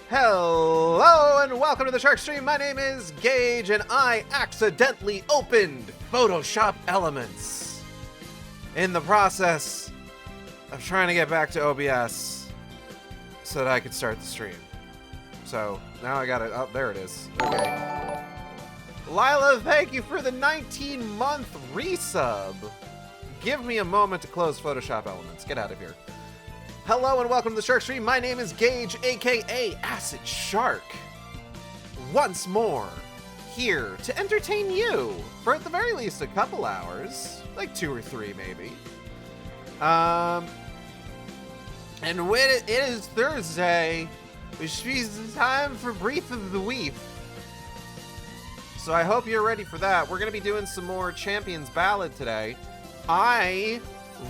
Hello and welcome to the Shark Stream. My name is Gage and I accidentally opened Photoshop Elements in the process of trying to get back to OBS so that I could start the stream. So now I got it. Oh, there it is. Okay. Lila, thank you for the 19-month resub. Give me a moment to close Photoshop Elements. Get out of here. Hello and welcome to the Shark Stream. My name is Gage, aka Acid Shark. Once more, here to entertain you for at the very least a couple hours, like 2 or 3 maybe. And when it is Thursday, which means it's time for Brief of the Week. So I hope you're ready for that. We're gonna be doing some more Champions Ballad today. I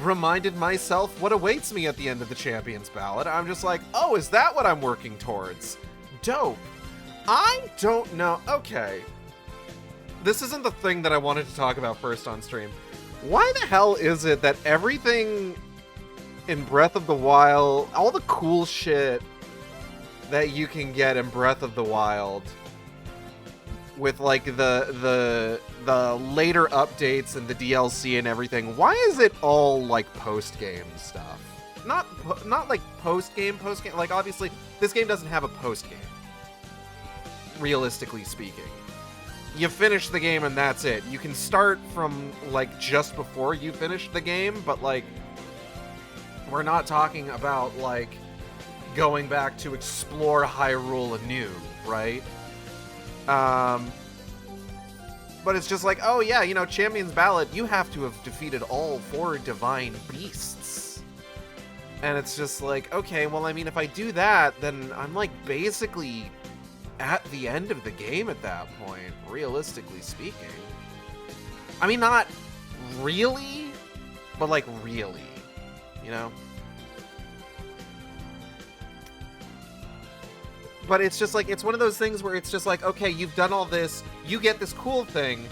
reminded myself what awaits me at the end of the Champions Ballad. I'm just like, oh, is that what I'm working towards? Dope. I don't know. Okay. This isn't the thing that I wanted to talk about first on stream. Why the hell is it that everything in Breath of the Wild, all the cool shit that you can get in Breath of the Wild, with like the later updates and the DLC and everything, why is it all like post-game stuff? Not like post-game, like obviously this game doesn't have a post-game, realistically speaking. You finish the game and that's it. You can start from like just before you finish the game, but like we're not talking about like going back to explore Hyrule anew, right? But it's just like, oh yeah, you know, Champion's Ballad, you have to have defeated all 4 divine beasts. And it's just like, okay, well, I mean, if I do that, then I'm like basically at the end of the game at that point, realistically speaking. I mean, not really, but like really, you know? But it's just like, it's one of those things where it's just like, okay, you've done all this, you get this cool thing,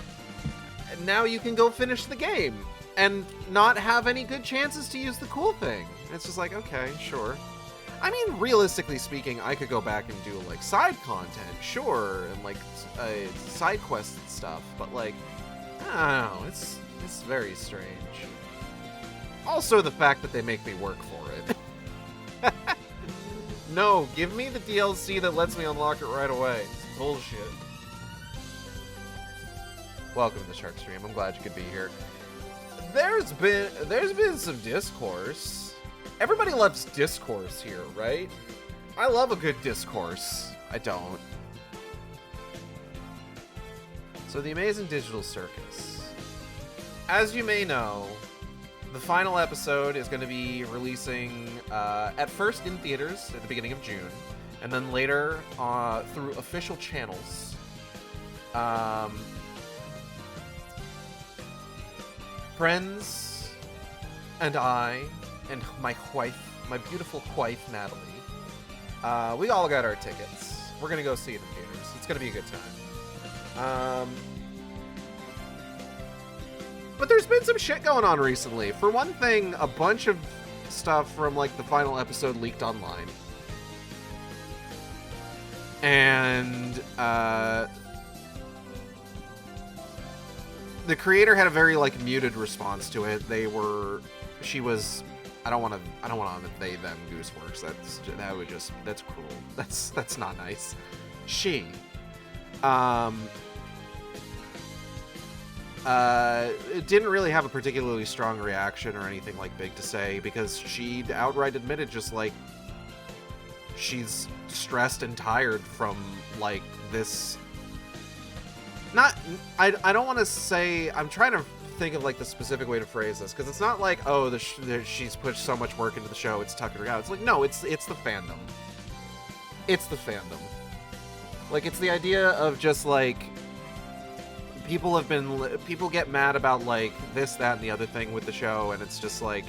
and now you can go finish the game and not have any good chances to use the cool thing. It's just like, okay, sure. I mean, realistically speaking, I could go back and do like side content, sure, and like side quests and stuff, but like, I don't know, it's very strange. Also the fact that they make me work for it. No, give me the DLC that lets me unlock it right away. It's bullshit. Welcome to the Shark Stream. I'm glad you could be here. There's been some discourse. Everybody loves discourse here, right? I love a good discourse. I don't. So the Amazing Digital Circus. As you may know, the final episode is going to be releasing at first in theaters at the beginning of June, and then later through official channels. Friends and I and my wife, my beautiful wife Natalie, we all got our tickets. We're going to go see it in theaters. It's going to be a good time. But there's been some shit going on recently. For one thing, a bunch of stuff from like the final episode leaked online. And the creator had a very like muted response to it. She was, I don't want to they them Gooseworks. That's cruel. That's not nice. She it didn't really have a particularly strong reaction or anything like big to say, because she outright admitted just like she's stressed and tired from like this. I don't want to say, I'm trying to think of like the specific way to phrase this, because it's not like, oh, she's put so much work into the show, it's tucking her out. It's like, no, it's the fandom. It's the fandom. Like, it's the idea of just like, people get mad about like this, that, and the other thing with the show, and it's just like,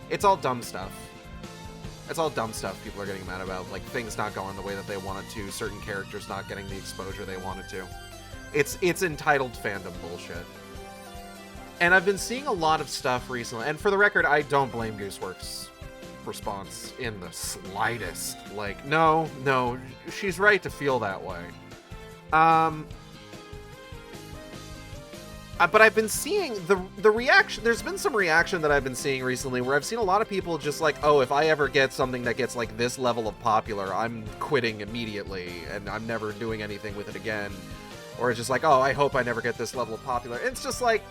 it's all dumb stuff. It's all dumb stuff people are getting mad about, like things not going the way that they wanted to, certain characters not getting the exposure they wanted to. It's entitled fandom bullshit. And I've been seeing a lot of stuff recently, and for the record, I don't blame Gooseworks response in the slightest. Like, no, she's right to feel that way. But I've been seeing the reaction. There's been some reaction that I've been seeing recently where I've seen a lot of people just like, oh, if I ever get something that gets like this level of popular, I'm quitting immediately and I'm never doing anything with it again. Or it's just like, oh, I hope I never get this level of popular. It's just like,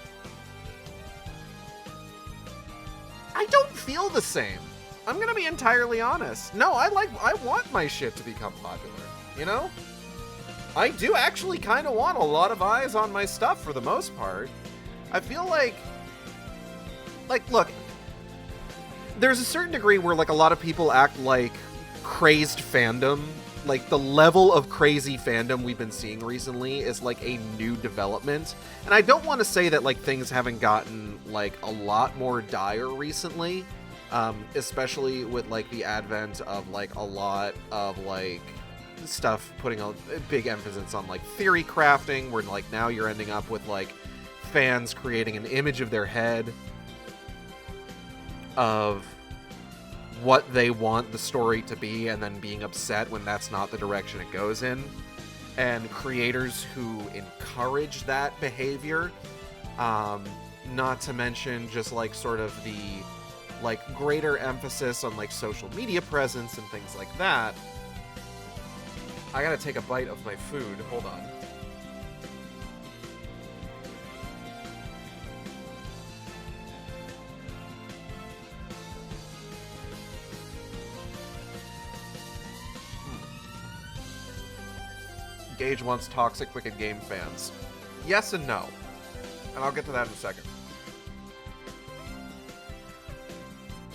I don't feel the same. I'm gonna be entirely honest. No, I want my shit to become popular, you know? I do actually kind of want a lot of eyes on my stuff for the most part. I feel like, look, there's a certain degree where, like, a lot of people act like crazed fandom. Like, the level of crazy fandom we've been seeing recently is, like, a new development. And I don't want to say that, like, things haven't gotten, like, a lot more dire recently. Especially with, like, the advent of, like, a lot of, like, stuff putting a big emphasis on like theory crafting, where like now you're ending up with like fans creating an image of their head of what they want the story to be and then being upset when that's not the direction it goes in, and creators who encourage that behavior, not to mention just like sort of the like greater emphasis on like social media presence and things like that. I gotta take a bite of my food. Hold on. Gage wants toxic Wicked Game fans. Yes and no. And I'll get to that in a second.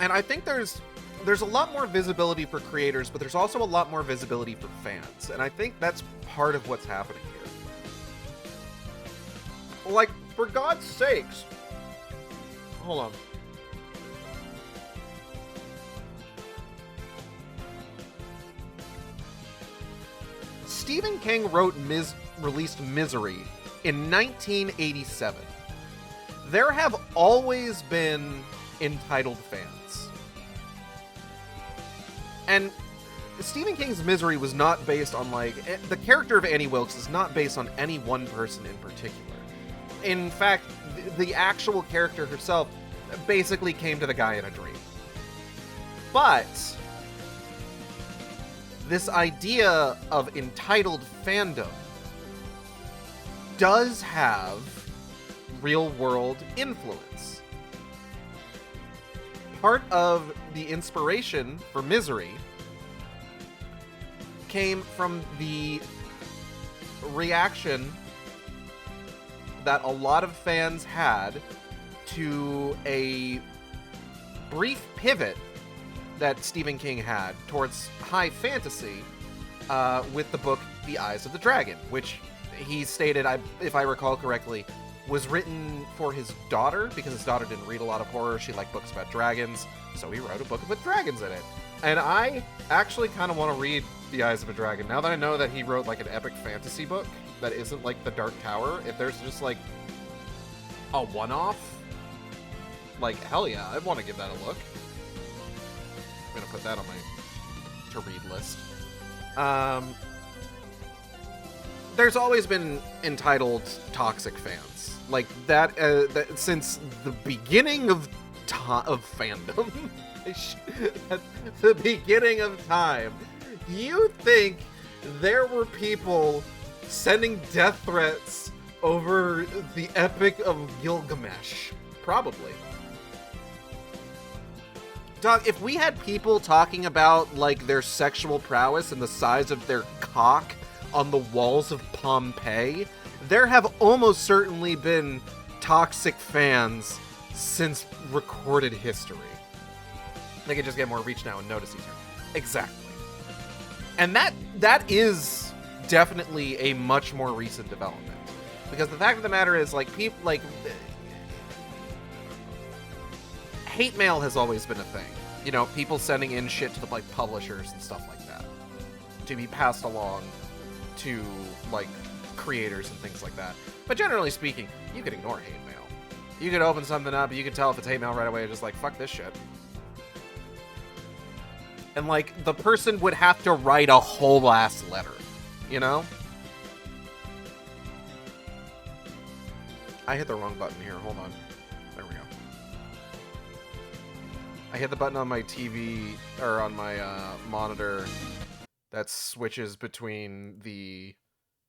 And I think there's a lot more visibility for creators, but there's also a lot more visibility for fans. And I think that's part of what's happening here. Like, for God's sakes. Hold on. Stephen King released Misery in 1987. There have always been entitled fans. And Stephen King's Misery was not based on, like, the character of Annie Wilkes is not based on any one person in particular. In fact, the actual character herself basically came to the guy in a dream. But this idea of entitled fandom does have real-world influence. Part of the inspiration for Misery came from the reaction that a lot of fans had to a brief pivot that Stephen King had towards high fantasy with the book The Eyes of the Dragon, which he stated, if I recall correctly, was written for his daughter, because his daughter didn't read a lot of horror. She liked books about dragons, so he wrote a book with dragons in it. And I actually kind of want to read The Eyes of a Dragon, now that I know that he wrote like an epic fantasy book that isn't like The Dark Tower. If there's just like a one-off, like, hell yeah, I want to give that a look. I'm gonna put that on my to-read list. There's always been entitled toxic fans. Like, that since the beginning of fandom. At the beginning of time. You think there were people sending death threats over the Epic of Gilgamesh? Probably. Dog, if we had people talking about, like, their sexual prowess and the size of their cock on the walls of Pompeii, there have almost certainly been toxic fans since recorded history. They can just get more reach now and notice each other. Exactly. And that is definitely a much more recent development. Because the fact of the matter is, like, people, like, hate mail has always been a thing. You know, people sending in shit to the, like, publishers and stuff like that to be passed along to, like, creators and things like that. But generally speaking, you could ignore hate mail. You could open something up, you could tell if it's hate mail right away, just like, fuck this shit. And, like, the person would have to write a whole ass letter, you know? I hit the wrong button here. Hold on. There we go. I hit the button on my TV, or on my monitor that switches between the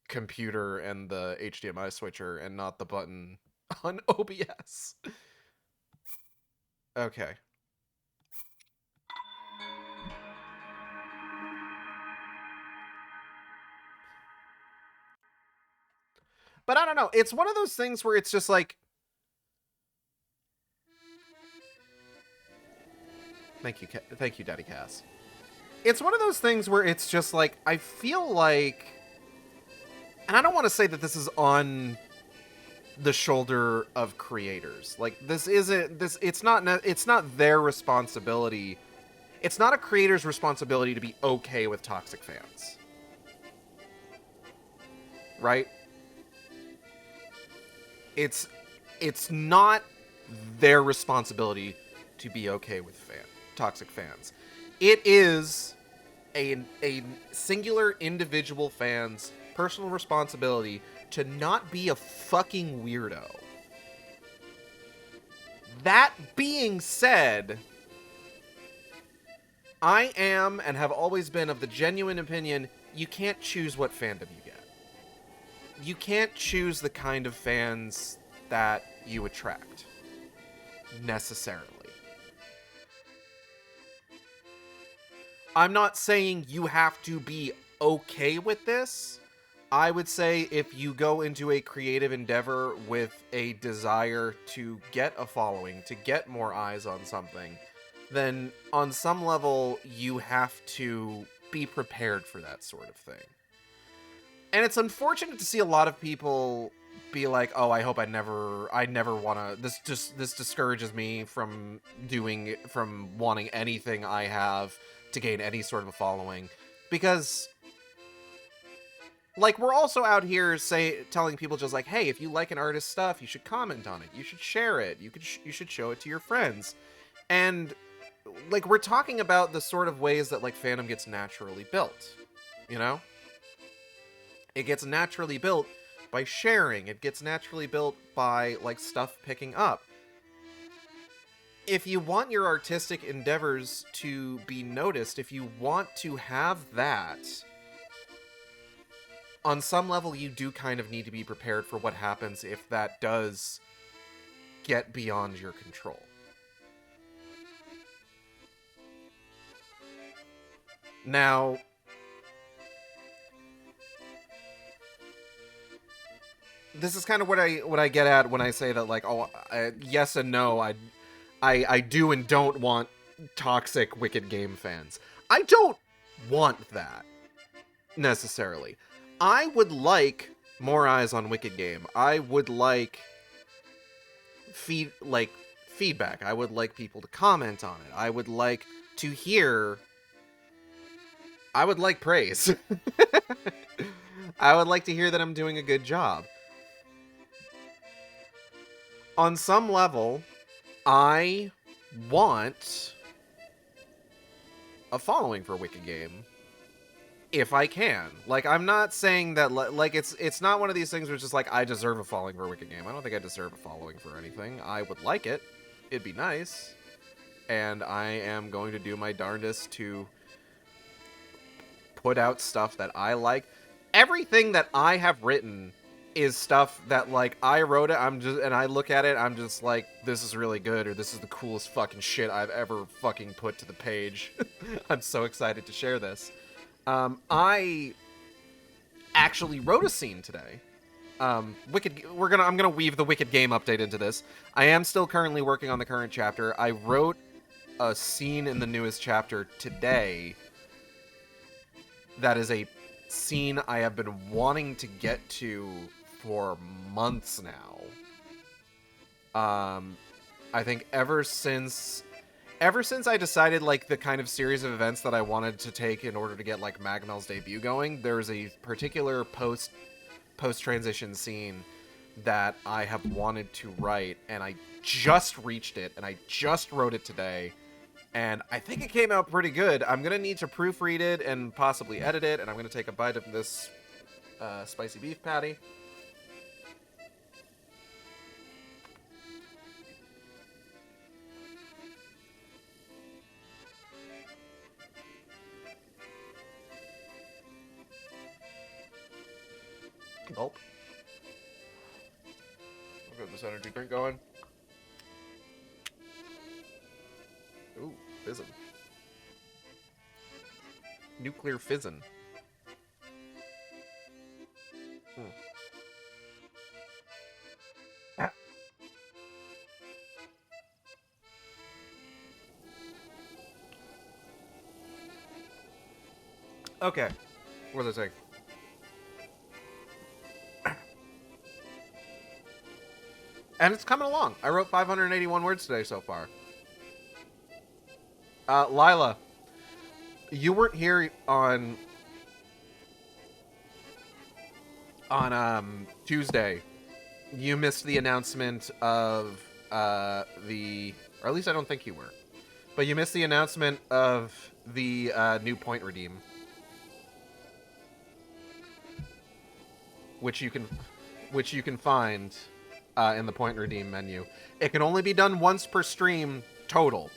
computer and the HDMI switcher, and not the button on OBS. Okay. But I don't know. It's one of those things where it's just like... Thank you, Daddy Cass. It's one of those things where it's just like, I feel like... And I don't want to say that this is on the shoulder of creators. Like, this isn't... It's not their responsibility. It's not a creator's responsibility to be okay with toxic fans. Right? It's not their responsibility to be okay with toxic fans. It is a singular individual fan's personal responsibility to not be a fucking weirdo. That being said, I am and have always been of the genuine opinion, you can't choose what fandom you get. You can't choose the kind of fans that you attract, necessarily. I'm not saying you have to be okay with this. I would say if you go into a creative endeavor with a desire to get a following, to get more eyes on something, then on some level you have to be prepared for that sort of thing. And it's unfortunate to see a lot of people be like, "Oh, I hope I never want to." This discourages me from wanting anything I have to gain any sort of a following, because, like, we're also out here telling people just like, "Hey, if you like an artist's stuff, you should comment on it. You should share it. You should show it to your friends," and like, we're talking about the sort of ways that like fandom gets naturally built, you know. It gets naturally built by sharing. It gets naturally built by, like, stuff picking up. If you want your artistic endeavors to be noticed, if you want to have that, on some level you do kind of need to be prepared for what happens if that does get beyond your control. Now, this is kind of what I get at when I say that, like, yes and no, I do and don't want toxic Wicked Game fans. I don't want that, necessarily. I would like more eyes on Wicked Game. I would like feedback. I would like people to comment on it. I would like to hear... I would like praise. I would like to hear that I'm doing a good job. On some level, I want a following for Wicked Game, if I can. Like, I'm not saying that, like, it's not one of these things where it's just like, I deserve a following for Wicked Game. I don't think I deserve a following for anything. I would like it. It'd be nice. And I am going to do my darndest to put out stuff that I like. Everything that I have written is stuff that, like, I wrote it, and I look at it, I'm just like, this is really good, or this is the coolest fucking shit I've ever fucking put to the page. I'm so excited to share this. I actually wrote a scene today. I'm gonna weave the Wicked Game update into this. I am still currently working on the current chapter. I wrote a scene in the newest chapter today that is a scene I have been wanting to get to for months now. I think ever since I decided, like, the kind of series of events that I wanted to take in order to get, like, Magmel's debut going, there's a particular post-transition scene that I have wanted to write, and I just reached it, and I just wrote it today, And I think it came out pretty good. I'm going to need to proofread it and possibly edit it, and I'm going to take a bite of this spicy beef patty. Gulp. I'll get this energy drink going. Ooh, fizzin'. Nuclear fizzin'. Ah. Okay. What was I saying? And it's coming along. I wrote 581 words today so far. Lila, you weren't here on Tuesday. You missed the announcement of or at least I don't think you were, but you missed the announcement of the new point redeem, which you can find in the point redeem menu. It can only be done once per stream total.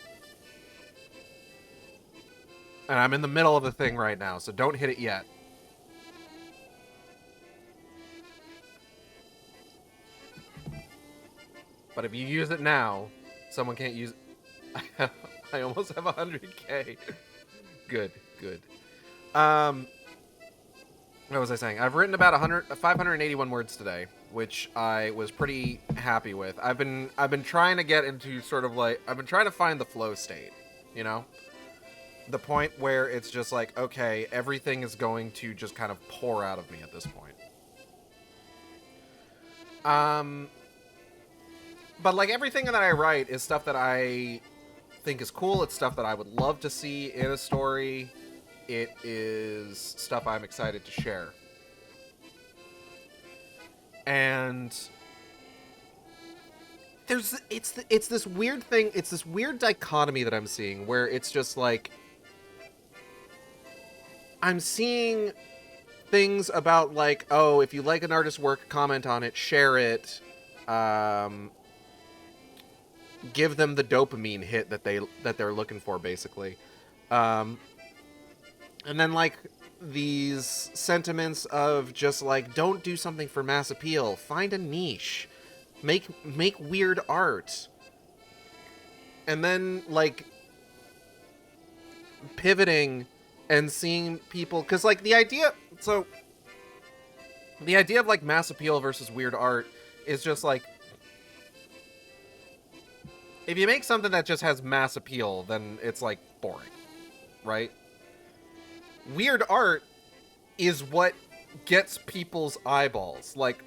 And I'm in the middle of the thing right now, so don't hit it yet. But if you use it now, someone can't use it. I almost have 100k. Good. What was I saying? I've written about 581 words today, which I was pretty happy with. I've been trying to get into sort of like, I've been trying to find the flow state, you know? The point where it's just like, okay, everything is going to just kind of pour out of me at this point. But like everything that I write is stuff that I think is cool. It's stuff that I would love to see in a story. It is stuff I'm excited to share. And it's this weird thing, it's this weird dichotomy that I'm seeing where it's just like I'm seeing things about like, oh, if you like an artist's work, comment on it, share it, give them the dopamine hit that they're looking for, basically. And then like these sentiments of just like, don't do something for mass appeal, find a niche, make weird art. And then like pivoting and seeing people, because like the idea of like mass appeal versus weird art is just like, if you make something that just has mass appeal, then it's like boring, right? Weird art is what gets people's eyeballs. Like,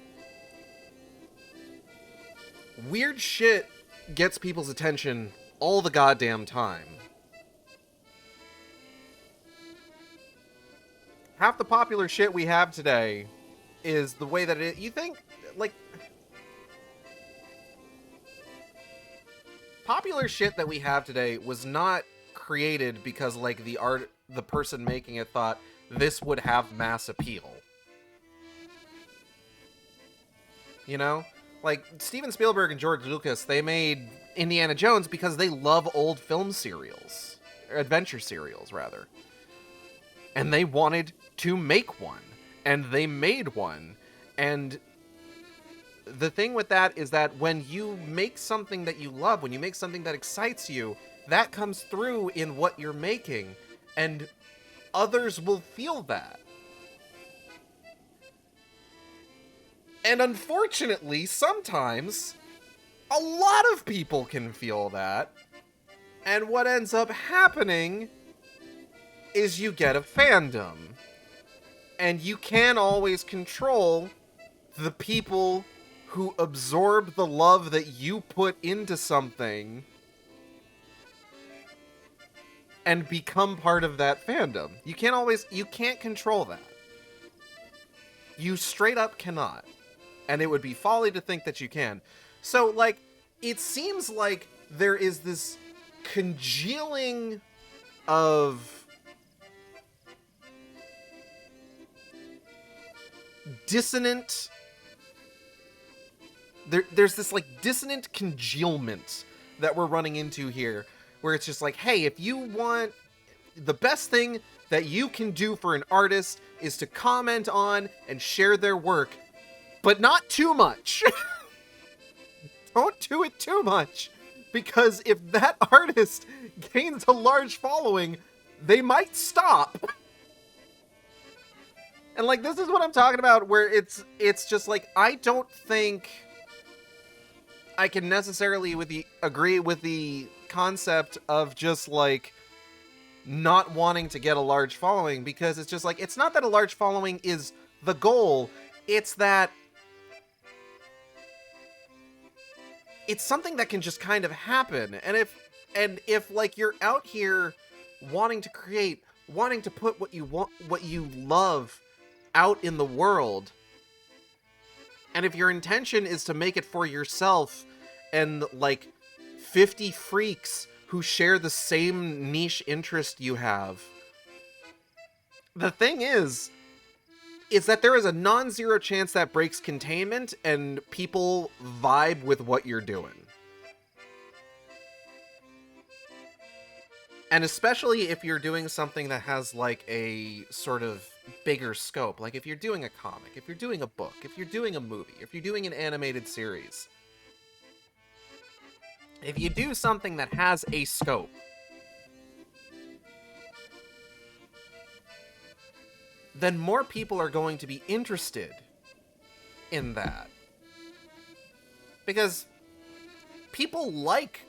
weird shit gets people's attention all the goddamn time. Half the popular shit we have today is the way that it... You think, like... Popular shit that we have today was not created because, like, the person making it thought this would have mass appeal. You know? Like, Steven Spielberg and George Lucas, they made Indiana Jones because they love old film serials. Or adventure serials, rather. And they wanted to make one. And they made one. And the thing with that is that when you make something that you love, when you make something that excites you, that comes through in what you're making. And others will feel that. And unfortunately, sometimes, a lot of people can feel that. And what ends up happening is you get a fandom. And you can't always control the people who absorb the love that you put into something and become part of that fandom. You can't control that. You straight up cannot. And it would be folly to think that you can. So, like, it seems like there is this congealing of dissonant... There's this, like, dissonant congealment that we're running into here, where it's just like, hey, if you want... The best thing that you can do for an artist is to comment on and share their work, but not too much. Don't do it too much, because if that artist gains a large following, they might stop. And, like, this is what I'm talking about, where it's just like, I don't think I can necessarily agree with the concept of just, like, not wanting to get a large following, because it's just like, it's not that a large following is the goal, it's that it's something that can just kind of happen. And if like you're out here wanting to create, wanting to put what you want, what you love out in the world, and if your intention is to make it for yourself and like 50 freaks who share the same niche interest you have, the thing is that there is a non-zero chance that breaks containment and people vibe with what you're doing. And especially if you're doing something that has like a sort of bigger scope, like if you're doing a comic, if you're doing a book, if you're doing a movie, if you're doing an animated series, if you do something that has a scope, then more people are going to be interested in that. Because people like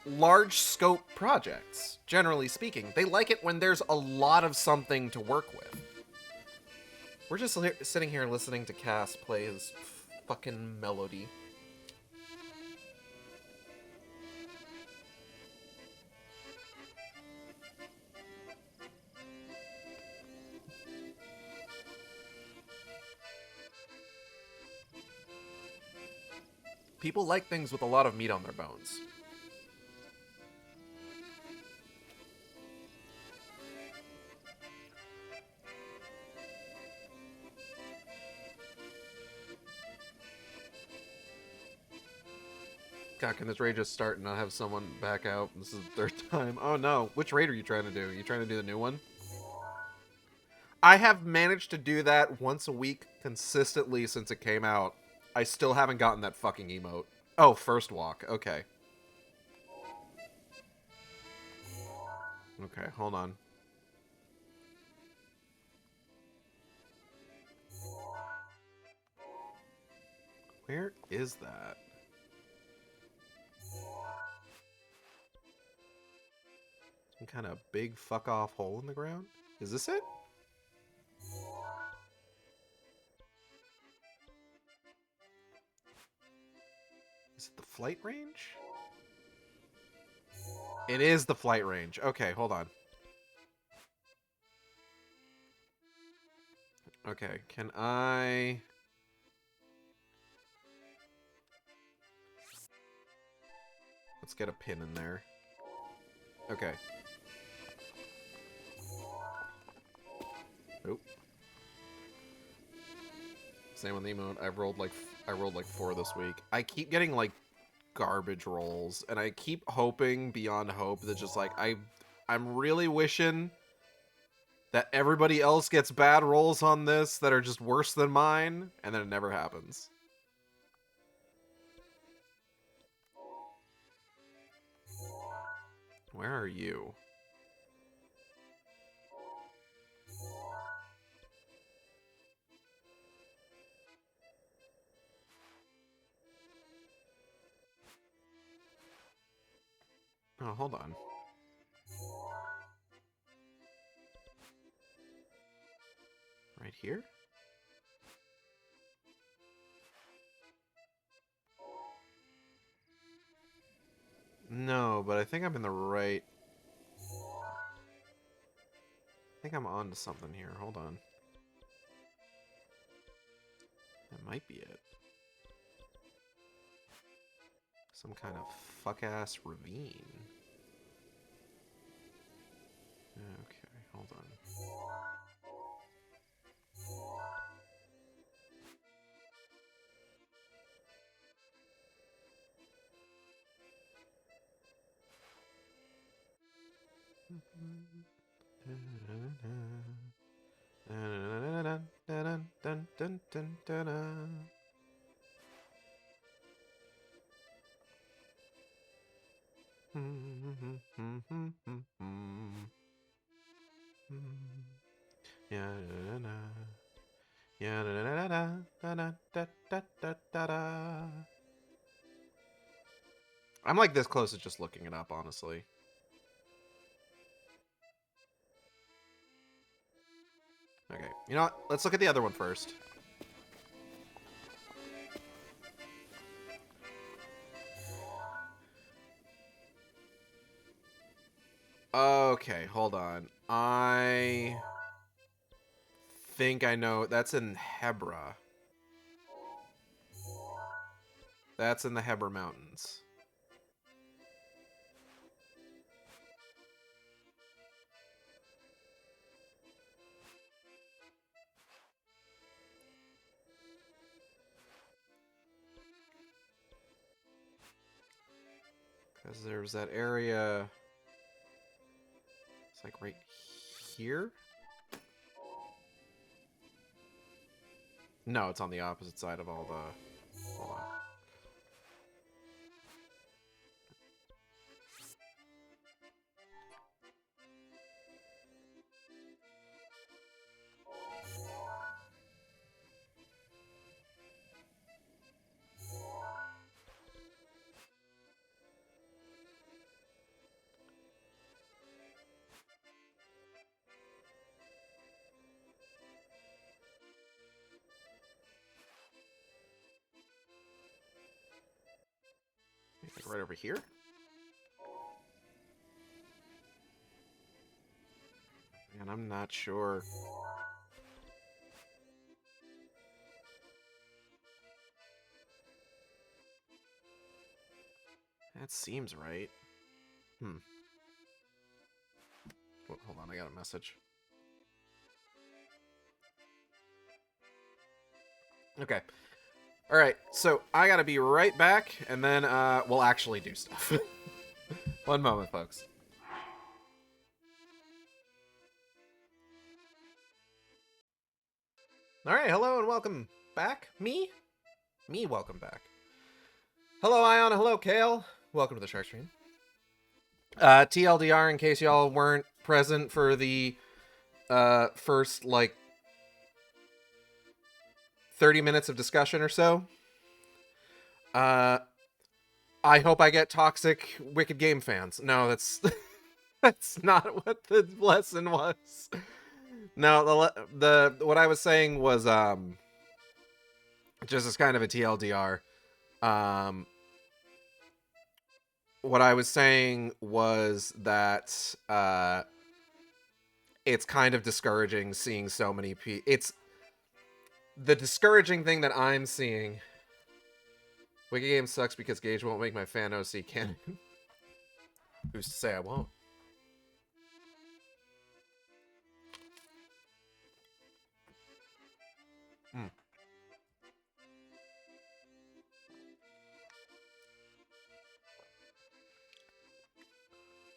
large scope projects, generally speaking. They like it when there's a lot of something to work with. We're just sitting here listening to Cass play his fucking melody. People like things with a lot of meat on their bones. God, can this raid just start and not have someone back out? This is the third time. Oh no, which raid are you trying to do? Are you trying to do the new one? I have managed to do that once a week consistently since it came out. I still haven't gotten that fucking emote. Oh, first walk. Okay. Okay, hold on. Where is that? Some kind of big fuck off hole in the ground? Is this it? Is it the flight range? It is the flight range. Okay, hold on. Okay, can I... Let's get a pin in there. Okay. Nope. Same with the emote. I rolled like 4 this week. I keep getting like garbage rolls, and I keep hoping beyond hope that just like I'm really wishing that everybody else gets bad rolls on this that are just worse than mine, and then it never happens. Where are you? Oh, hold on. Right here? No, but I think I'm in the right... I think I'm on to something here. Hold on. That might be it. Some kind of fuck-ass ravine. I'm like this close to just looking it up, honestly. Okay, you know what? Let's look at the other one first. Okay, hold on. I think I know. That's in Hebra. That's in the Hebra Mountains. Because there's that area. It's like right here? No, it's on the opposite side of all the... Hold on. Like right over here? Man, I'm not sure. That seems right. Hmm. Oh, hold on, I got a message. Okay. Alright, so I gotta be right back, and then we'll actually do stuff. One moment, folks. Alright, hello and welcome back. Me, welcome back. Hello, Ion. Hello, Kale. Welcome to the Shark Stream. TLDR, in case y'all weren't present for the first, like, 30 minutes of discussion or so. I hope I get toxic Wicked Game fans. No, that's that's not what the lesson was. No, the what I was saying was just as kind of a TLDR. What I was saying was that it's kind of discouraging seeing so many people. It's the discouraging thing that I'm seeing. Wicked Game sucks because Gage won't make my fan OC canon. Who's to say I won't? Hmm.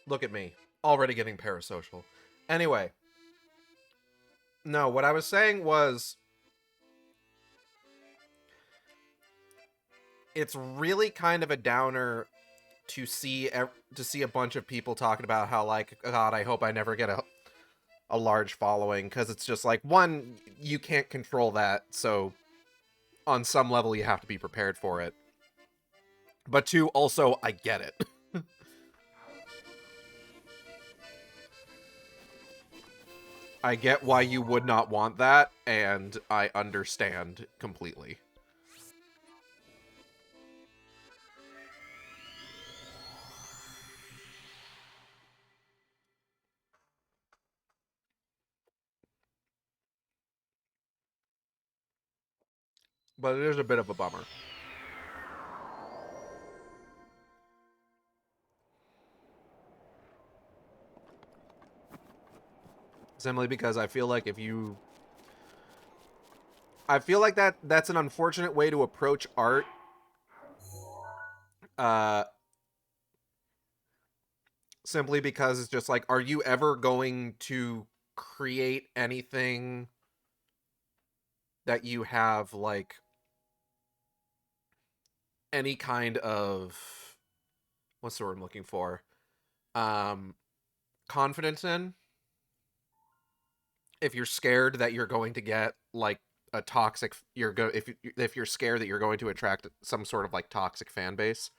Look at me. Already getting parasocial. Anyway. No, what I was saying was... It's really kind of a downer to see a bunch of people talking about how, like, God, I hope I never get a large following, because it's just like, one, you can't control that, so on some level you have to be prepared for it. But two, also, I get it. I get why you would not want that, and I understand completely. But it is a bit of a bummer. Simply because I feel like I feel like that's an unfortunate way to approach art. simply because it's just like, are you ever going to create anything that you have, like, any kind of, what's the word I'm looking for? Um, confidence in? If you're scared that you're going to get, like, a toxic, if you're scared that you're going to attract some sort of, like, toxic fan base.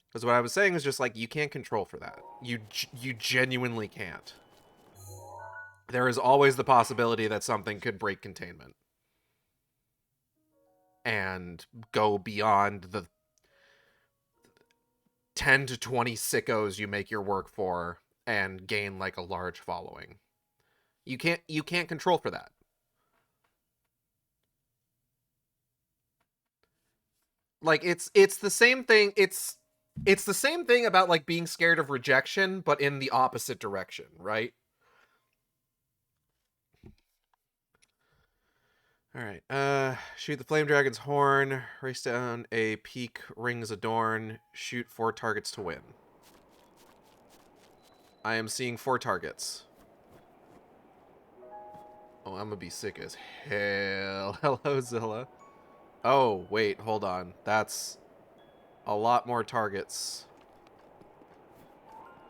Because what I was saying was just like, you can't control for that. You genuinely can't. There is always the possibility that something could break containment and go beyond the 10 to 20 sickos you make your work for and gain, like, a large following. You can't control for that. Like, it's the same thing. It's the same thing about, like, being scared of rejection, but in the opposite direction, right? All right. Shoot the flame dragon's horn. Race down a peak. Rings adorn. Shoot 4 targets to win. I am seeing 4 targets. Oh, I'm gonna be sick as hell. Hello, Zilla. Oh, wait, hold on. That's a lot more targets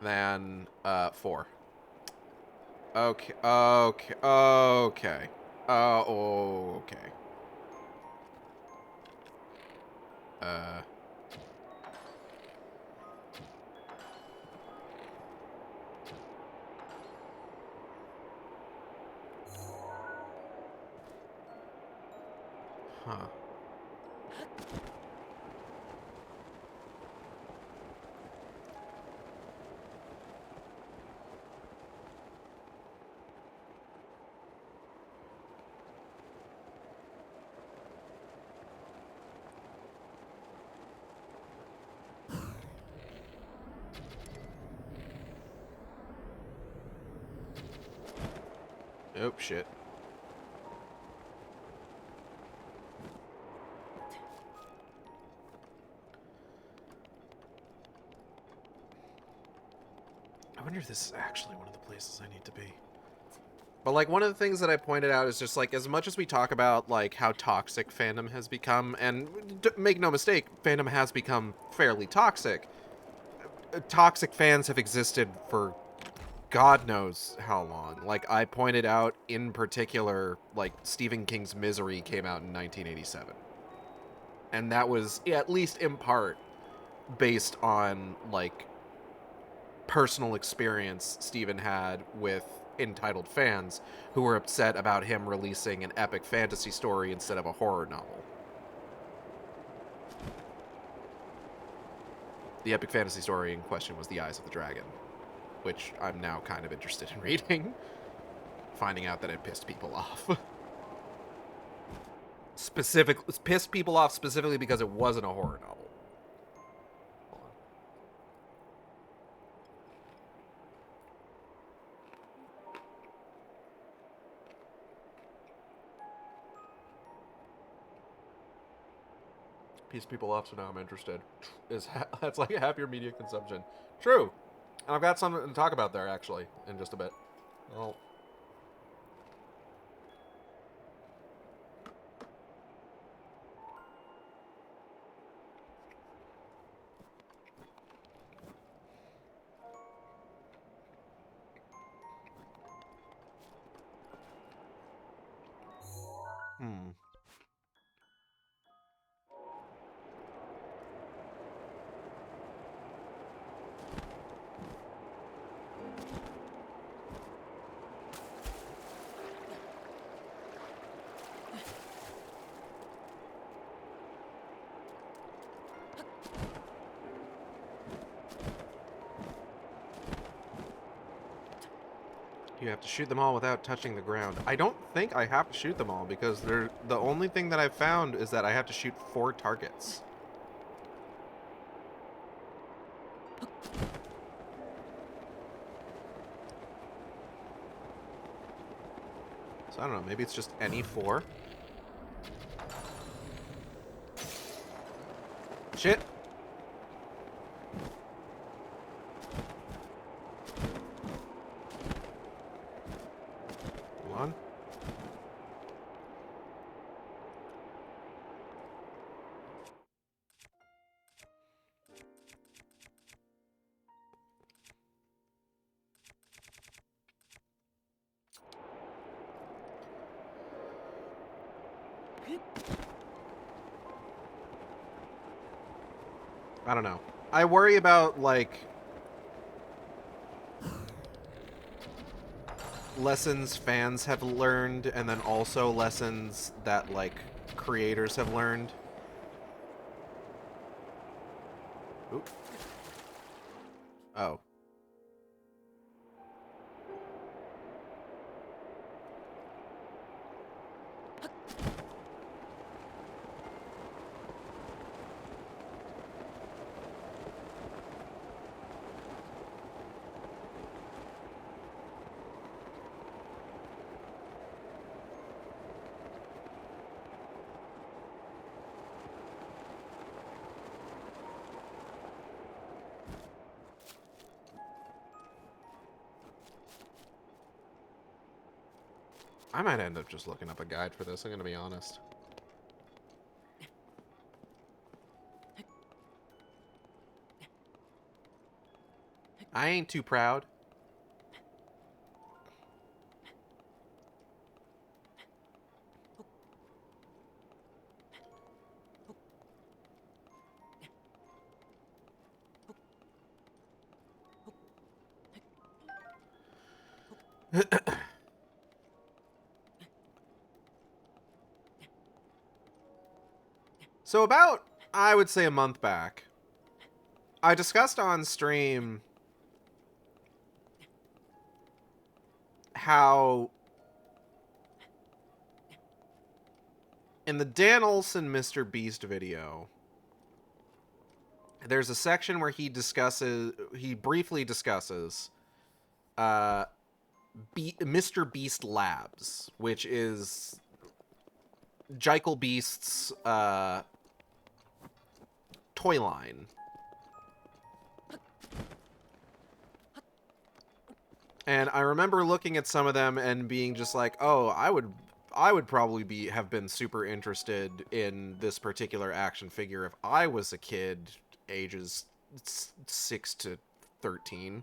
than 4. Okay. Okay. Okay. Okay. Uh. Huh. Oh, shit. I wonder if this is actually one of the places I need to be. But, like, one of the things that I pointed out is just, like, as much as we talk about, like, how toxic fandom has become, and make no mistake, fandom has become fairly toxic. Toxic fans have existed for God knows how long. Like, I pointed out in particular, like, Stephen King's Misery came out in 1987. And that was, yeah, at least in part, based on, like, personal experience Stephen had with entitled fans who were upset about him releasing an epic fantasy story instead of a horror novel. The epic fantasy story in question was The Eyes of the Dragon, which I'm now kind of interested in reading, finding out that it pissed people off. Pissed people off specifically because it wasn't a horror novel. Piss people off, so now I'm interested. That's like a happier media consumption. True. And I've got something to talk about there, actually, in just a bit. Well, hmm. You have to shoot them all without touching the ground. I don't think I have to shoot them all because they're the only thing that I've found is that I have to shoot 4 targets. So I don't know, maybe it's just any 4. Shit. Come on. I don't know. I worry about, like, lessons fans have learned, and then also lessons that, like, creators have learned. Oop. Oh. I might end up just looking up a guide for this, I'm gonna be honest. I ain't too proud. So about, I would say, a month back, I discussed on stream how in the Dan Olsen Mr. Beast video, there's a section where he briefly discusses Mr. Beast Labs, which is Jekyll Beast's toy line. And I remember looking at some of them and being just like, oh, I would probably have been super interested in this particular action figure if I was a kid ages 6 to 13.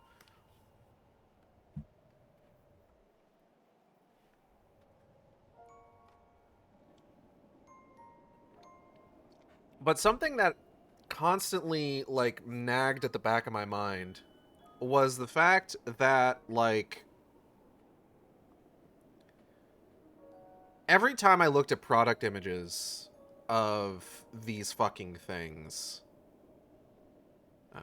But something that constantly, like, nagged at the back of my mind was the fact that, like, every time I looked at product images of these fucking things...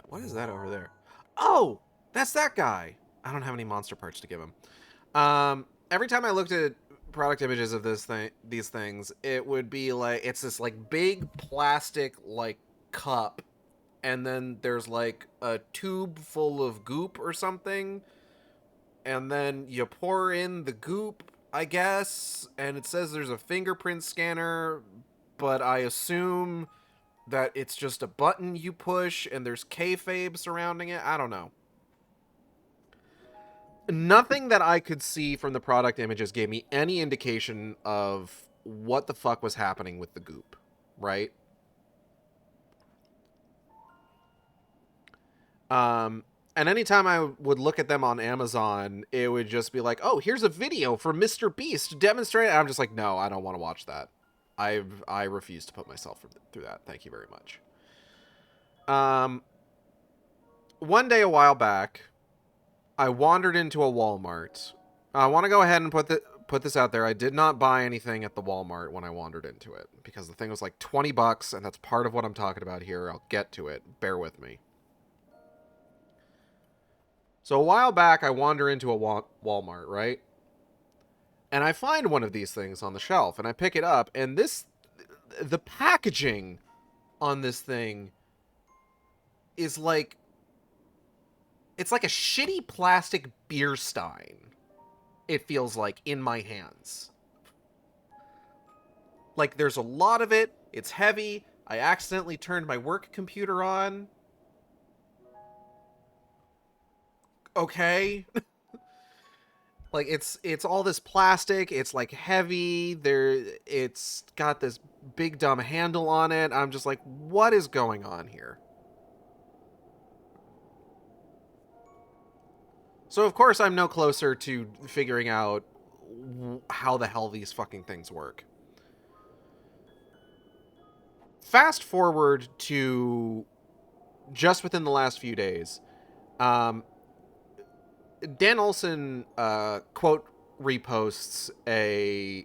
what is that over there? Oh! That's that guy! I don't have any monster parts to give him. Every time I looked at product images of these things, it would be like, it's this, like, big plastic, like, cup, and then there's, like, a tube full of goop or something, and then you pour in the goop, I guess, and it says there's a fingerprint scanner, but I assume that it's just a button you push, and there's kayfabe surrounding it. I don't know. Nothing that I could see from the product images gave me any indication of what the fuck was happening with the goop, right? And anytime I would look at them on Amazon, it would just be like, oh, here's a video from Mr. Beast demonstrating. I'm just like, no, I don't want to watch that. I refuse to put myself through that. Thank you very much. One day a while back, I wandered into a Walmart. I want to go ahead and put this out there. I did not buy anything at the Walmart when I wandered into it because the thing was like $20, and that's part of what I'm talking about here. I'll get to it. Bear with me. So a while back, I wander into a Walmart, right? And I find one of these things on the shelf, and I pick it up, and the packaging on this thing is like, it's like a shitty plastic beer stein, it feels like, in my hands. Like, there's a lot of it, it's heavy, I accidentally turned my work computer on. Okay. Like it's all this plastic, it's like heavy, it's got this big dumb handle on it. I'm just like, what is going on here? So of course I'm no closer to figuring out how the hell these fucking things work. Fast forward to just within the last few days. Um, Dan Olson quote reposts a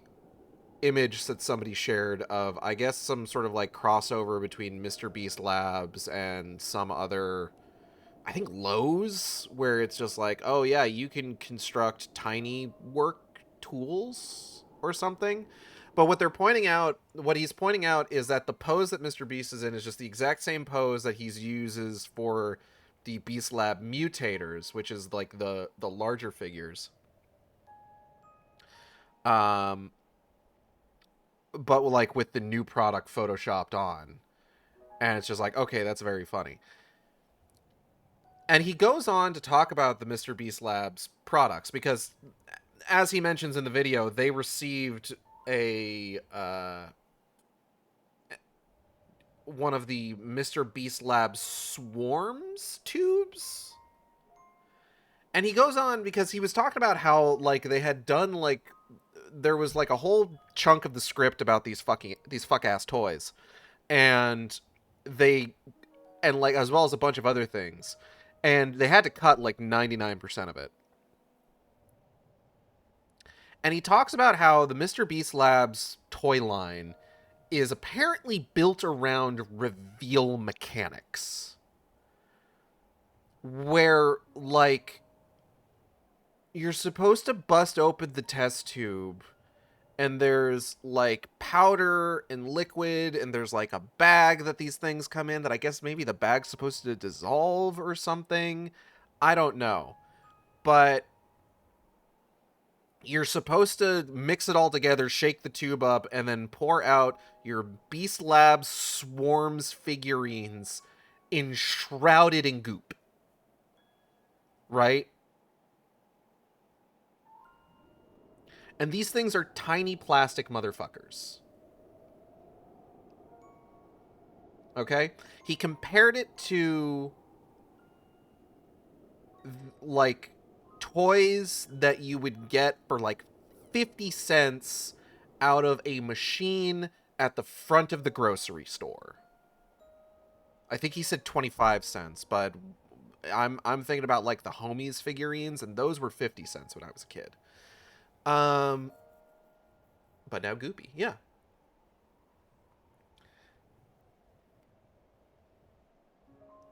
image that somebody shared of, I guess, some sort of like crossover between Mr. Beast Labs and some other, I think, Lowe's, where it's just like, oh yeah, you can construct tiny work tools or something. But what he's pointing out is that the pose that Mr. Beast is in is just the exact same pose that he uses for the Beast Lab mutators, which is like the larger figures. Um, but like with the new product photoshopped on, and it's just like, okay, that's very funny. And he goes on to talk about the Mr. Beast Labs products because, as he mentions in the video, they received a one of the Mr. Beast Labs swarms tubes. And he goes on because he was talking about how like they had done like there was like a whole chunk of the script about these fuck ass toys, and they and like as well as a bunch of other things, and they had to cut like 99% of it. And he talks about how the Mr. Beast Labs toy line is apparently built around reveal mechanics, where like you're supposed to bust open the test tube and there's like powder and liquid and there's like a bag that these things come in that I guess maybe the bag's supposed to dissolve or something. I don't know. But you're supposed to mix it all together, shake the tube up, and then pour out your Beast Labs Swarms figurines enshrouded in goop. Right? And these things are tiny plastic motherfuckers. Okay? He compared it to like toys that you would get for like 50 cents out of a machine at the front of the grocery store. I think he said 25 cents, but I'm thinking about like the homies figurines, and those were 50 cents when I was a kid. Um but now goopy. Yeah.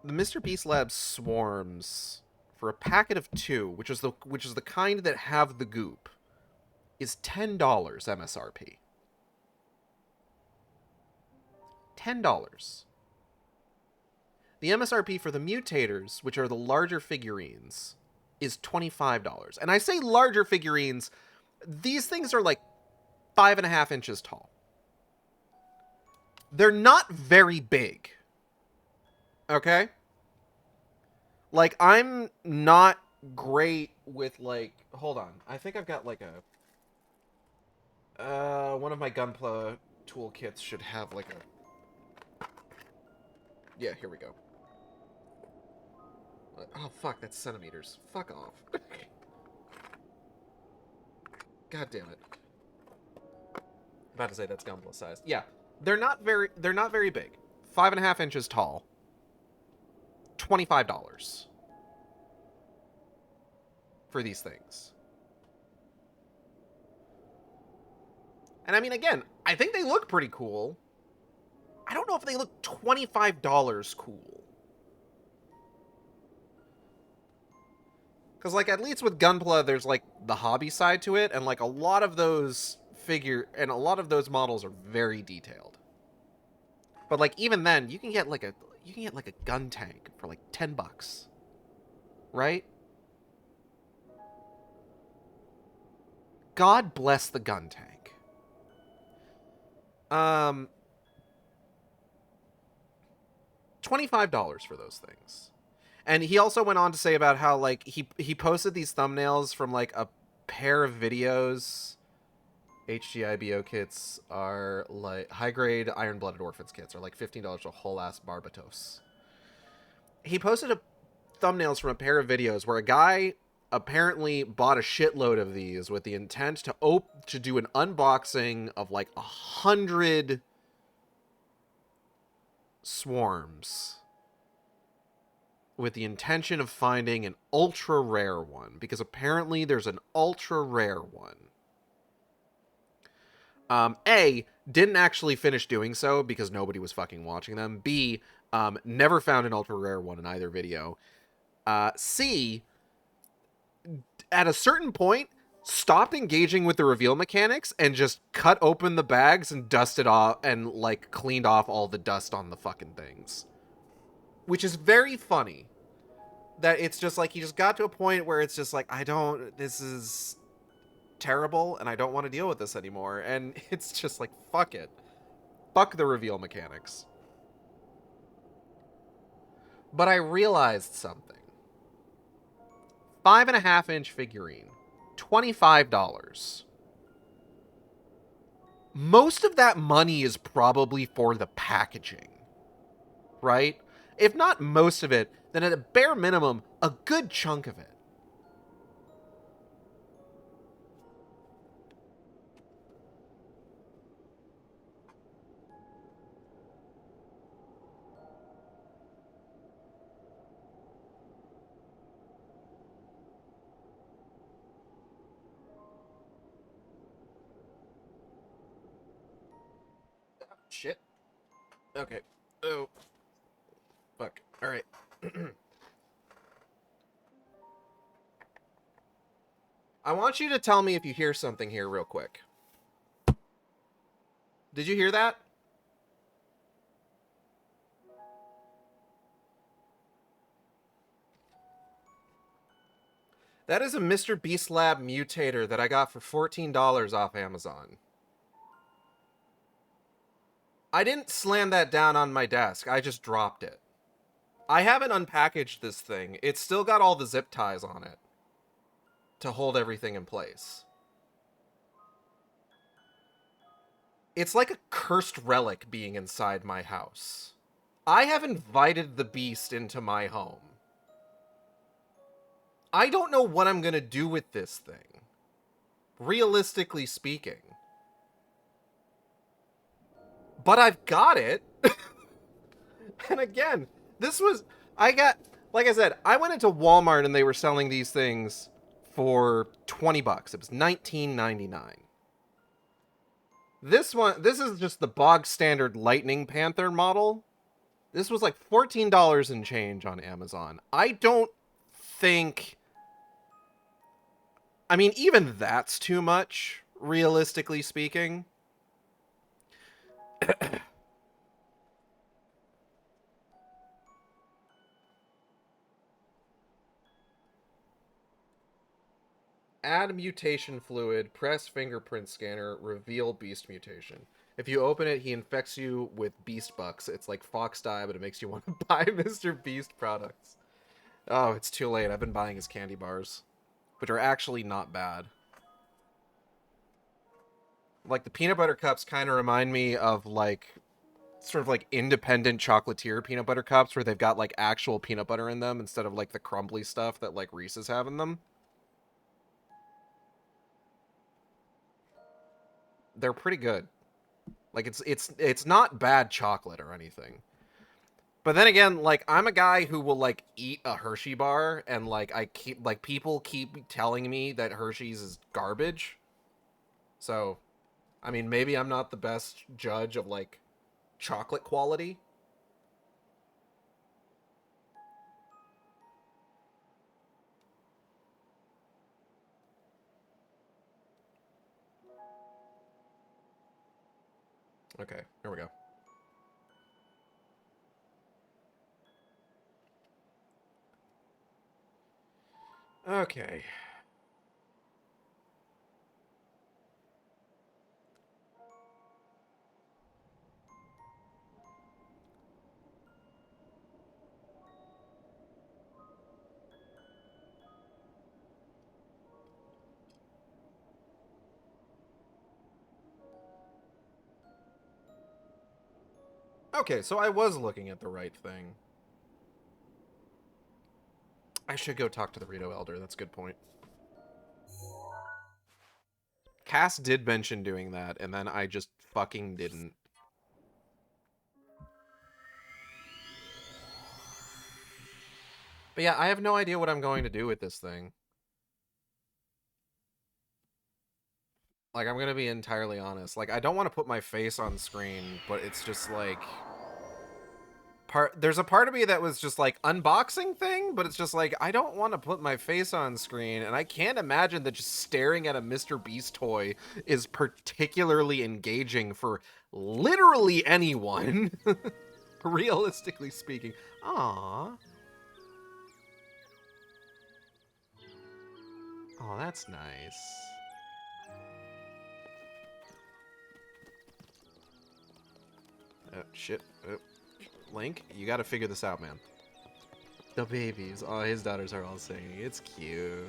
The Mr. Beast Lab swarms for a packet of 2, which is the kind that have the goop, is $10 MSRP. $10. The MSRP for the mutators, which are the larger figurines, is $25. And I say larger figurines, these things are like 5.5 inches tall. They're not very big. Okay? Like, I'm not great with, like... Hold on. I think I've got, like, a... one of my Gunpla toolkits should have, like, a... Yeah, here we go. Oh, fuck, that's centimeters. Fuck off. God damn it. About to say that's Gunpla size. Yeah, they're not very big. 5.5 inches tall. $25 for these things. And I mean, again, I think they look pretty cool. I don't know if they look $25 cool. Because, like, at least with Gunpla, there's, like, the hobby side to it, and, like, a lot of those models are very detailed. But, like, even then, you can get, like, a gun tank for, like, $10. Right? God bless the gun tank. $25 for those things. And he also went on to say about how, like, he posted these thumbnails from, like, a pair of videos. HGIBO kits are like high-grade iron-blooded orphans kits are like $15 a whole ass Barbatos. He posted thumbnails from a pair of videos where a guy apparently bought a shitload of these with the intent to do an unboxing of like 100 swarms with the intention of finding an ultra rare one, because apparently there's an ultra rare one. A, didn't actually finish doing so because nobody was fucking watching them. B, never found an ultra rare one in either video. C, at a certain point, stopped engaging with the reveal mechanics and just cut open the bags and dusted off and like cleaned off all the dust on the fucking things. Which is very funny. That it's just like he just got to a point where it's just like, this is terrible and I don't want to deal with this anymore. And it's just like, fuck it. Fuck the reveal mechanics. But I realized something. 5.5-inch figurine, $25. Most of that money is probably for the packaging, right? If not most of it, then at a bare minimum, a good chunk of it. Shit. Okay. Oh. Fuck. Alright. I want you to tell me if you hear something here real quick. Did you hear that? That is a Mr. Beast Lab mutator that I got for $14 off Amazon. I didn't slam that down on my desk. I just dropped it. I haven't unpackaged this thing. It's still got all the zip ties on it to hold everything in place. It's like a cursed relic being inside my house. I have invited the beast into my home. I don't know what I'm gonna do with this thing. Realistically speaking. But I've got it. And again, like I said, I went into Walmart and they were selling these things for $20. It was $19.99. This is just the bog standard Lightning Panther model. This was like $14 and change on Amazon. I don't think... I mean, even that's too much, realistically speaking. Add mutation fluid, press fingerprint scanner, reveal beast mutation. If you open it, he infects you with beast bucks. It's like fox dye, but it makes you want to buy Mr. Beast products. Oh, it's too late. I've been buying his candy bars, which are actually not bad. Like, the peanut butter cups kind of remind me of, like, sort of like independent chocolatier peanut butter cups where they've got, like, actual peanut butter in them instead of, like, the crumbly stuff that, like, Reese's have in them. They're pretty good. Like, it's not bad chocolate or anything. But then again, like, I'm a guy who will, like, eat a Hershey bar, and, like, people keep telling me that Hershey's is garbage. So, I mean, maybe I'm not the best judge of, like, chocolate quality. Okay, here we go. Okay. Okay, so I was looking at the right thing. I should go talk to the Rito Elder. That's a good point. Cass did mention doing that, and then I just fucking didn't. But yeah, I have no idea what I'm going to do with this thing. Like, I'm gonna be entirely honest. Like, I don't want to put my face on screen, but it's just like... There's a part of me that was just like, unboxing thing, but it's just like, I don't want to put my face on screen, and I can't imagine that just staring at a Mr. Beast toy is particularly engaging for literally anyone. Realistically speaking. Aww. Oh, that's nice. Oh, shit. Oh. Link, you gotta figure this out, man. The babies. Oh, his daughters are all singing. It's cute.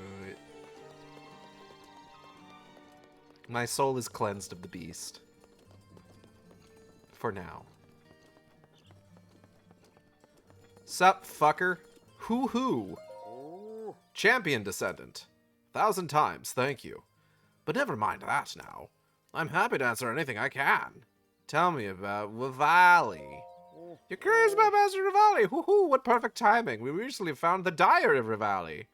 My soul is cleansed of the beast. For now. Sup, fucker? Hoo-hoo. Champion descendant. 1,000 times, thank you. But never mind that now. I'm happy to answer anything I can. Tell me about Revali. You're curious about Master Revali? Hoo-hoo, what perfect timing. We recently found the Diary of Revali.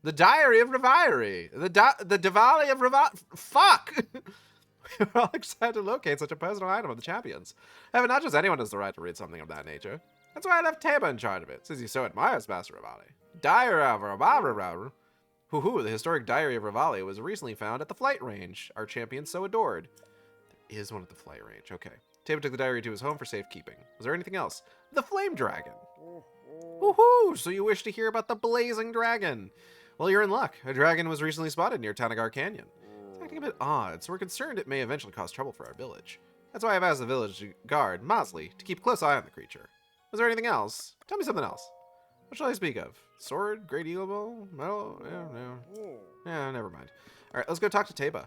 The Diary of Revali. The Diwali of Revali. Fuck! We're all excited to locate such a personal item of the champions. Heaven, not just anyone has the right to read something of that nature. That's why I left Teba in charge of it, since he so admires Master Revali. Diary of Revali. Hoo-hoo, the historic Diary of Revali was recently found at the flight range, our champion so adored. There is one at the flight range, okay. Teba took the diary to his home for safekeeping. Was there anything else? The Flame Dragon. Woohoo! So you wish to hear about the Blazing Dragon? Well, you're in luck. A dragon was recently spotted near Tanagar Canyon. It's acting a bit odd, so we're concerned it may eventually cause trouble for our village. That's why I've asked the village guard, Mosley, to keep a close eye on the creature. Was there anything else? Tell me something else. What shall I speak of? Sword? Great eagle bow? Metal? Yeah, no. Yeah, never mind. Alright, let's go talk to Teba.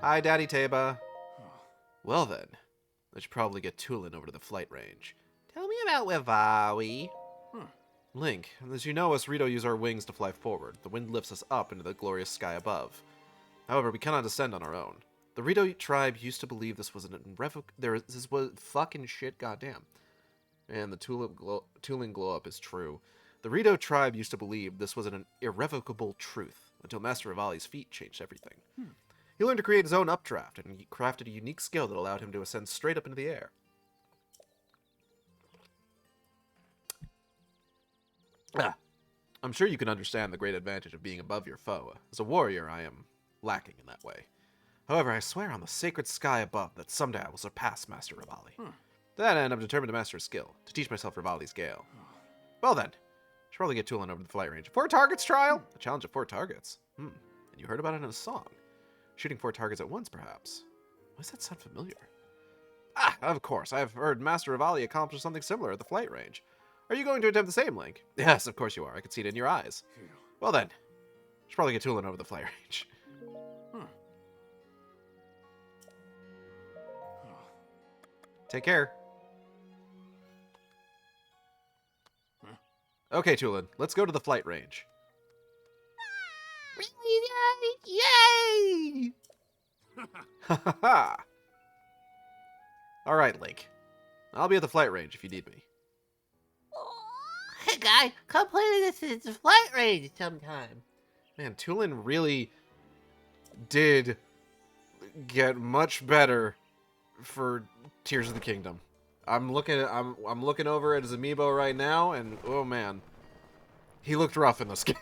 Hi, Daddy Teba. Well then, I should probably get Tulin over to the flight range. Tell me about Revali. Link, as you know, us Rito use our wings to fly forward. The wind lifts us up into the glorious sky above. However, we cannot descend on our own. The Rito tribe used to believe this was an this was fucking shit, goddamn. And the Tulin glow up is true. The Rito tribe used to believe this was an irrevocable truth until Master Revali's feat changed everything. He learned to create his own updraft, and he crafted a unique skill that allowed him to ascend straight up into the air. I'm sure you can understand the great advantage of being above your foe. As a warrior, I am lacking in that way. However, I swear on the sacred sky above that someday I will surpass Master Revali. To that end, I'm determined to master a skill, to teach myself Revali's Gale. Well then, I should probably get Tulin over to the flight range. 4 targets trial? A challenge of 4 targets. And you heard about it in a song. Shooting 4 targets at once, perhaps. Why does that sound familiar? Of course. I've heard Master Revali accomplish something similar at the flight range. Are you going to attempt the same, Link? Yes, of course you are. I can see it in your eyes. Well then, should probably get Tulin over the flight range. Take care. Okay, Tulin, let's go to the flight range. Yay! Ha ha ha! Alright, Link. I'll be at the flight range if you need me. Hey, guy, come play this at the flight range sometime. Man, Tulin really did get much better for Tears of the Kingdom. I'm looking over at his amiibo right now, and oh man, he looked rough in this game.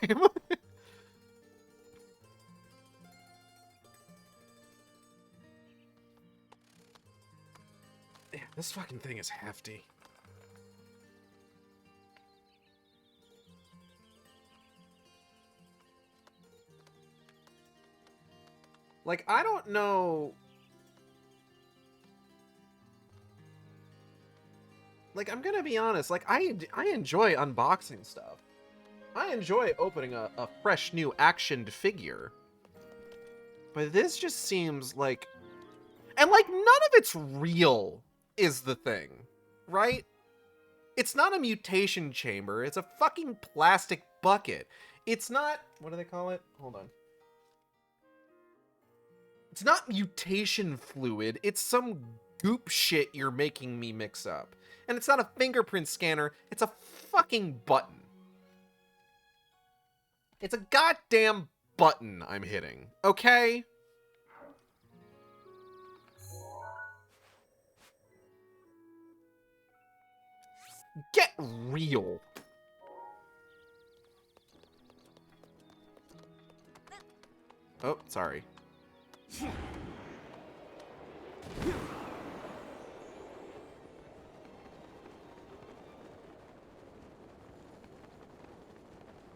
Yeah, this fucking thing is hefty. Like, I don't know. Like, I'm gonna be honest, like, I enjoy unboxing stuff. I enjoy opening a fresh new actioned figure. But this just seems like... And, like, none of it's real is the thing, right? It's not a mutation chamber. It's a fucking plastic bucket. It's not... What do they call it? Hold on. It's not mutation fluid. It's some goop shit you're making me mix up. And it's not a fingerprint scanner. It's a fucking button. It's a goddamn button I'm hitting. Okay? Get real. Oh, sorry.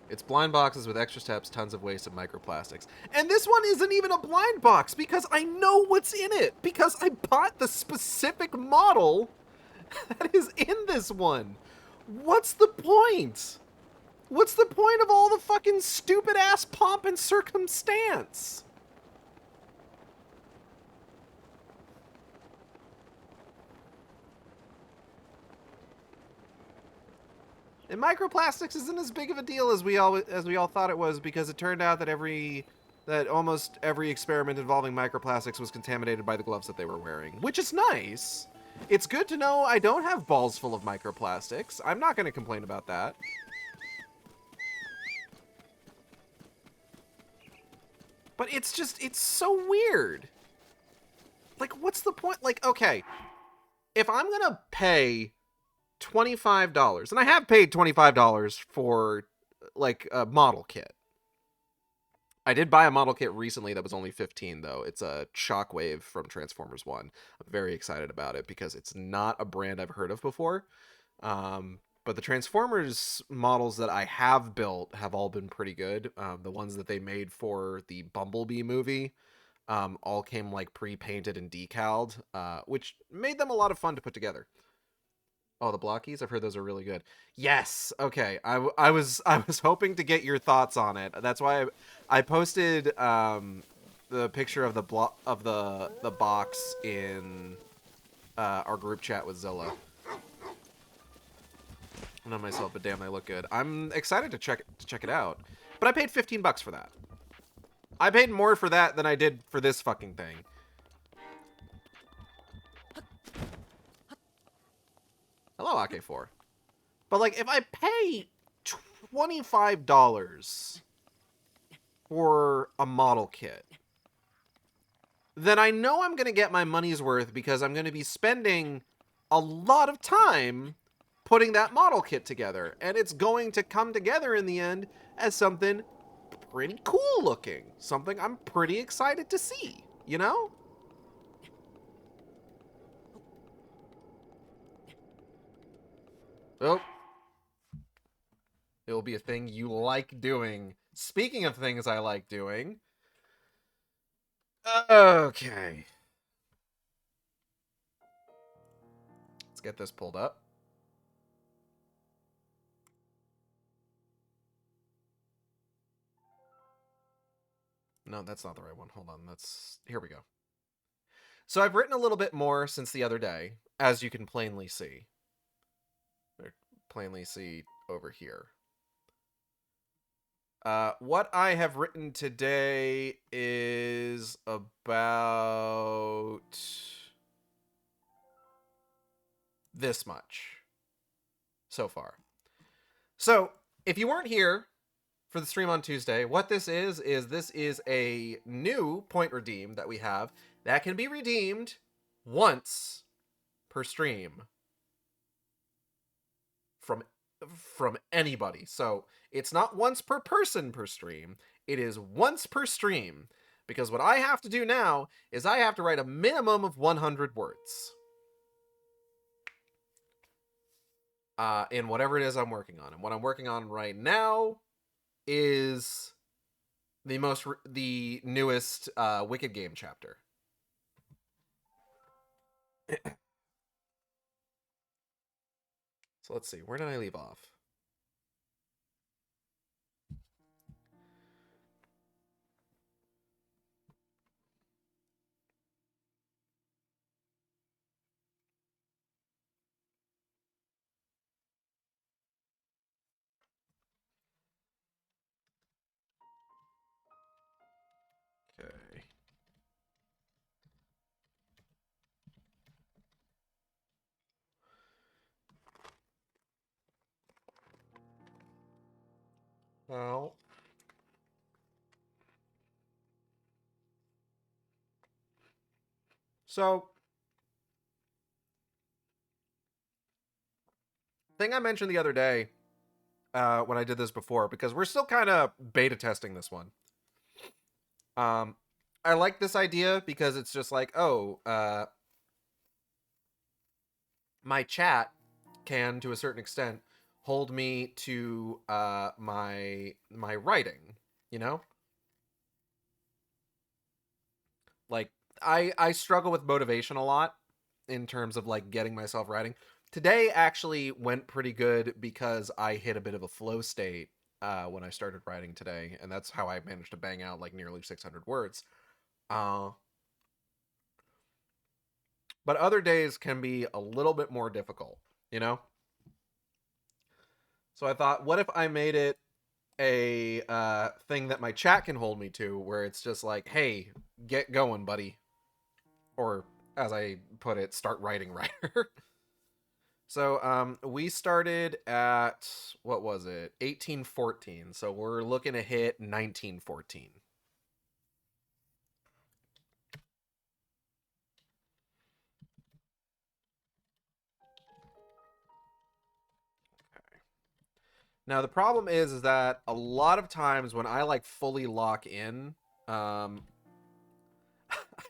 It's blind boxes with extra steps, tons of waste of microplastics. And this one isn't even a blind box because I know what's in it. Because I bought the specific model that is in this one. What's the point? What's the point of all the fucking stupid ass pomp and circumstance? And microplastics isn't as big of a deal as we all thought it was, because it turned out that almost every experiment involving microplastics was contaminated by the gloves that they were wearing, which is nice. It's good to know I don't have balls full of microplastics. I'm not going to complain about that. But it's so weird. Like, what's the point? Like, okay, if I'm going to pay $25, and I have paid $25 for, like, a model kit. I did buy a model kit recently that was only $15, though. It's a Shockwave from Transformers 1. I'm very excited about it because it's not a brand I've heard of before. But the Transformers models that I have built have all been pretty good. The ones that they made for the Bumblebee movie all came, like, pre-painted and decaled, which made them a lot of fun to put together. Oh, the blockies? I've heard those are really good. Yes. Okay. I was hoping to get your thoughts on it. That's why I posted the picture of the box in our group chat with Zilla. Not myself, but damn, they look good. I'm excited to check it out. But I paid $15 for that. I paid more for that than I did for this fucking thing. Hello, AK4. But, like, if I pay $25 for a model kit, then I know I'm going to get my money's worth because I'm going to be spending a lot of time putting that model kit together. And it's going to come together in the end as something pretty cool looking. Something I'm pretty excited to see, you know? Oh. It will be a thing you like doing. Speaking of things I like doing. Okay. Let's get this pulled up. No, that's not the right one. Hold on. Here we go. So I've written a little bit more since the other day, as you can plainly see. Or plainly see over here. What I have written today is about this much so far. So, if you weren't here for the stream on Tuesday, what this is a new point redeem that we have that can be redeemed once per stream from anybody. So it's not once per person per stream, it is once per stream, because what I have to do now is I have to write a minimum of 100 words in whatever it is I'm working on. And what I'm working on right now is the newest Wicked Game chapter. So let's see, where did I leave off? Oh. So, thing I mentioned the other day when I did this before, because we're still kind of beta testing this one. Um, I like this idea because it's just like, oh, my chat can, to a certain extent, hold me to my writing. You know, like I struggle with motivation a lot in terms of like getting myself writing. Today actually went pretty good because I hit a bit of a flow state when I started writing today, and that's how I managed to bang out like nearly 600 words. Uh, but other days can be a little bit more difficult, you know? So I thought, what if I made it a thing that my chat can hold me to, where it's just like, hey, get going, buddy. Or, as I put it, start writing, writer. So we started at, what was it, 1814. So we're looking to hit 1914. Now the problem is that a lot of times when I like fully lock in, um,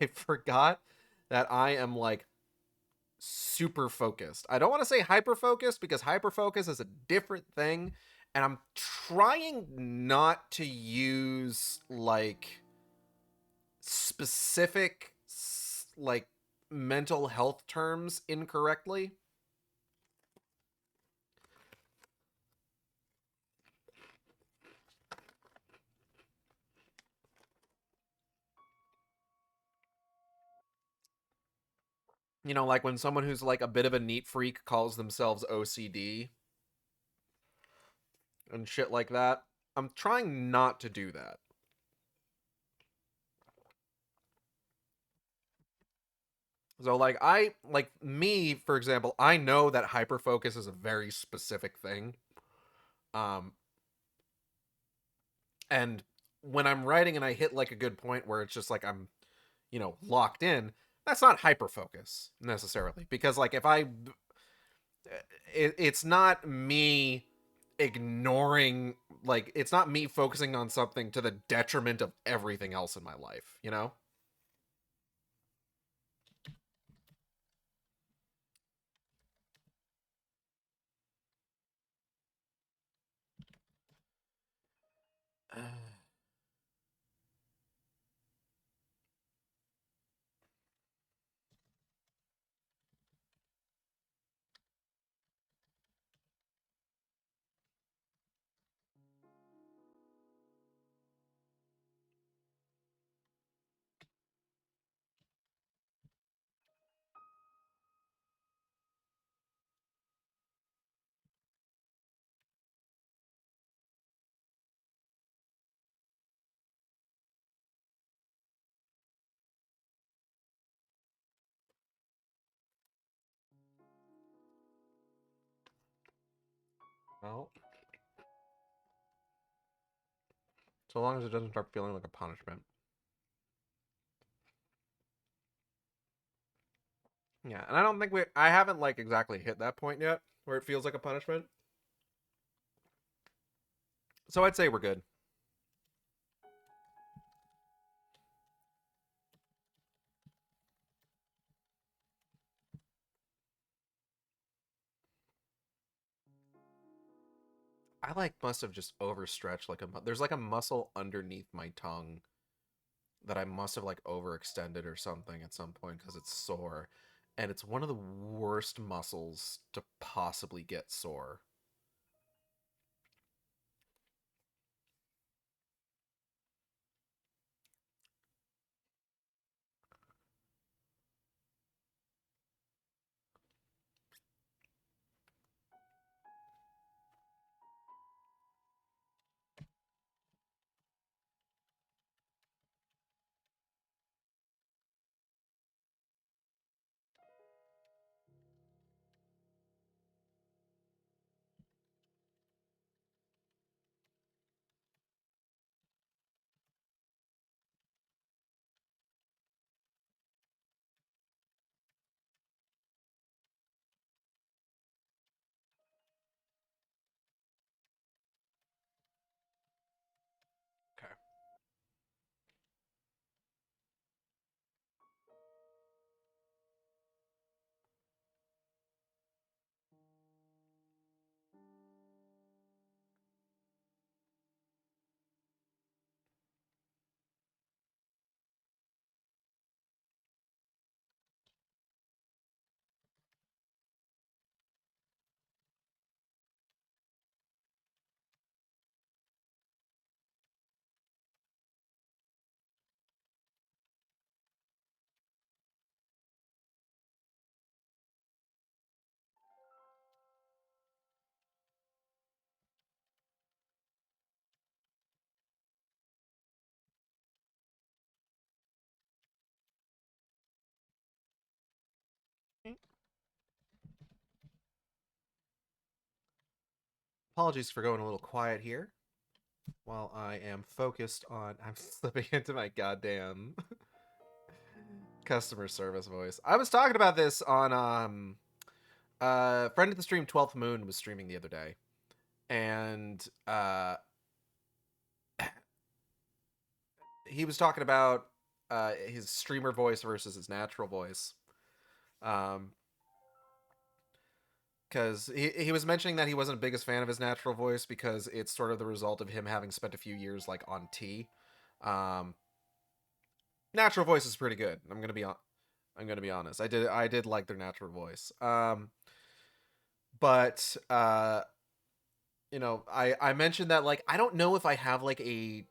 I forgot that I am like super focused. I don't want to say hyper focused because hyper focus is a different thing, and I'm trying not to use like specific like mental health terms incorrectly. You know, like when someone who's like a bit of a neat freak calls themselves OCD and shit like that. I'm trying not to do that. So like I like me for example, I know that hyperfocus is a very specific thing. Um and when I'm writing and I hit like a good point where it's just like I'm, locked in, that's not hyperfocus necessarily because like if I it's not me ignoring, like it's not me focusing on something to the detriment of everything else in my life, you know? Well, so long as it doesn't start feeling like a punishment. Yeah, and I don't think I haven't like exactly hit that point yet where it feels like a punishment. So I'd say we're good. I like must have just overstretched like there's like a muscle underneath my tongue that I must have like overextended or something at some point because it's sore. And it's one of the worst muscles to possibly get sore. Apologies for going a little quiet here while I am focused on. I'm slipping into my goddamn customer service voice. I was talking about this on friend of the stream 12th Moon was streaming the other day, and he was talking about his streamer voice versus his natural voice. Because he was mentioning that he wasn't the biggest fan of his natural voice because it's sort of the result of him having spent a few years like on T. Natural voice is pretty good. I'm gonna be honest. I did like their natural voice. But you know, I mentioned that like I don't know if I have like a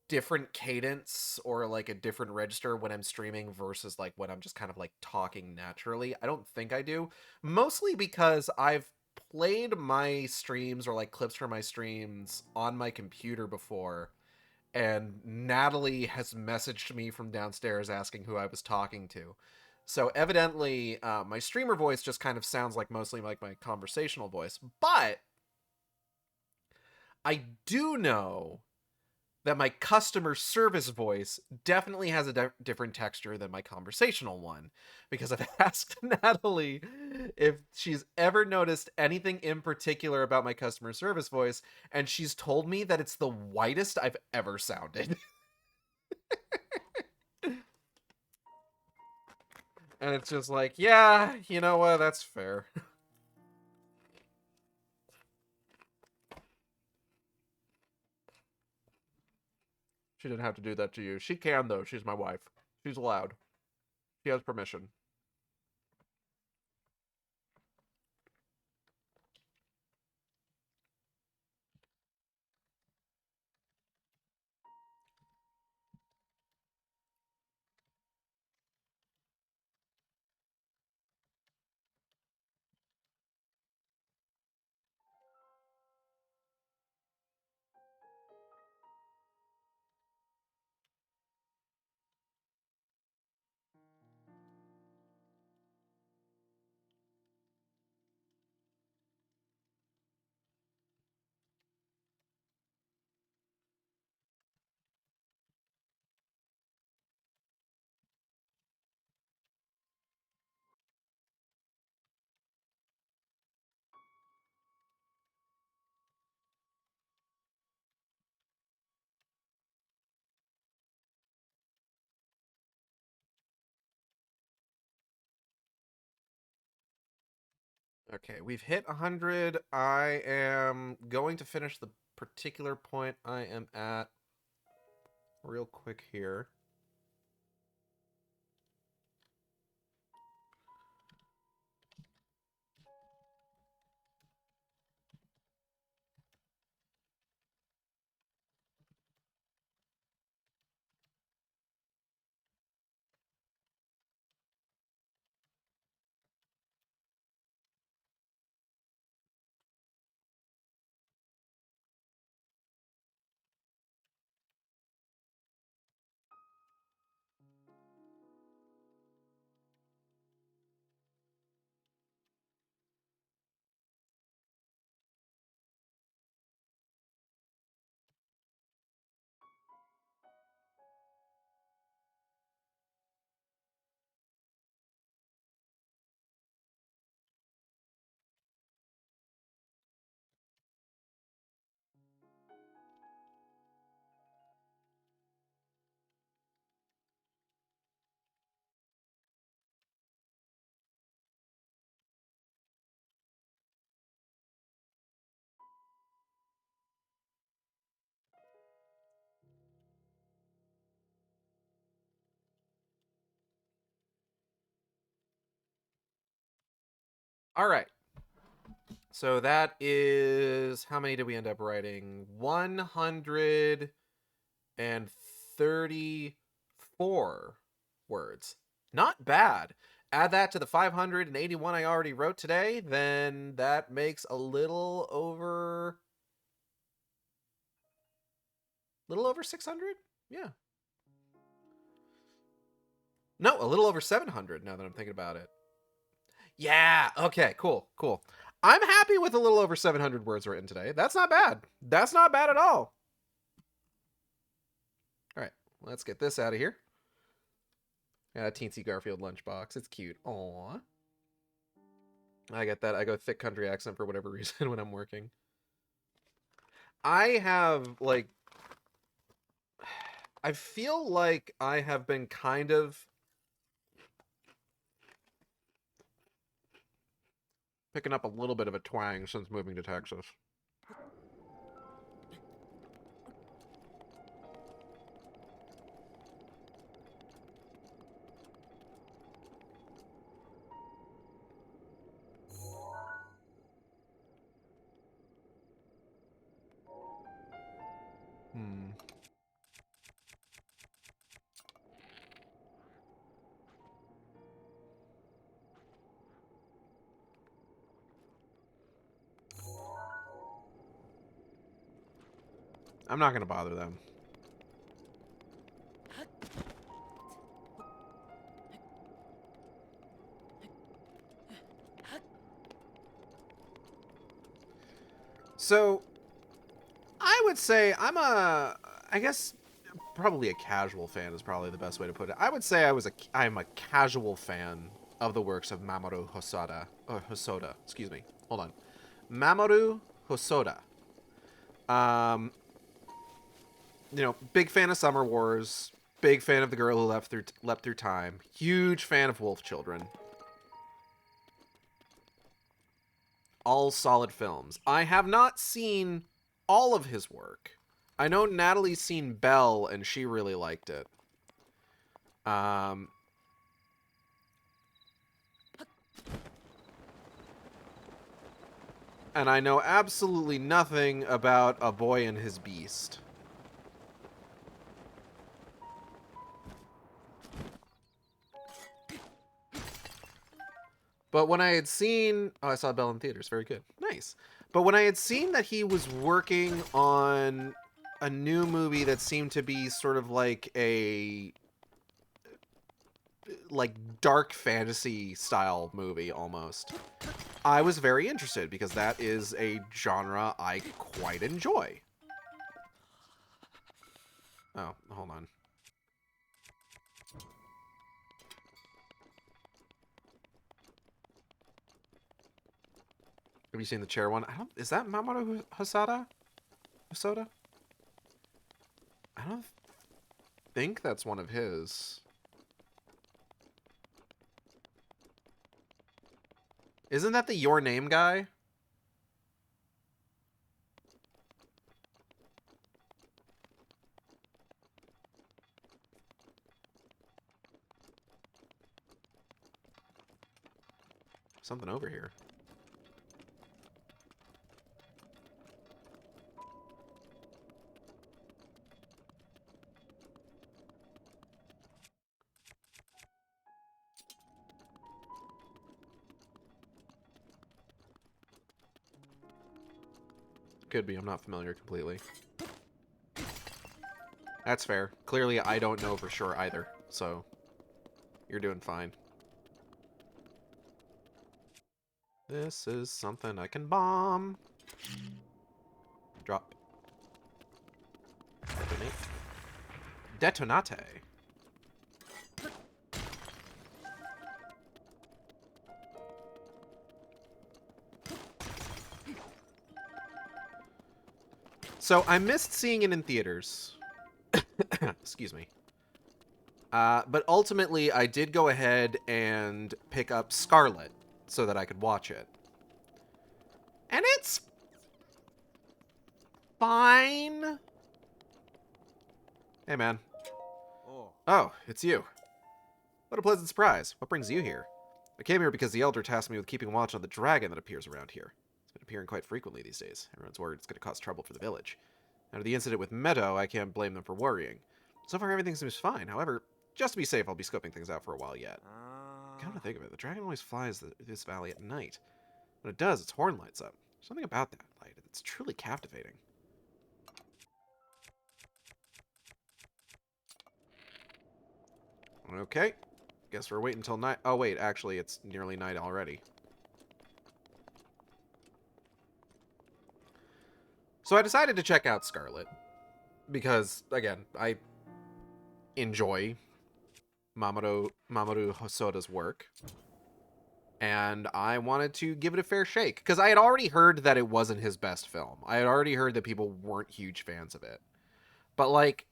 different cadence or like a different register when I'm streaming versus like when I'm just kind of like talking naturally. I don't think I do. Mostly because I've played my streams or like clips from my streams on my computer before, and Natalie has messaged me from downstairs asking who I was talking to. So evidently, my streamer voice just kind of sounds like mostly like my conversational voice. But I do know that my customer service voice definitely has a different texture than my conversational one, because I've asked Natalie if she's ever noticed anything in particular about my customer service voice, and she's told me that it's the whitest I've ever sounded. And it's just like, yeah, you know what, that's fair. She didn't have to do that to you. She can, though. She's my wife. She's allowed. She has permission. Okay, we've hit 100. I am going to finish the particular point I am at real quick here. All right. So that is, how many did we end up writing? 134 words. Not bad. Add that to the 581 I already wrote today, then that makes a little over 600? Yeah. No, a little over 700 now that I'm thinking about it. Yeah. Okay, cool. I'm happy with a little over 700 words written today. That's not bad. That's not bad at all. All right, let's get this out of here. Teensy Garfield lunchbox. It's cute. Aww. I get that. I go thick country accent for whatever reason when I'm working. I have, like... I feel like I have been kind of... picking up a little bit of a twang since moving to Texas. I'm not going to bother them. So, I would say I guess probably a casual fan is probably the best way to put it. I would say I'm a casual fan of the works of Mamoru Hosoda, excuse me. Hold on. Mamoru Hosoda. You know, big fan of Summer Wars, big fan of The Girl Who Leapt Through Time, huge fan of Wolf Children. All solid films. I have not seen all of his work. I know Natalie's seen Belle, and she really liked it. And I know absolutely nothing about A Boy and His Beast. But when I had seen... Oh, I saw Belle in theaters. Very good. Nice. But when I had seen that he was working on a new movie that seemed to be sort of like a... like dark fantasy style movie almost, I was very interested because that is a genre I quite enjoy. Oh, hold on. Have you seen the chair one? Is that Mamoru Hosoda? Hosoda? I don't think that's one of his. Isn't that the Your Name guy? Something over here. Could be. I'm not familiar completely. That's fair. Clearly, I don't know for sure either. So, you're doing fine. This is something I can bomb. Drop. Detonate. Detonate. So, I missed seeing it in theaters. Excuse me. But ultimately, I did go ahead and pick up Scarlet so that I could watch it. And it's fine. Hey, man. Oh, it's you. What a pleasant surprise. What brings you here? I came here because the Elder tasked me with keeping watch on the dragon that appears around here. It's been appearing quite frequently these days. Everyone's worried it's going to cause trouble for the village. After the incident with Meadow, I can't blame them for worrying. So far, everything seems fine. However, just to be safe, I'll be scoping things out for a while yet. Come to think of it, the dragon always flies this valley at night. When it does, its horn lights up. There's something about that light that's truly captivating. Okay. Guess we're waiting until night. Oh, wait, actually, it's nearly night already. So I decided to check out Scarlet because, again, I enjoy Mamoru Hosoda's work, and I wanted to give it a fair shake because I had already heard that it wasn't his best film. I had already heard that people weren't huge fans of it. But like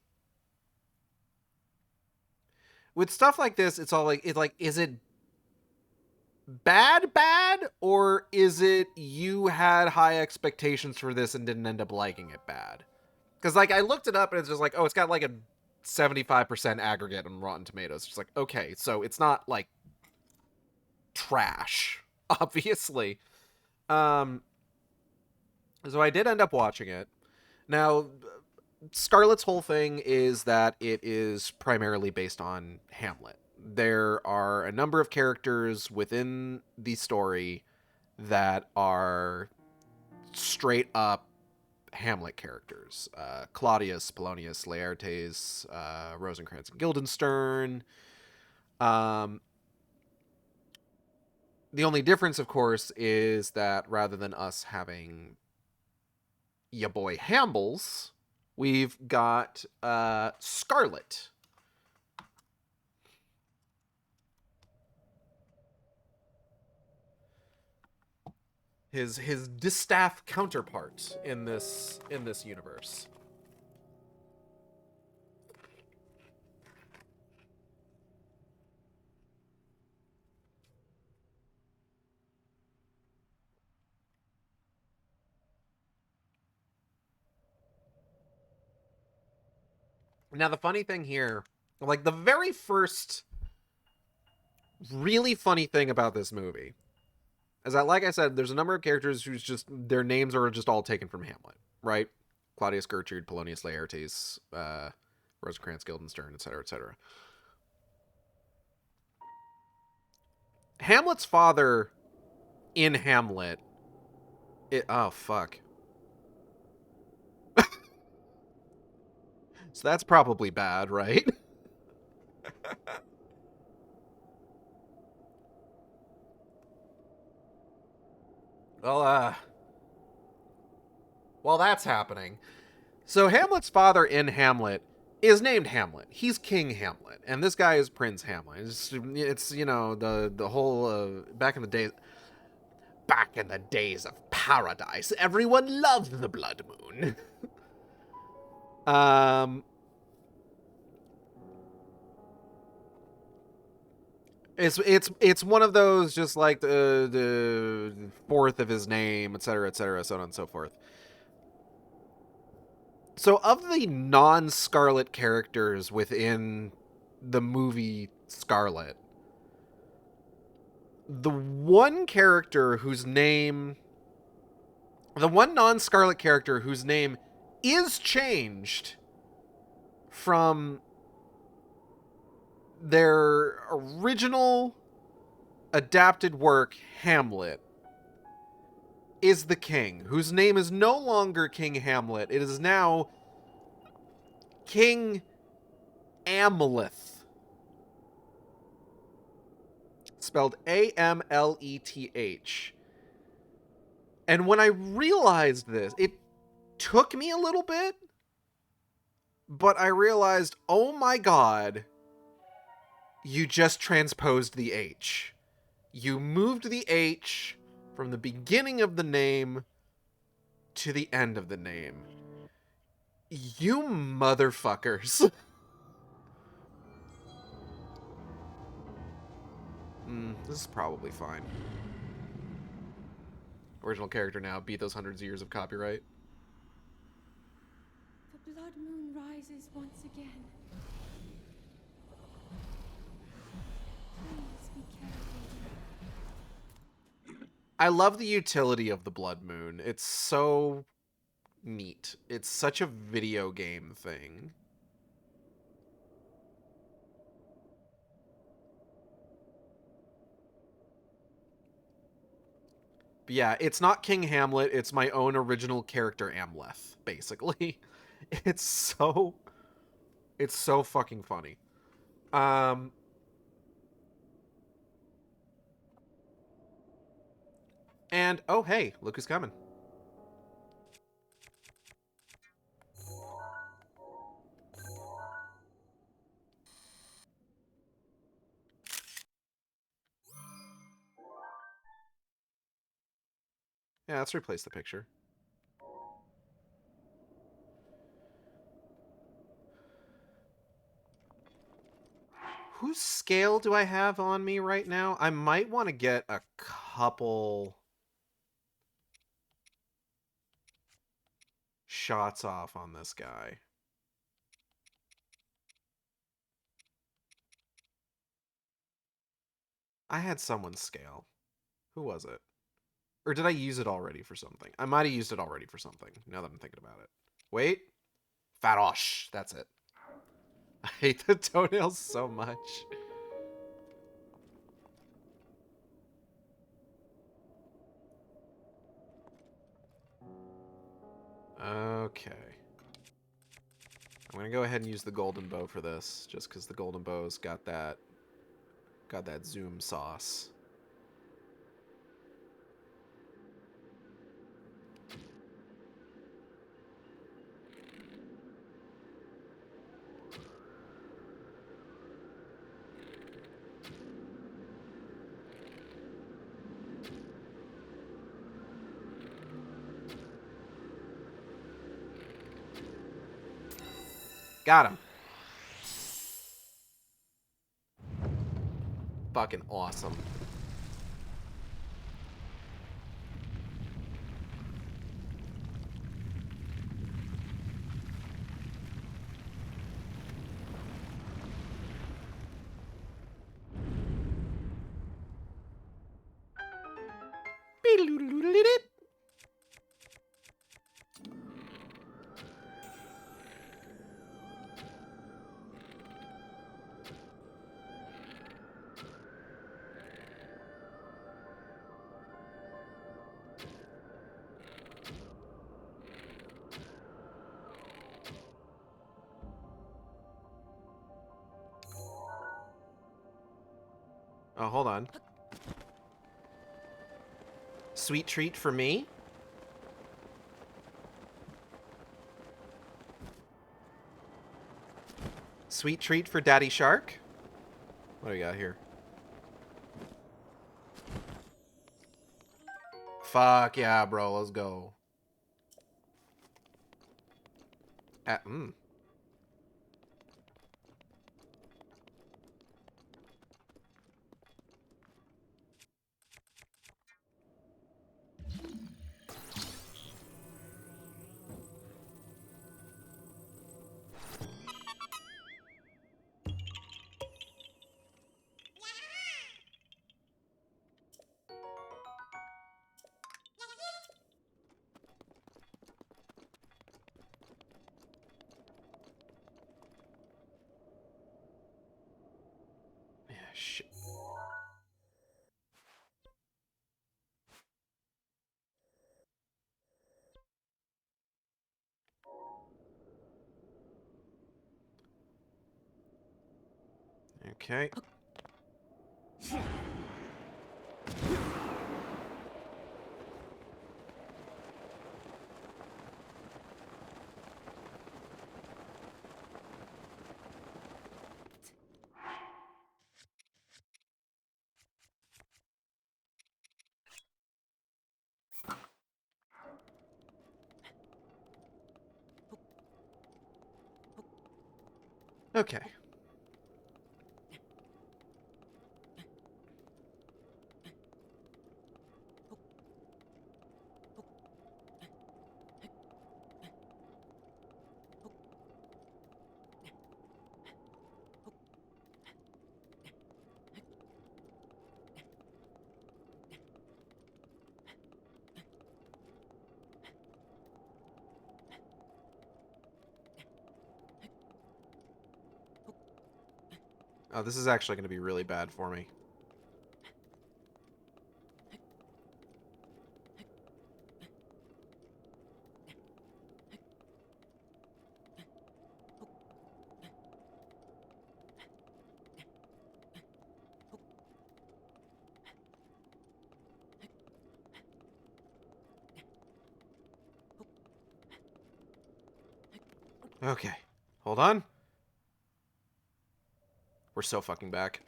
with stuff like this, it's all like is it bad or is it you had high expectations for this and didn't end up liking it bad? Because like I looked it up and it's just like, oh, it's got like a 75% aggregate on Rotten Tomatoes. It's just like, okay, so it's not like trash, obviously. Um, so I did end up watching it. Now, Scarlett's whole thing is that it is primarily based on Hamlet. There are a number of characters within the story that are straight up Hamlet characters. Claudius, Polonius, Laertes, Rosencrantz and Guildenstern. Um, the only difference, of course, is that rather than us having ya boy Hambles, we've got Scarlet. His distaff counterpart in this universe. Now the funny thing here, like the very first really funny thing about this movie is that, like I said, there's a number of characters whose just their names are just all taken from Hamlet, right? Claudius, Gertrude, Polonius, Laertes, Rosencrantz, Guildenstern, etc., etc. Hamlet's father in Hamlet. Oh fuck. So that's probably bad, right? Well, while that's happening, so Hamlet's father in Hamlet is named Hamlet. He's King Hamlet, and this guy is Prince Hamlet. It's you know the whole back in the days of paradise, everyone loved the blood moon. um, it's one of those just like the fourth of his name, etc., so on and so forth. So, of the non-Scarlet characters within the movie Scarlet, the one character whose name, the one non-Scarlet character whose name is changed from their original adapted work, Hamlet, is the king, whose name is no longer King Hamlet. It is now King Amleth. Spelled Amleth. And when I realized this, it took me a little bit, but I realized, oh my god, you just transposed the H. You moved the H from the beginning of the name to the end of the name. You motherfuckers. This is probably fine. Original character now, beat those hundreds of years of copyright. The blood moon rises once again. Please be careful. I love the utility of the blood moon. It's so neat. It's such a video game thing. But yeah, it's not King Hamlet, it's my own original character Amleth, basically. It's so fucking funny. And oh hey, look who's coming. Yeah, let's replace the picture. Whose scale do I have on me right now? I might want to get a couple shots off on this guy. I had someone's scale. Who was it? Or did I use it already for something? I might have used it already for something, now that I'm thinking about it. Wait. Farosh. That's it. I hate the toenails so much. Okay. I'm gonna go ahead and use the golden bow for this, just because the golden bow's got that zoom sauce. Got him. Fucking awesome. Oh, hold on. Sweet treat for me? Sweet treat for Daddy Shark? What do we got here? Fuck yeah, bro. Let's go. Mm. Yeah, shit. Okay. Okay. Oh, this is actually going to be really bad for me. Okay. Hold on. We're so fucking back.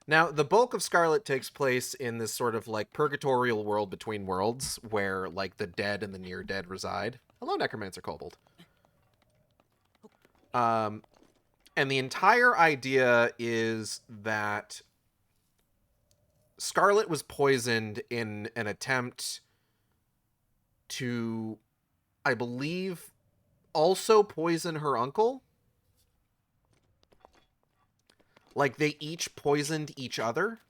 Now, the bulk of Scarlet takes place in this sort of like purgatorial world between worlds where like the dead and the near dead reside. Hello, Necromancer Kobold. And the entire idea is that Scarlet was poisoned in an attempt to, I believe, also poison her uncle. Like, they each poisoned each other.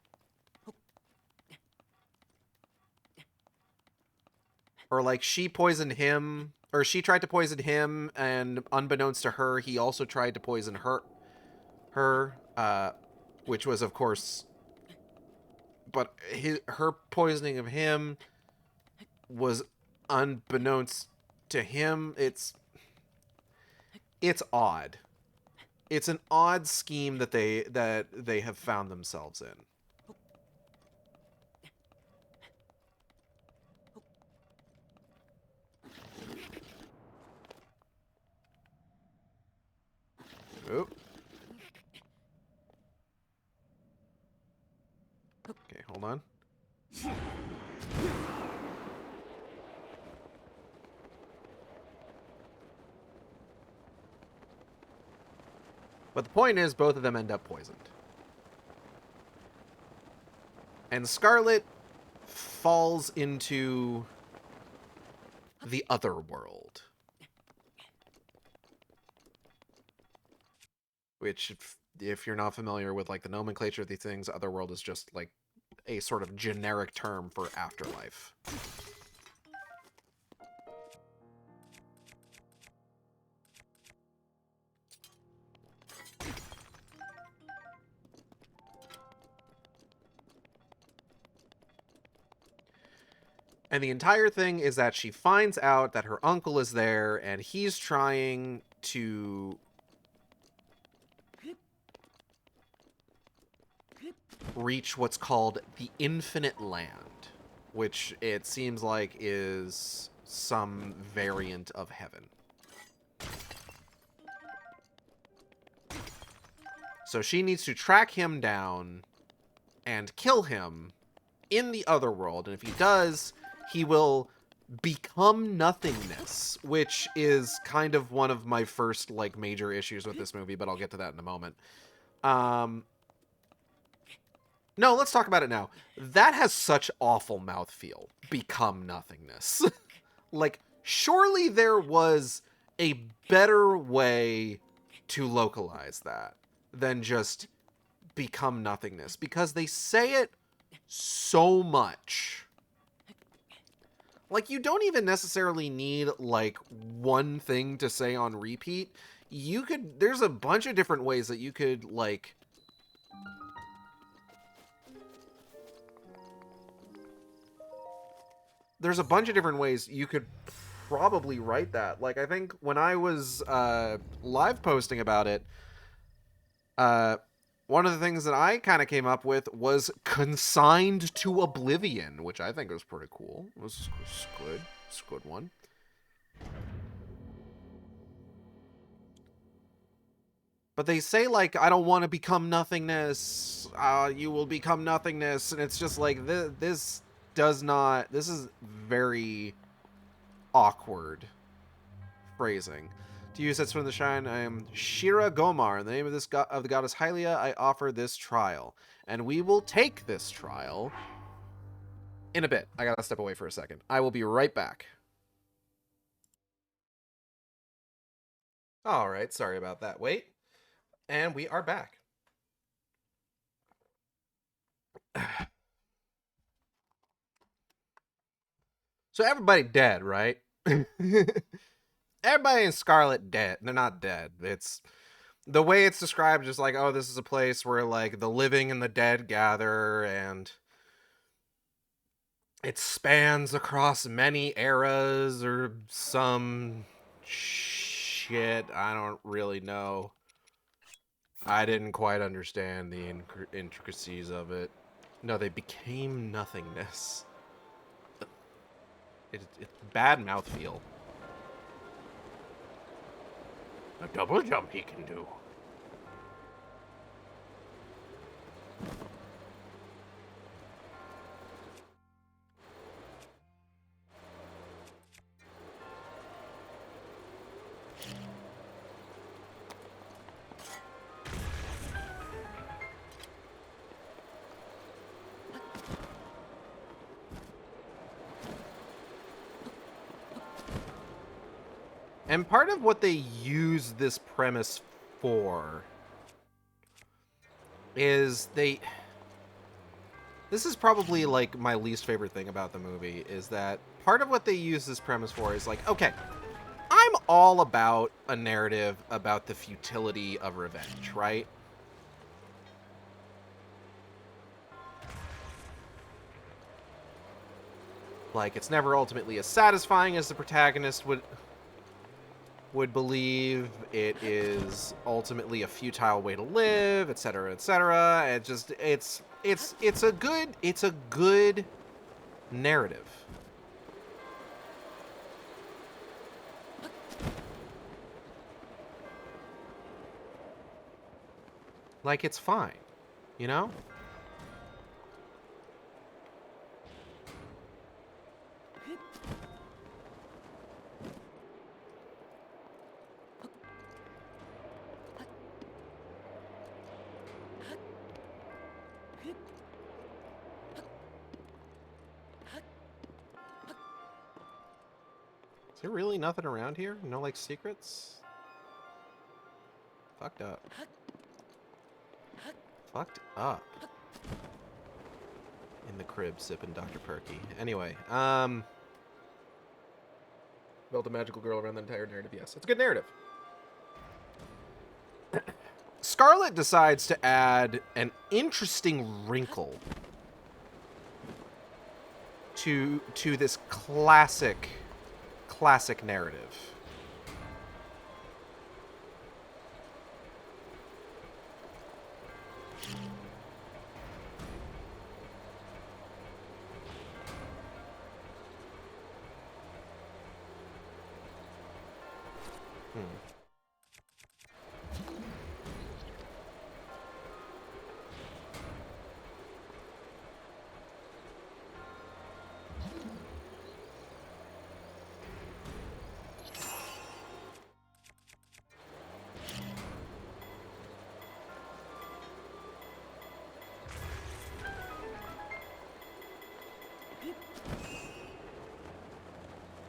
Or, like, she poisoned him, or she tried to poison him, and unbeknownst to her, he also tried to poison her, which was, of course... But her poisoning of him was unbeknownst to him. It's odd. It's an odd scheme that they have found themselves in. Oop. Okay, hold on. But the point is, both of them end up poisoned. And Scarlet falls into the other world. Which, if you're not familiar with like the nomenclature of these things, otherworld is just like a sort of generic term for afterlife. And the entire thing is that she finds out that her uncle is there, and he's trying to reach what's called the Infinite Land, which it seems like is some variant of heaven. So she needs to track him down and kill him in the other world, and if he does, he will become nothingness, which is kind of one of my first like major issues with this movie, but I'll get to that in a moment. No, let's talk about it now. That has such awful mouthfeel. Become nothingness. Like, surely there was a better way to localize that than just become nothingness, because they say it so much. Like, you don't even necessarily need, like, one thing to say on repeat. There's a bunch of different ways that you could, like... There's a bunch of different ways you could probably write that. Like, I think when I was live posting about it, one of the things that I kind of came up with was consigned to oblivion, which I think was pretty cool. It was good. It's a good one. But they say, like, I don't want to become nothingness. You will become nothingness. And it's just like, this is very awkward phrasing. To use that's from the Shine, I am Shira Gomar. In the name of of the goddess Hylia, I offer this trial. And we will take this trial in a bit. I gotta step away for a second. I will be right back. Alright, sorry about that. Wait. And we are back. So everybody dead, right? Everybody in Scarlet dead. They're not dead. It's the way it's described is like, oh, this is a place where like the living and the dead gather, and it spans across many eras or some shit. I don't really know. I didn't quite understand the intricacies of it. No, they became nothingness. It's bad mouthfeel. A double jump he can do. And part of what they use this premise for is this is probably like my least favorite thing about the movie, is that part of what they use this premise for is like, okay, I'm all about a narrative about the futility of revenge, right? Like, it's never ultimately as satisfying as the protagonist would believe. It is ultimately a futile way to live, etc., etc. It just it's a good narrative. Like, it's fine, you know? Is there really nothing around here? No, like, secrets? Fucked up. Fucked up. In the crib, sipping Dr. Perky. Anyway, built a magical girl around the entire narrative. Yes, it's a good narrative. Scarlet decides to add an interesting wrinkle to this classic narrative.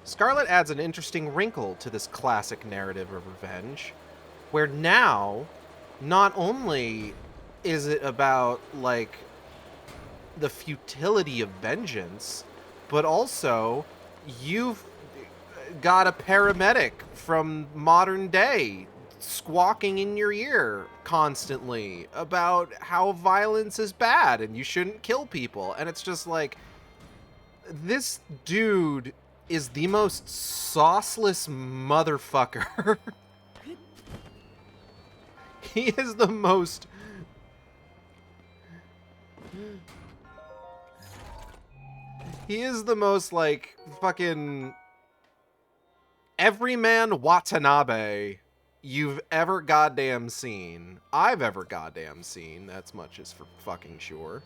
Scarlet adds an interesting wrinkle to this classic narrative of revenge, where now, not only is it about, like, the futility of vengeance, but also you've got a paramedic from modern day squawking in your ear constantly about how violence is bad and you shouldn't kill people. And it's just like, this dude is the most sauceless motherfucker. He is the most... He is the most, like, fucking... everyman Watanabe you've ever goddamn seen. I've ever goddamn seen. That's much is for fucking sure.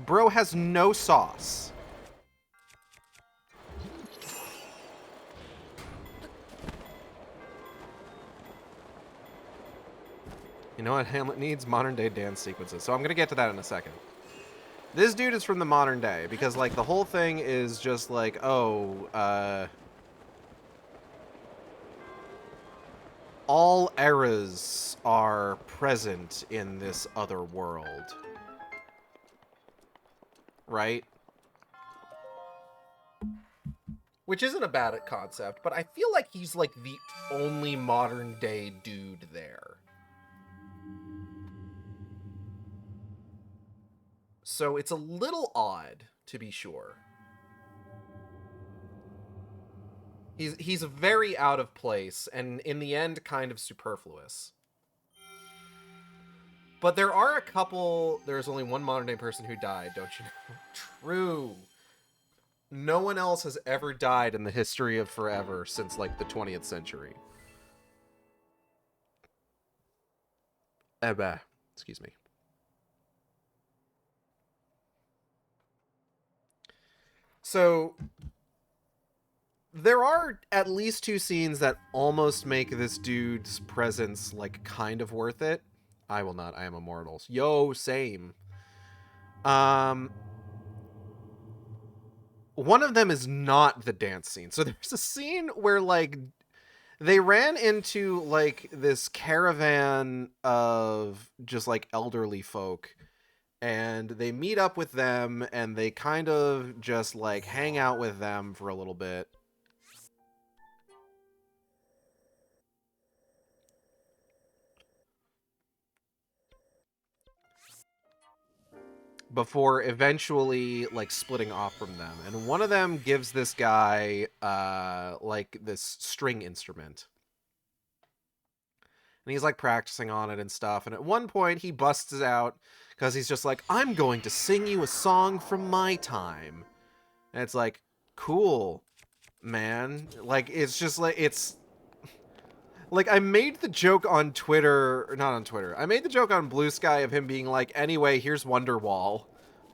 Bro has no sauce. You know what Hamlet needs? Modern day dance sequences. So I'm gonna get to that in a second. This dude is from the modern day, because, like, the whole thing is just like, oh, all eras are present in this other world. Right? Which isn't a bad concept, but I feel like he's, like, the only modern day dude there. So it's a little odd, to be sure. He's very out of place, and in the end, kind of superfluous. But there are a couple... There's only one modern-day person who died, don't you know? True. No one else has ever died in the history of forever since, like, the 20th century. Excuse me. So, there are at least two scenes that almost make this dude's presence, like, kind of worth it. I will not. I am immortal. Yo, same. one of them is not the dance scene. So there's a scene where, like, they ran into, like, this caravan of just, like, elderly folk, and they meet up with them, and they kind of just, like, hang out with them for a little bit. Before eventually, like, splitting off from them. And one of them gives this guy, like, this string instrument. And he's, like, practicing on it and stuff. And at one point, he busts out, because he's just like, I'm going to sing you a song from my time. And it's like, cool, man. Like, it's just, like, it's... Like, I made the joke on Twitter, or not on Twitter, I made the joke on Blue Sky of him being like, anyway, here's Wonderwall.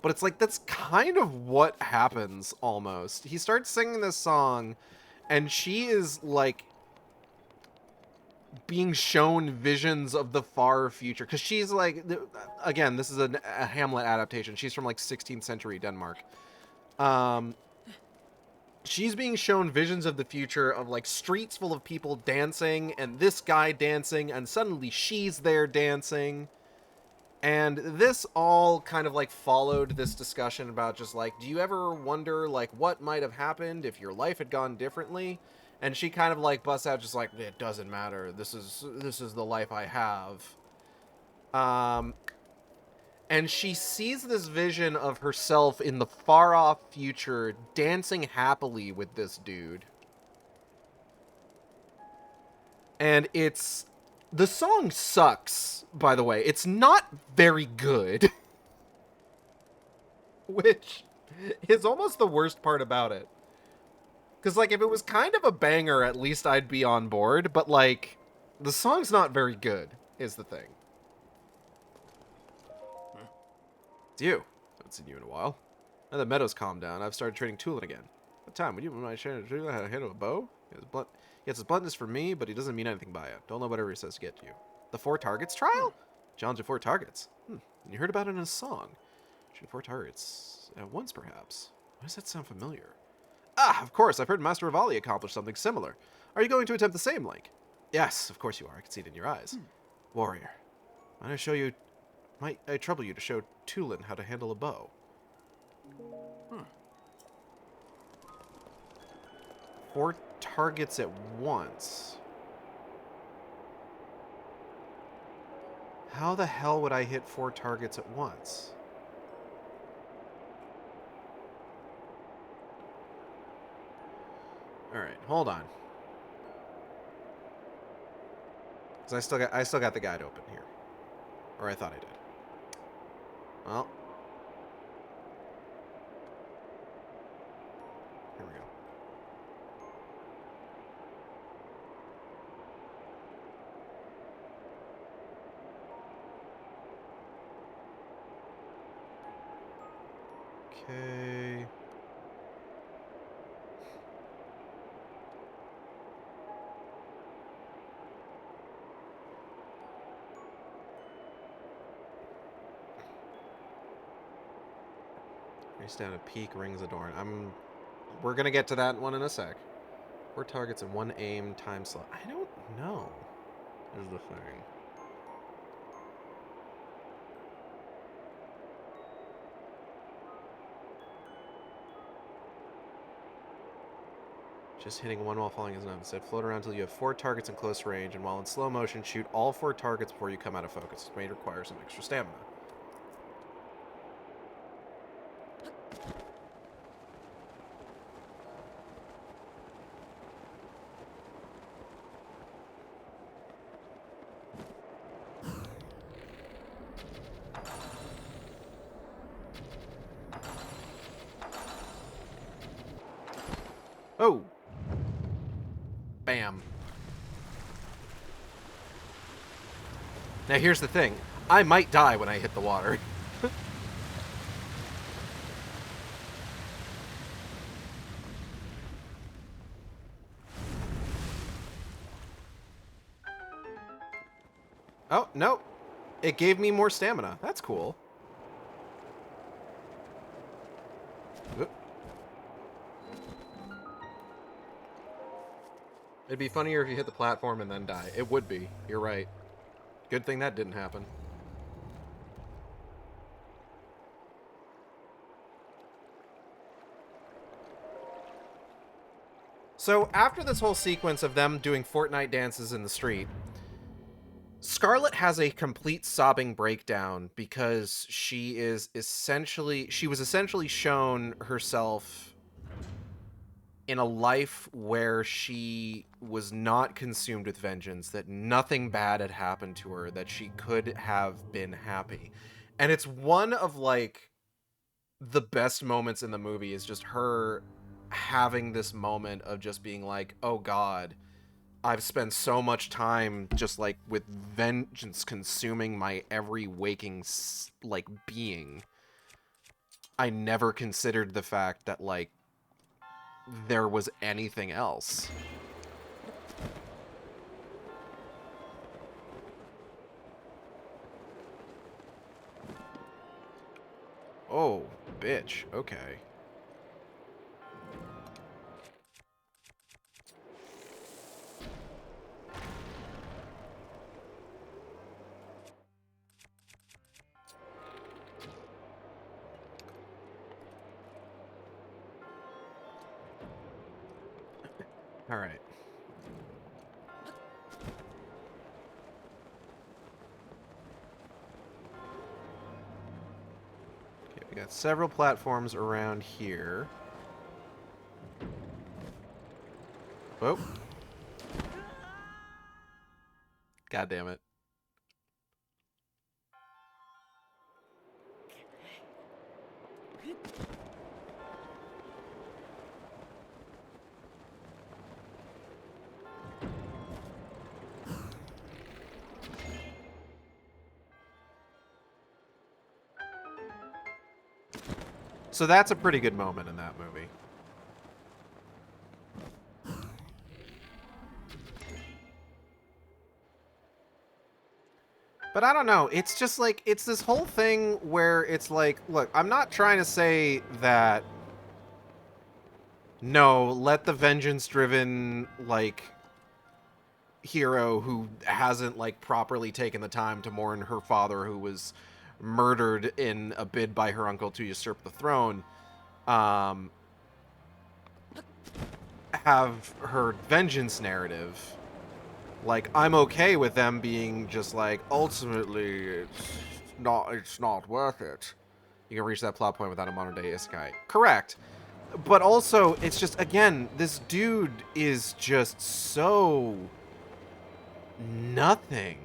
But it's like, that's kind of what happens, almost. He starts singing this song, and she is, like, being shown visions of the far future. Because she's, like, again, this is a Hamlet adaptation. She's from, like, 16th century Denmark. She's being shown visions of the future of, like, streets full of people dancing, and this guy dancing, and suddenly she's there dancing. And this all kind of, like, followed this discussion about just, like, do you ever wonder, like, what might have happened if your life had gone differently? And she kind of, like, busts out just like, it doesn't matter. This is the life I have. And she sees this vision of herself in the far-off future dancing happily with this dude. And it's... The song sucks, by the way. It's not very good. Which is almost the worst part about it. Because, like, if it was kind of a banger, at least I'd be on board. But, like, the song's not very good, is the thing. It's you. I haven't seen you in a while. Now that Meadow's calmed down, I've started training Tulin again. What time? Would you mind sharing Tulin how to handle a bow? He has his bluntness for me, but he doesn't mean anything by it. Don't let whatever he says to get to you. The 4 targets trial? Challenge of 4 targets. You heard about it in a song. Shoot 4 targets at once, perhaps. Why does that sound familiar? Ah, of course, I've heard Master Revali accomplish something similar. Are you going to attempt the same, Link? Yes, of course you are. I can see it in your eyes. Warrior, might I trouble you to show Tulin how to handle a bow? 4 targets at once. How the hell would I hit 4 targets at once? Alright, hold on. Because I still got the guide open here. Or I thought I did. Well. Here we go. Okay. Race down a peak, rings adorn. We're gonna get to that one in a sec. 4 targets in 1 aim time slot. I don't know. Is the thing. Just hitting one while falling is enough. Instead, float around until you have 4 targets in close range, and while in slow motion, shoot all 4 targets before you come out of focus. It may require some extra stamina. Oh! Bam. Now here's the thing. I might die when I hit the water. Oh, no. It gave me more stamina. That's cool. Oop. It'd be funnier if you hit the platform and then die. It would be. You're right. Good thing that didn't happen. So after this whole sequence of them doing Fortnite dances in the street, Scarlet has a complete sobbing breakdown because she was essentially shown herself in a life where she was not consumed with vengeance, that nothing bad had happened to her, that she could have been happy. And it's one of, like, the best moments in the movie is just her having this moment of just being like, oh God, I've spent so much time just, like, with vengeance consuming my every waking, like, being. I never considered the fact that, like, there was anything else. Oh, bitch. Okay. All right. Okay, we got several platforms around here. Oh. God damn it. So that's a pretty good moment in that movie. But I don't know. It's just like, it's this whole thing where it's like, look, I'm not trying to say that, no, let the vengeance-driven, like, hero who hasn't, like, properly taken the time to mourn her father who was murdered in a bid by her uncle to usurp the throne, have her vengeance narrative. Like, I'm okay with them being just like, ultimately, it's not worth it. You can reach that plot point without a modern day isekai. Correct. But also, it's just, again, this dude is just so nothing.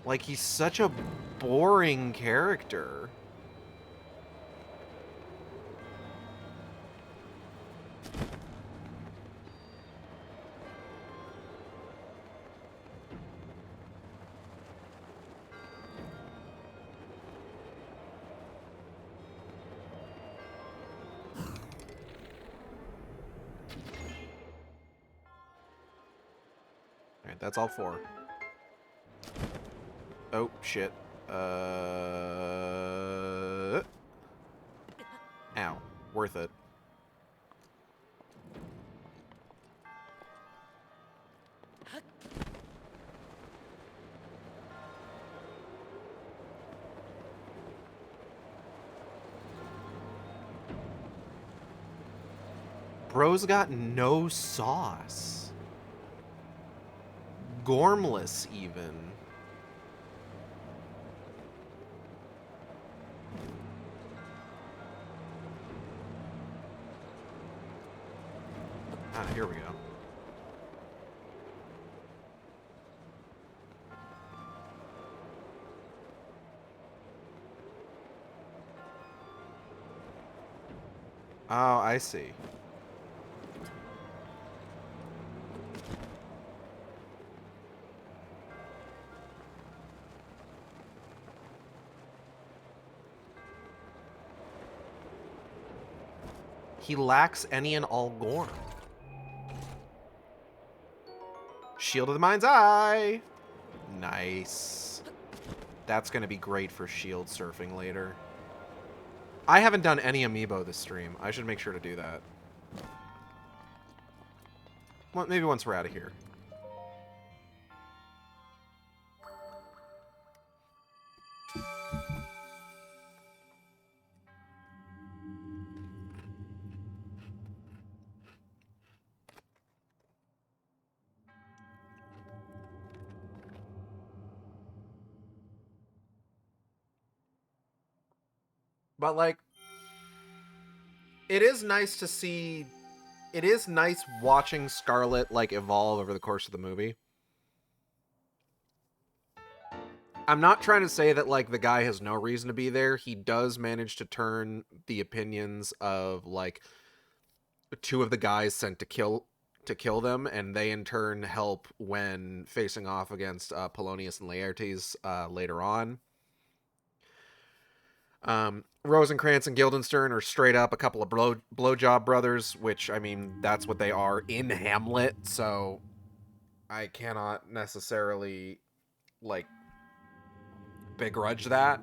Like, he's such a boring character. Alright, that's all four. Oh, shit. Ow. Worth it. Bro's got no sauce. Gormless, even. Ah, here we go. Oh, I see. He lacks any and all Gorm. Shield of the Mind's Eye! Nice. That's going to be great for shield surfing later. I haven't done any amiibo this stream. I should make sure to do that. Well, maybe once we're out of here. But, like, it is nice to see... It is nice watching Scarlet, like, evolve over the course of the movie. I'm not trying to say that, like, the guy has no reason to be there. He does manage to turn the opinions of, like, two of the guys sent to kill them, and they in turn help when facing off against Polonius and Laertes later on. Rosencrantz and Guildenstern are straight up a couple of blowjob brothers, which, I mean, that's what they are in Hamlet, so I cannot necessarily, like, begrudge that.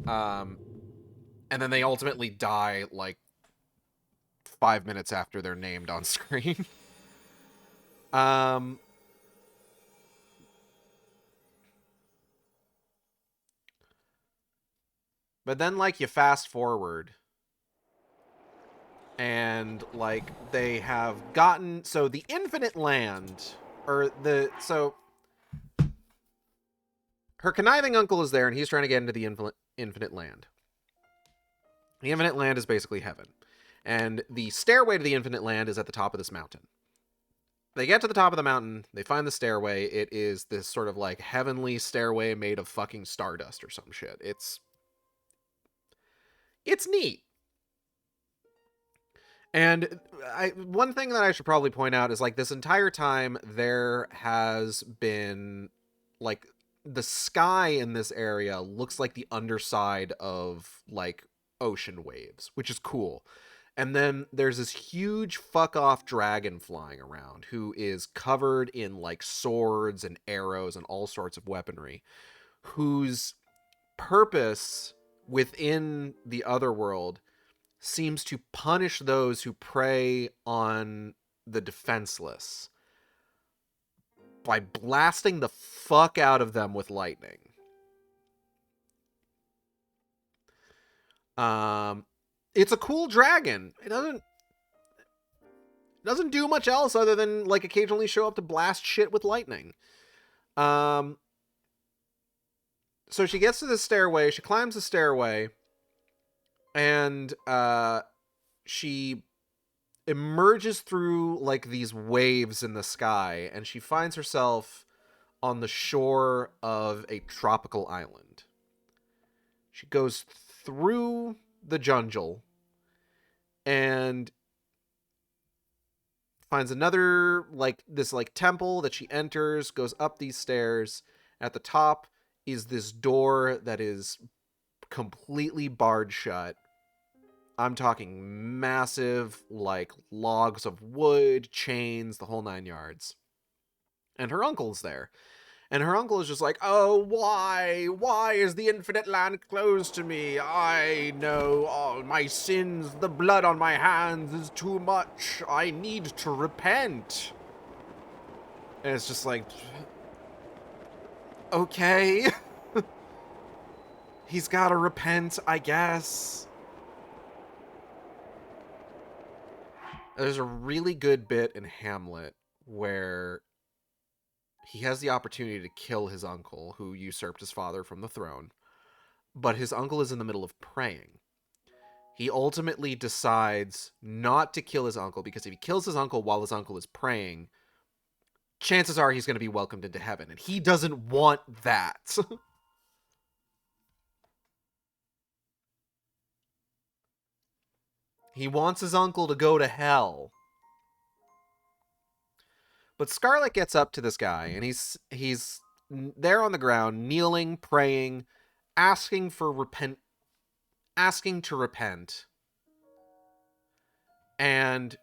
And then they ultimately die, like, 5 minutes after they're named on screen. But then, like, you fast forward and, like, they have gotten... So the Infinite Land, so her conniving uncle is there, and he's trying to get into the Infinite Land. The Infinite Land is basically heaven. And the stairway to the Infinite Land is at the top of this mountain. They get to the top of the mountain, they find the stairway. It is this sort of, like, heavenly stairway made of fucking stardust or some shit. It's neat. And one thing that I should probably point out is, like, this entire time there has been, like, the sky in this area looks like the underside of, like, ocean waves, which is cool. And then there's this huge fuck off dragon flying around who is covered in, like, swords and arrows and all sorts of weaponry, whose purpose within the other world seems to punish those who prey on the defenseless by blasting the fuck out of them with lightning. It's a cool dragon. It doesn't do much else other than, like, occasionally show up to blast shit with lightning. So she gets to the stairway, she climbs the stairway, and she emerges through, like, these waves in the sky, and she finds herself on the shore of a tropical island. She goes through the jungle and finds another, like, this, like, temple that she enters, goes up these stairs. At the top is this door that is completely barred shut. I'm talking massive, like, logs of wood, chains, the whole 9 yards. And her uncle's there. And her uncle is just like, oh, why? Why is the Infinite Land closed to me? I know all my sins. The blood on my hands is too much. I need to repent. And it's just like, okay. He's gotta repent, I guess. There's a really good bit in Hamlet where he has the opportunity to kill his uncle, who usurped his father from the throne, but his uncle is in the middle of praying. He ultimately decides not to kill his uncle, because if he kills his uncle while his uncle is praying, chances are he's going to be welcomed into heaven, and he doesn't want that. He wants his uncle to go to hell. But Scarlet gets up to this guy, and he's there on the ground, kneeling, praying, asking to repent. And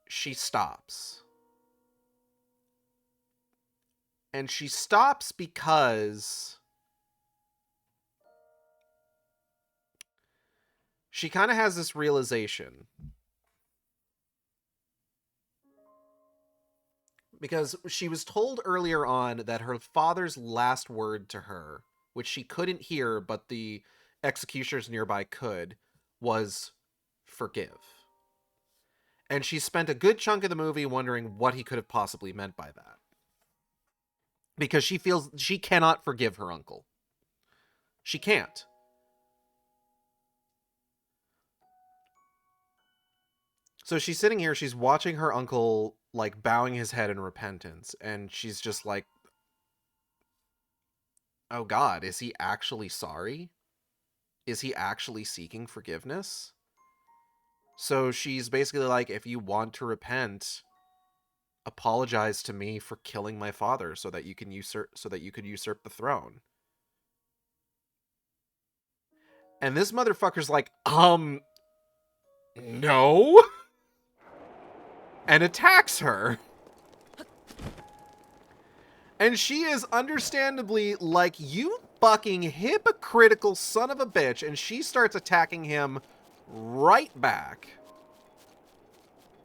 she stops. And she stops because she kind of has this realization. Because she was told earlier on that her father's last word to her, which she couldn't hear, but the executioners nearby could, was forgive. And she spent a good chunk of the movie wondering what he could have possibly meant by that. Because she feels she cannot forgive her uncle. She can't. So she's sitting here, she's watching her uncle, like, bowing his head in repentance, and she's just like, oh God, is he actually sorry? Is he actually seeking forgiveness? So she's basically like, if you want to repent, apologize to me for killing my father so that you could usurp the throne. And this motherfucker's like, no, and attacks her. And she is understandably like, you fucking hypocritical son of a bitch, and she starts attacking him right back.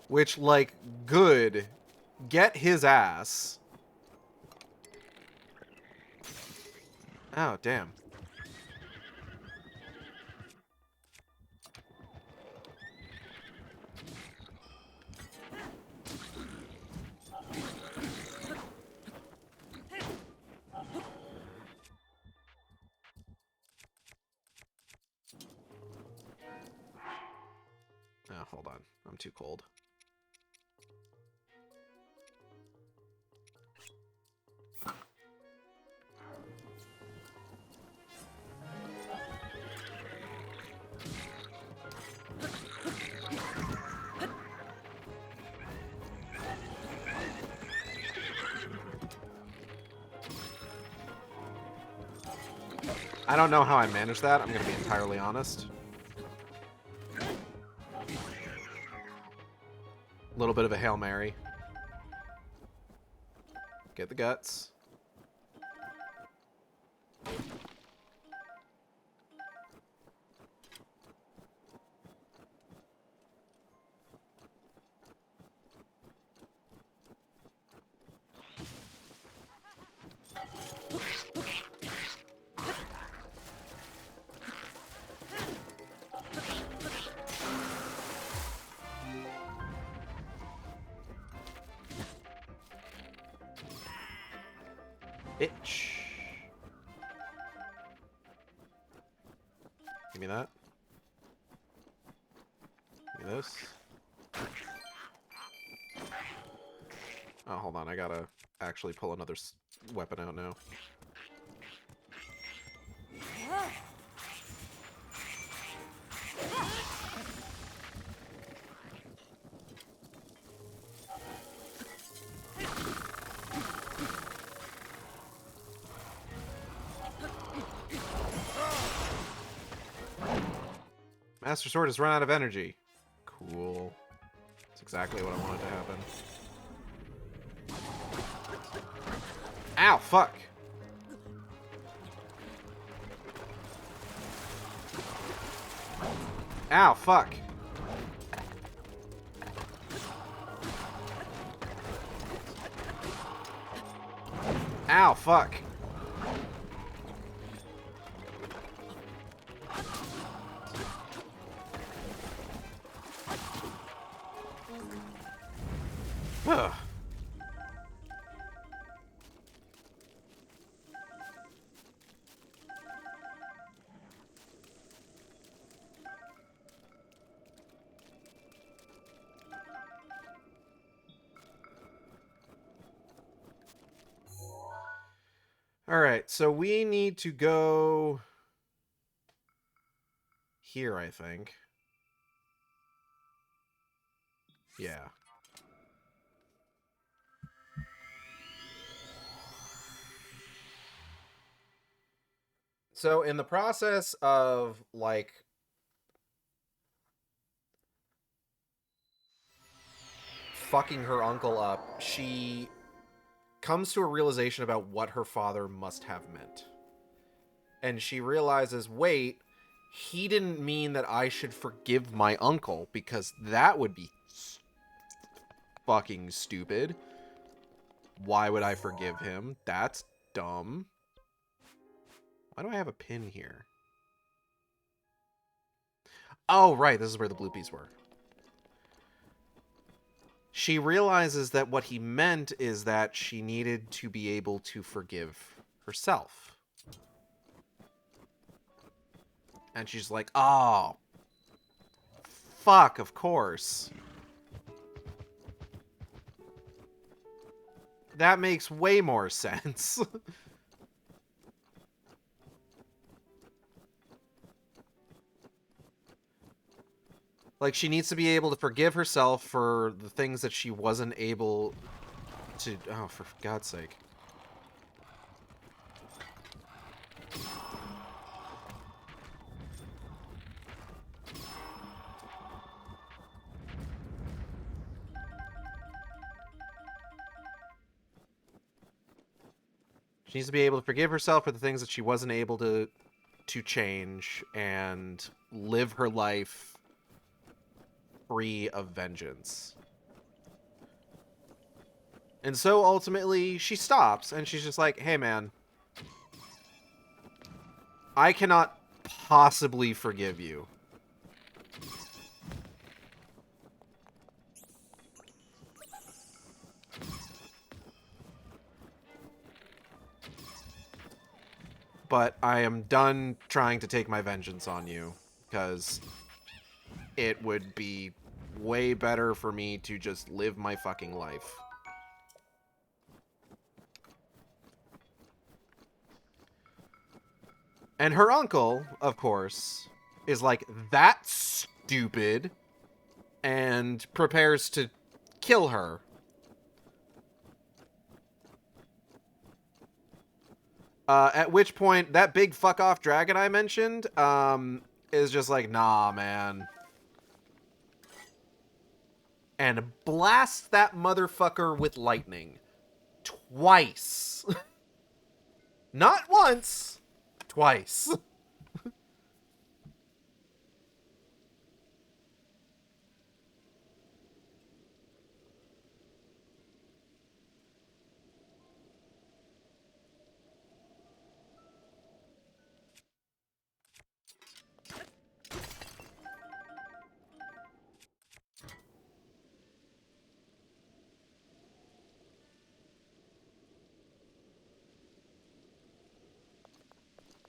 Which, like, good. Get his ass. Oh, damn. Oh, hold on. I'm too cold. I don't know how I managed that, I'm going to be entirely honest. A little bit of a Hail Mary. Get the guts. Itch. Give me that. Give me this. Oh, hold on. I gotta actually pull another weapon out now. Master Sword has run out of energy. Cool. That's exactly what I wanted to happen. Ow, fuck. Ow, fuck. Ow, fuck. Ugh. All right, so we need to go here, I think. Yeah. So in the process of, like, fucking her uncle up, she comes to a realization about what her father must have meant. And she realizes, wait, he didn't mean that I should forgive my uncle, because that would be fucking stupid. Why would I forgive him? That's dumb. Why do I have a pin here? Oh, right. This is where the bluepies were. She realizes that what he meant is that she needed to be able to forgive herself. And she's like, oh, fuck, of course. That makes way more sense. Like, she needs to be able to forgive herself for the things that she wasn't able to... Oh, for God's sake. She needs to be able to forgive herself for the things that she wasn't able to change and live her life free of vengeance. And so ultimately she stops and she's just like, hey man, I cannot possibly forgive you. But I am done trying to take my vengeance on you, because it would be way better for me to just live my fucking life. And her uncle, of course, is like, that's stupid, and prepares to kill her. At which point, that big fuck-off dragon I mentioned, is just like, nah, man. And blasts that motherfucker with lightning. Twice. Not once. Twice.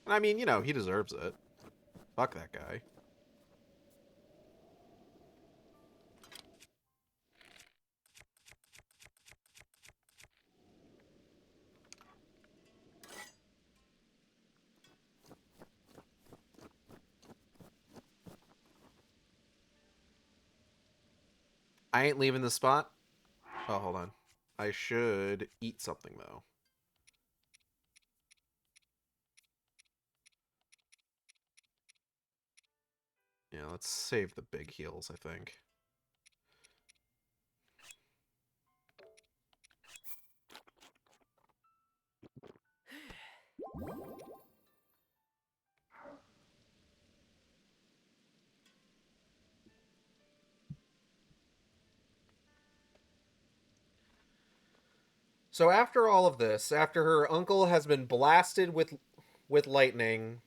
I mean, you know, he deserves it. Fuck that guy. I ain't leaving the spot. Oh, hold on. I should eat something, though. Yeah, let's save the big heals, I think. So after all of this, after her uncle has been blasted with lightning,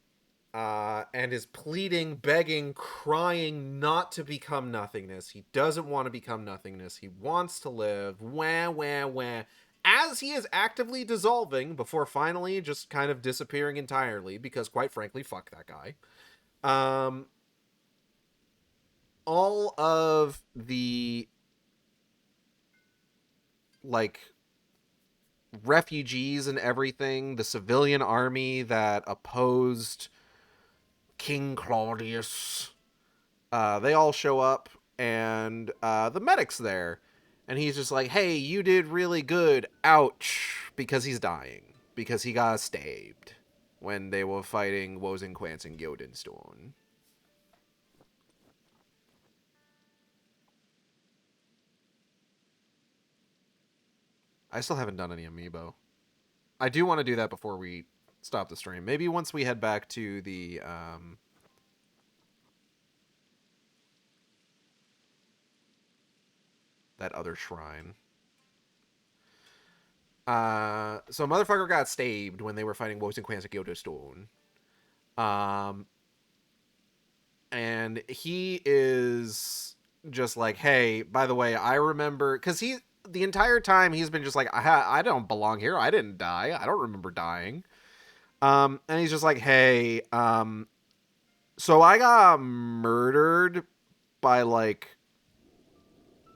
and is pleading, begging, crying not to become nothingness. He doesn't want to become nothingness. He wants to live. Wah, wah, wah. As he is actively dissolving before finally just kind of disappearing entirely, because quite frankly, fuck that guy. All of the, like, refugees and everything, the civilian army that opposed King Claudius, they all show up, and the medic's there. And he's just like, hey, you did really good. Ouch. Because he's dying. Because he got stabbed when they were fighting Wozenquance and Guildenstern. I still haven't done any amiibo. I do want to do that before we stop the stream. Maybe once we head back to the that other shrine. So motherfucker got stabbed when they were fighting Wozen Quantic Yodo Stone. And he is just like, hey, by the way, I remember, because the entire time he's been just like, I don't belong here. I didn't die. I don't remember dying. And he's just like, hey, so I got murdered by like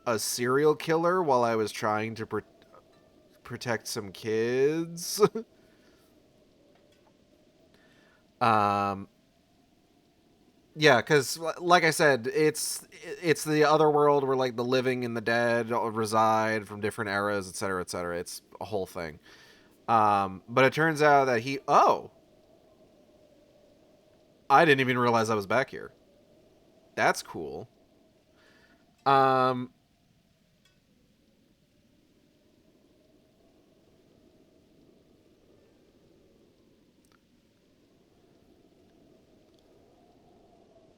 a serial killer while I was trying to protect some kids. um, Yeah, because like I said, it's the other world where like the living and the dead reside from different eras, et cetera, et cetera. It's a whole thing. But it turns out that I didn't even realize I was back here. That's cool. Um,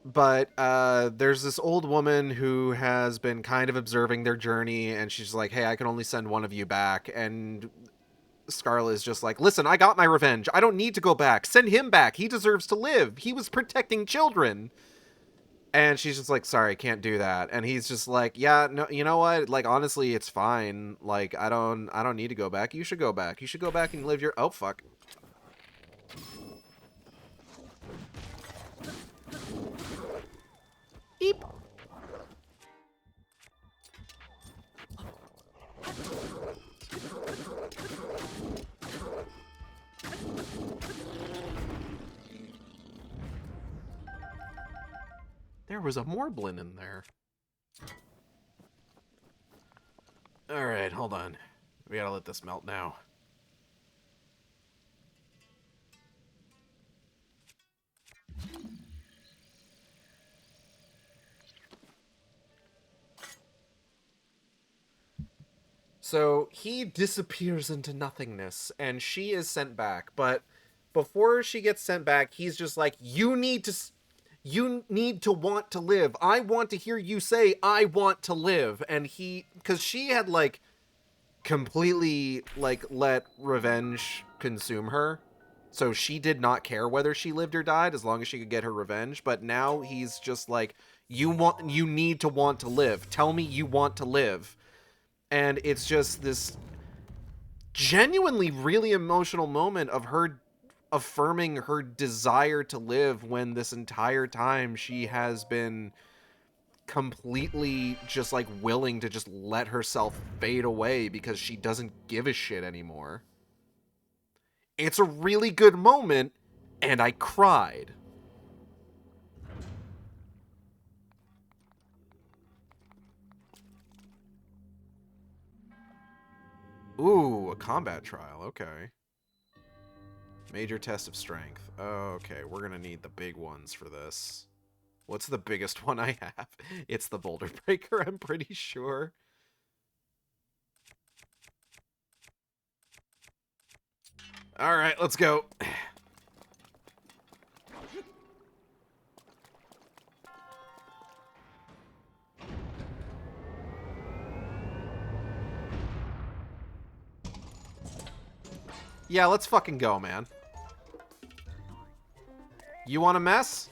but there's this old woman who has been kind of observing their journey, and she's like, hey, I can only send one of you back. And Scarlet is just like, listen, I got my revenge. I don't need to go back. Send him back. He deserves to live. He was protecting children. And she's just like, sorry, can't do that. And he's just like, yeah, no, you know what? Like, honestly, it's fine. Like, I don't need to go back. You should go back. You should go back and live your, oh, fuck. Beep. There was a Morblin in there. Alright, hold on. We gotta let this melt now. So he disappears into nothingness, and she is sent back. But before she gets sent back, he's just like, you need to want to live. I want to hear you say, I want to live. And because she had, like, completely, like, let revenge consume her. So she did not care whether she lived or died as long as she could get her revenge. But now he's just like, you need to want to live. Tell me you want to live. And it's just this genuinely really emotional moment of her affirming her desire to live when this entire time she has been completely just like willing to just let herself fade away because she doesn't give a shit anymore. It's a really good moment, and I cried. Ooh, a combat trial. Okay. Major test of strength. Okay, we're gonna need the big ones for this. What's the biggest one I have? It's the Boulder Breaker, I'm pretty sure. Alright, let's go. Yeah, let's fucking go, man. You want a mess?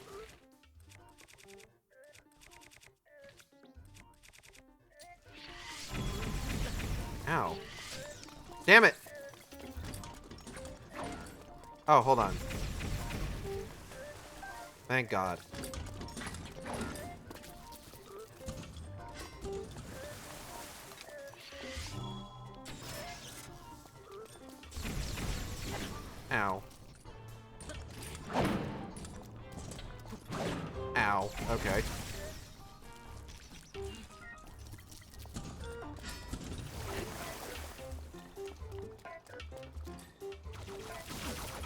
Ow. Damn it! Oh, hold on. Thank God. Ow. Ow. Okay.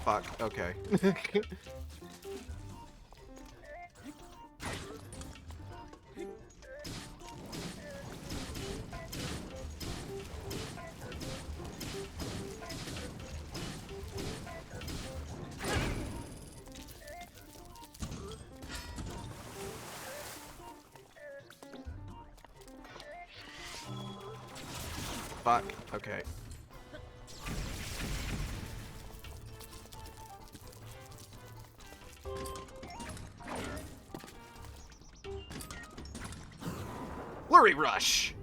Fuck. Okay. Fuck. Okay. Flurry Rush.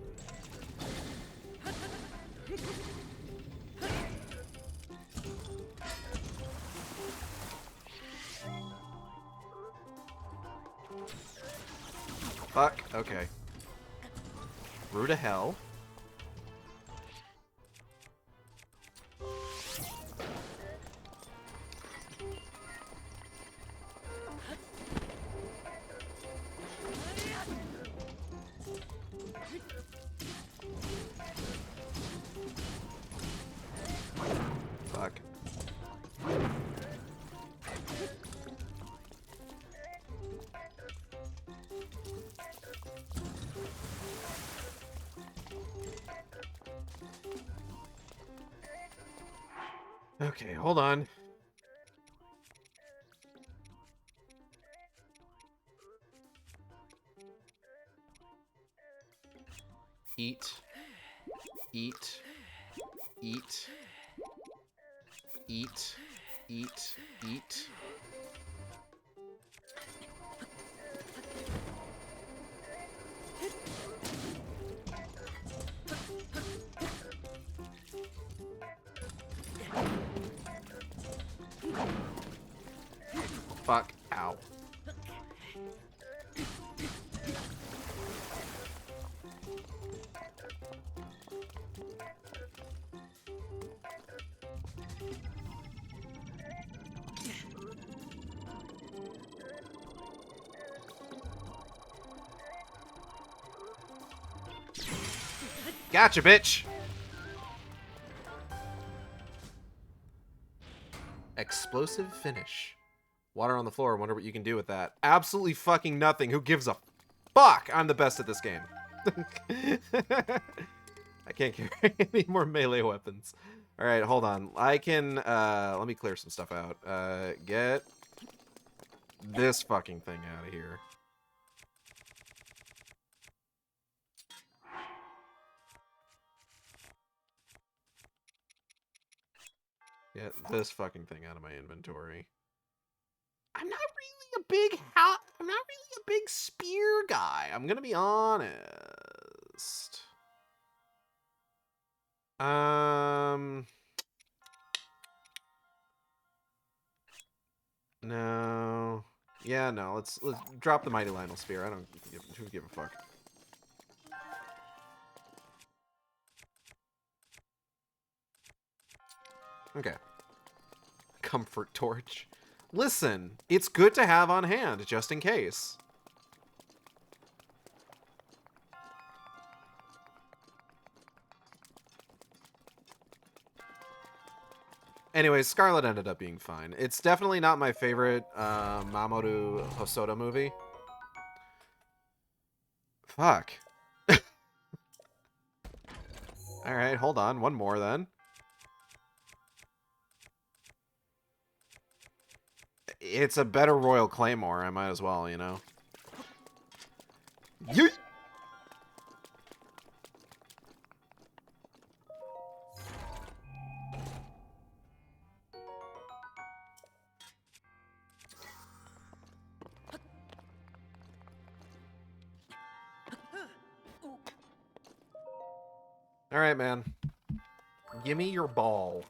Fuck. Okay. Brew to hell. Fuck. Okay, hold on. Eat. Eat. Eat. Eat. Eat. Eat. Fuck. Ow. Gotcha, bitch! Explosive finish. Water on the floor. Wonder what you can do with that. Absolutely fucking nothing. Who gives a fuck? I'm the best at this game. I can't carry any more melee weapons. Alright, hold on. I can, let me clear some stuff out. Get this fucking thing out of here. Get this fucking thing out of my inventory. I'm not really a big spear guy. I'm gonna be honest. No. Yeah, no. Let's drop the Mighty Lionel Spear. I don't give a fuck. Okay. Comfort torch. Listen, it's good to have on hand, just in case. Anyways, Scarlet ended up being fine. It's definitely not my favorite Mamoru Hosoda movie. Fuck. Alright, hold on. One more then. It's a better Royal Claymore. I might as well, you know. Yeet! Alright, man. Gimme your ball.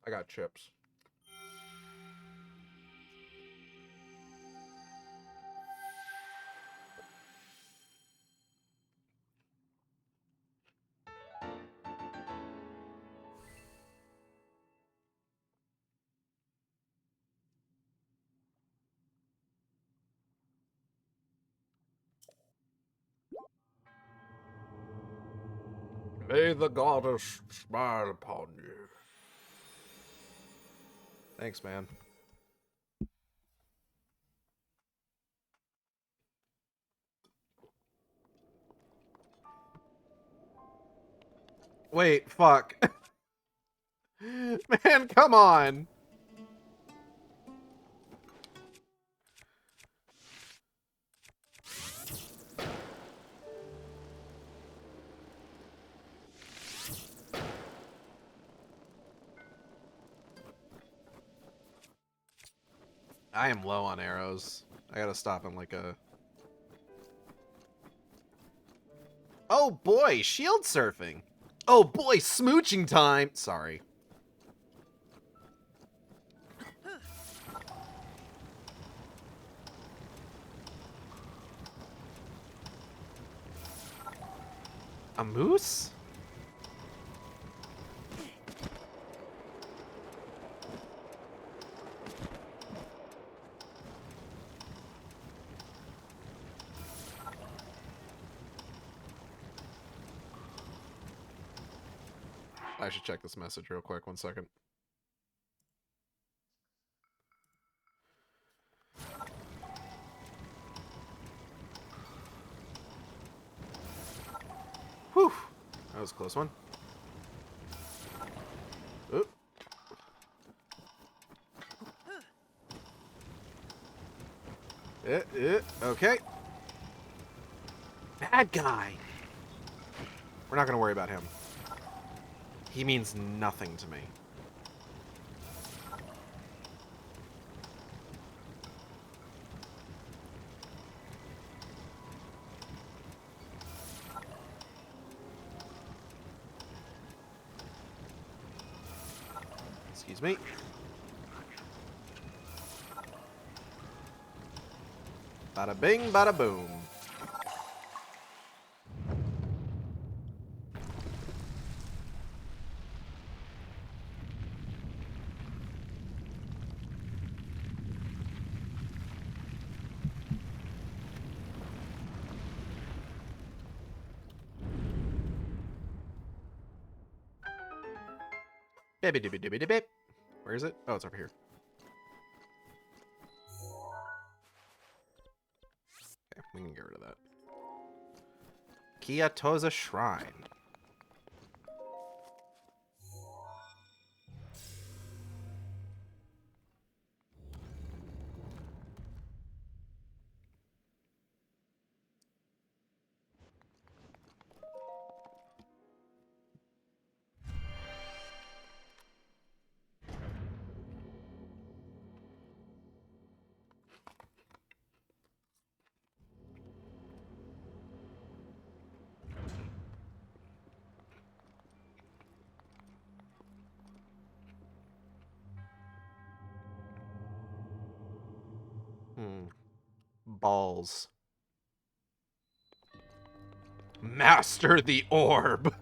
I got chips. May the goddess smile upon you. Thanks, man. Wait, fuck. Man, come on. I am low on arrows. I gotta stop in like a... Oh boy, shield surfing. Oh boy, smooching time. Sorry. A moose? I should check this message real quick. 1 second. Whew. That was a close one. Oop. Okay. Bad guy. We're not going to worry about him. He means nothing to me. Excuse me. Bada bing, bada boom. Baby dibby dibby dibby. Where is it? Oh, it's over here. Okay, we can get rid of that. Kiatoza Shrine. Balls. Master the orb.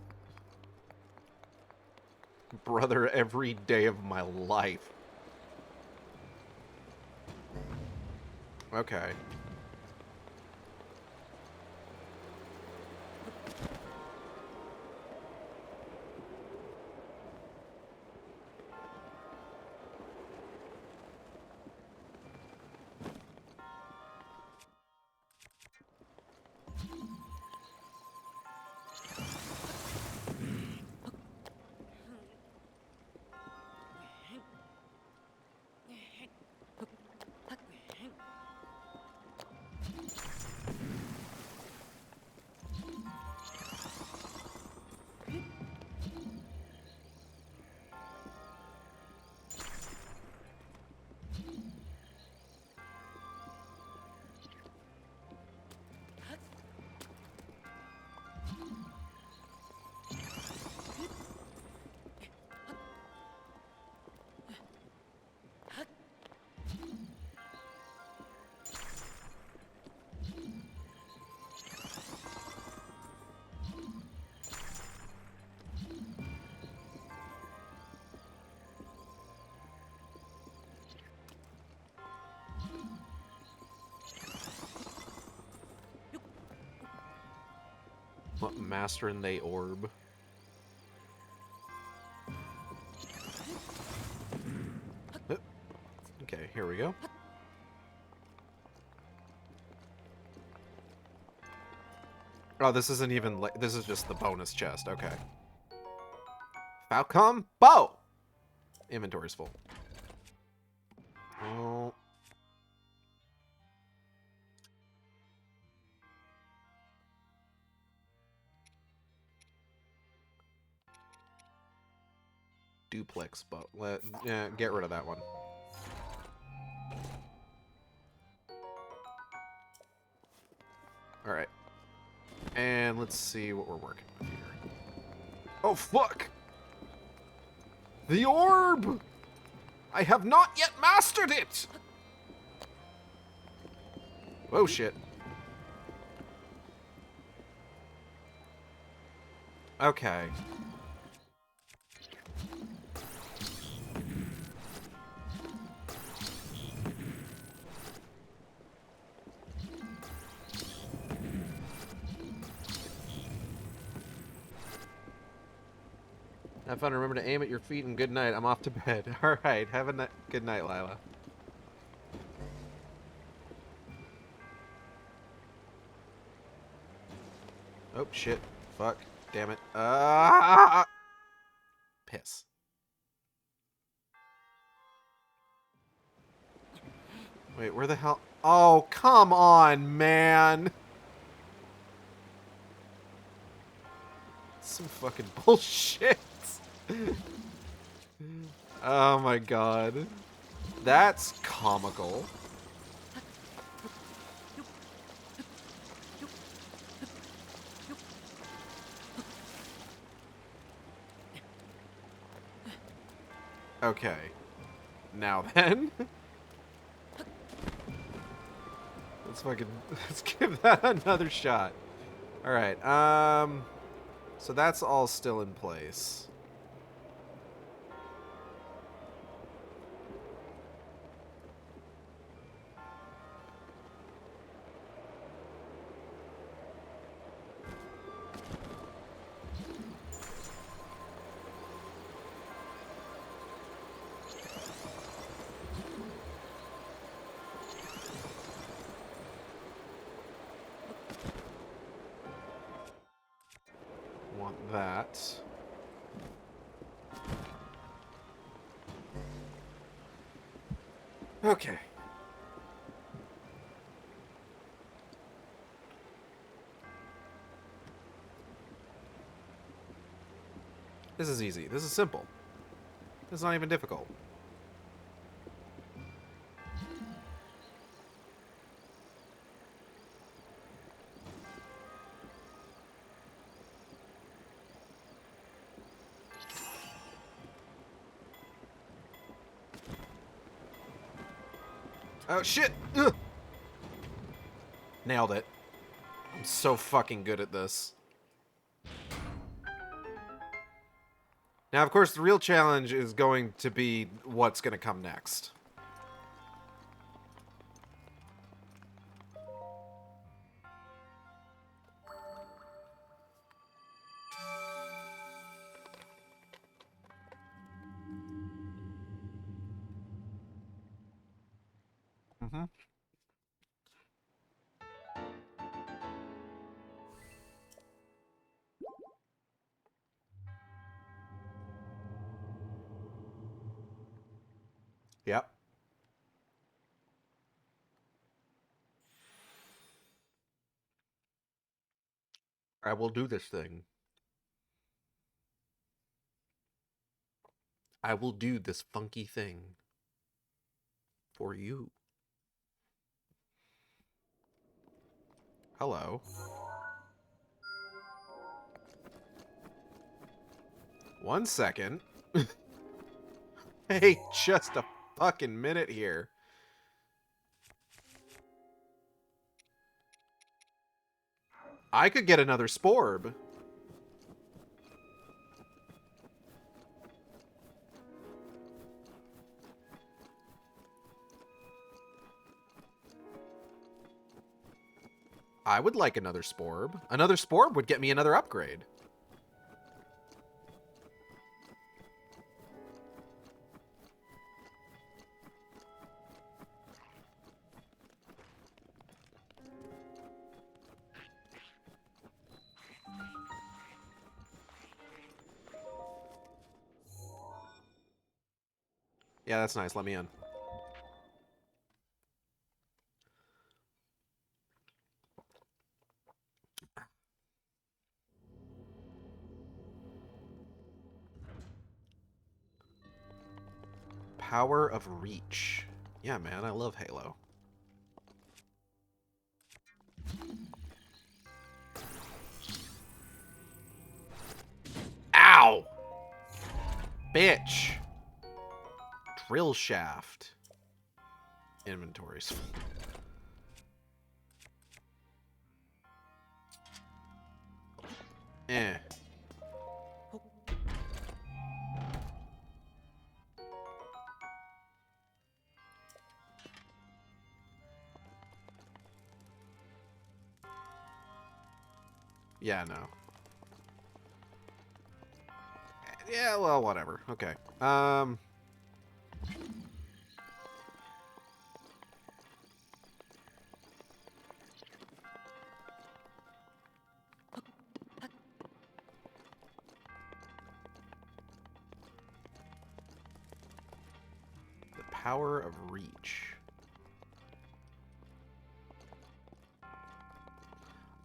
Brother, every day of my life. Okay. What, mastering the orb? Okay, here we go. Oh, this isn't even like, this is just the bonus chest. Okay. Falcon bow. Inventory's full. Oh. Duplex bow. Yeah, get rid of that one. Alright. And let's see what we're working with here. Oh, fuck! The orb! I have not yet mastered it! Whoa, shit. Okay. Have fun. Remember to aim at your feet and good night. I'm off to bed. Alright, have a good night, Lila. Oh, shit. Fuck. Damn it. Piss. Wait, where the hell? Oh, come on, man. Some fucking bullshit. Oh my god. That's comical. Okay. Now then. Let's give that another shot. Alright, so that's all still in place. Want that. Okay. This is easy. This is simple. This is not even difficult. Oh, shit! Ugh. Nailed it. I'm so fucking good at this. Now, of course, the real challenge is going to be what's going to come next. Mm-hmm. Yep. I will do this thing. I will do this funky thing. For you. Hello. One second. Hey, just a fucking minute here. I could get another Sporb. I would like another Sporb. Another Sporb would get me another upgrade. Yeah, that's nice. Let me in. Power of Reach. Yeah, man, I love Halo. Ow! Bitch. Drill shaft. Inventories. Eh. Yeah, no. Yeah, well, whatever. Okay. The power of reach.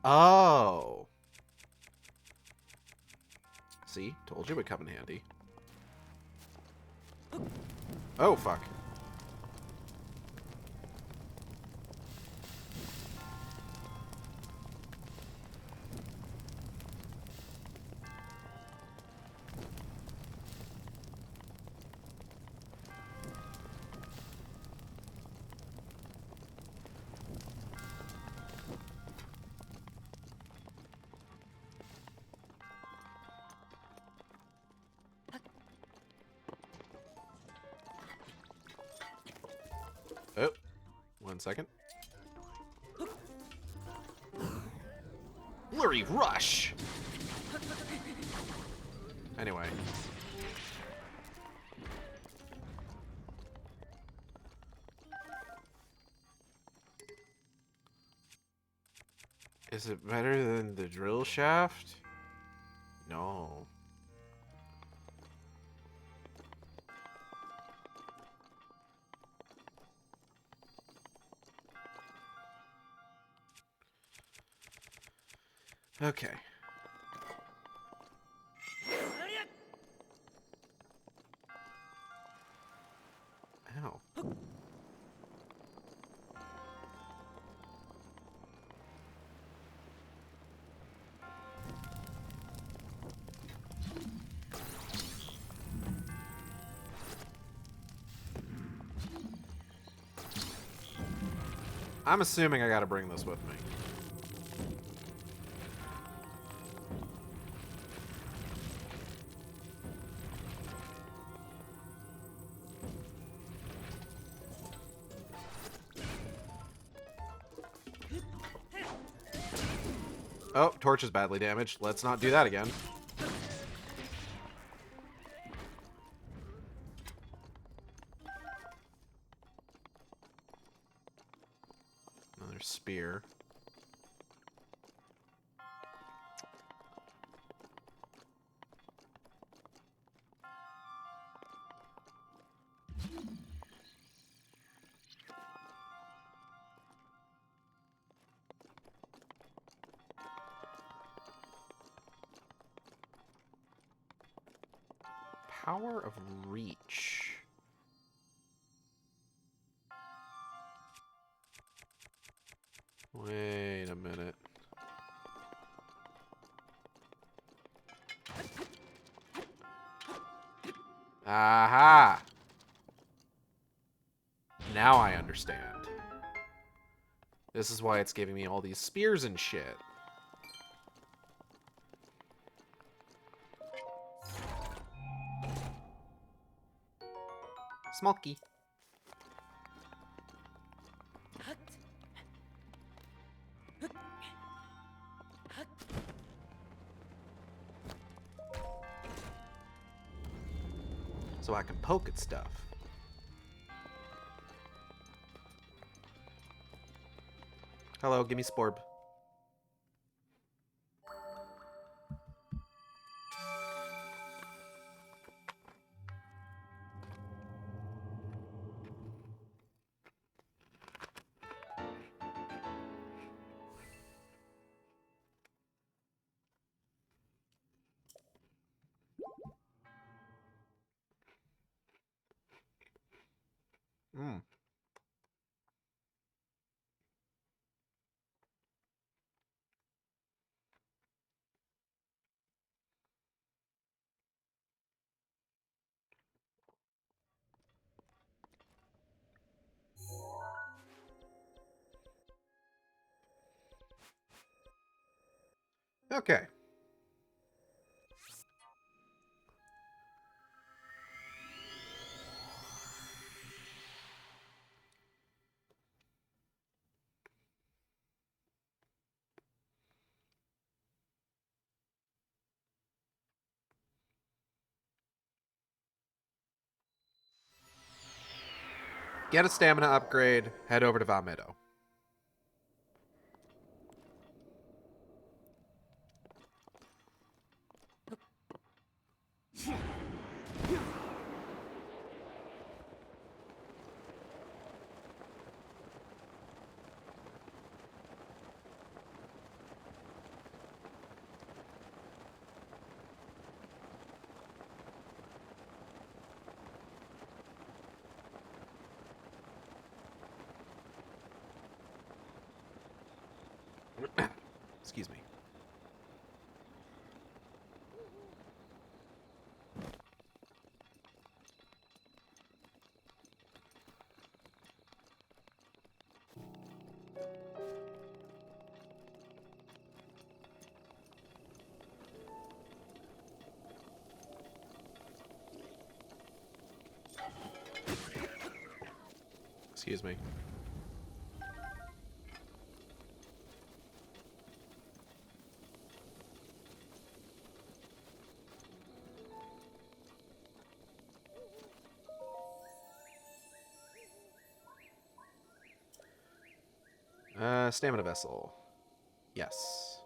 Oh. See? Told you it would come in handy. Oh, fuck. Oh. 1 second. Flurry rush! Anyway. Is it better than the drill shaft? No. Okay. Ow. I'm assuming I gotta bring this with me. Oh, torch is badly damaged. Let's not do that again. Another spear. Power of reach. Wait a minute. Aha! Now I understand. This is why it's giving me all these spears and shit. Smolky. So I can poke at stuff. Hello, give me Sporb. Hmm. Okay. Get a stamina upgrade, head over to Valmeadow. Excuse me. Excuse me. Stamina vessel. Yes.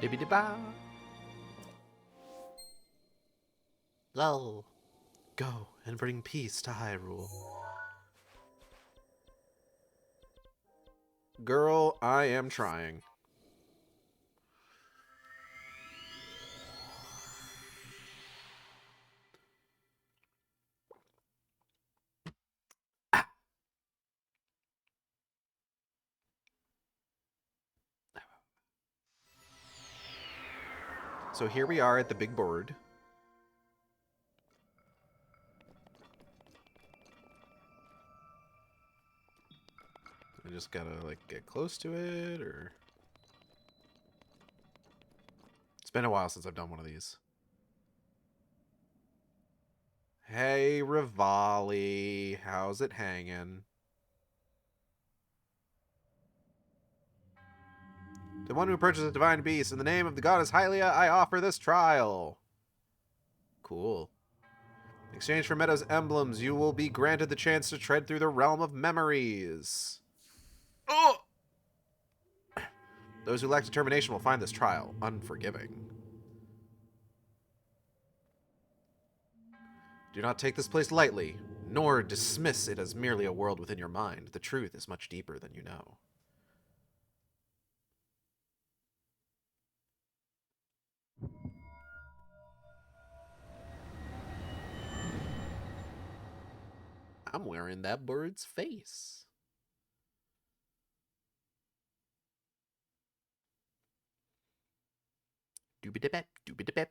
Dibby-dibba. Go. Go and bring peace to Hyrule. Girl, I am trying. So here we are at the big board. I just gotta, like, get close to it, or... It's been a while since I've done one of these. Hey, Revali. How's it hanging? To one who purchases a divine beast, in the name of the goddess Hylia, I offer this trial. Cool. In exchange for Meadow's emblems, you will be granted the chance to tread through the realm of memories. Oh! Those who lack determination will find this trial unforgiving. Do not take this place lightly, nor dismiss it as merely a world within your mind. The truth is much deeper than you know. I'm wearing that bird's face. Doobie-da-bep, doobie-da-bep.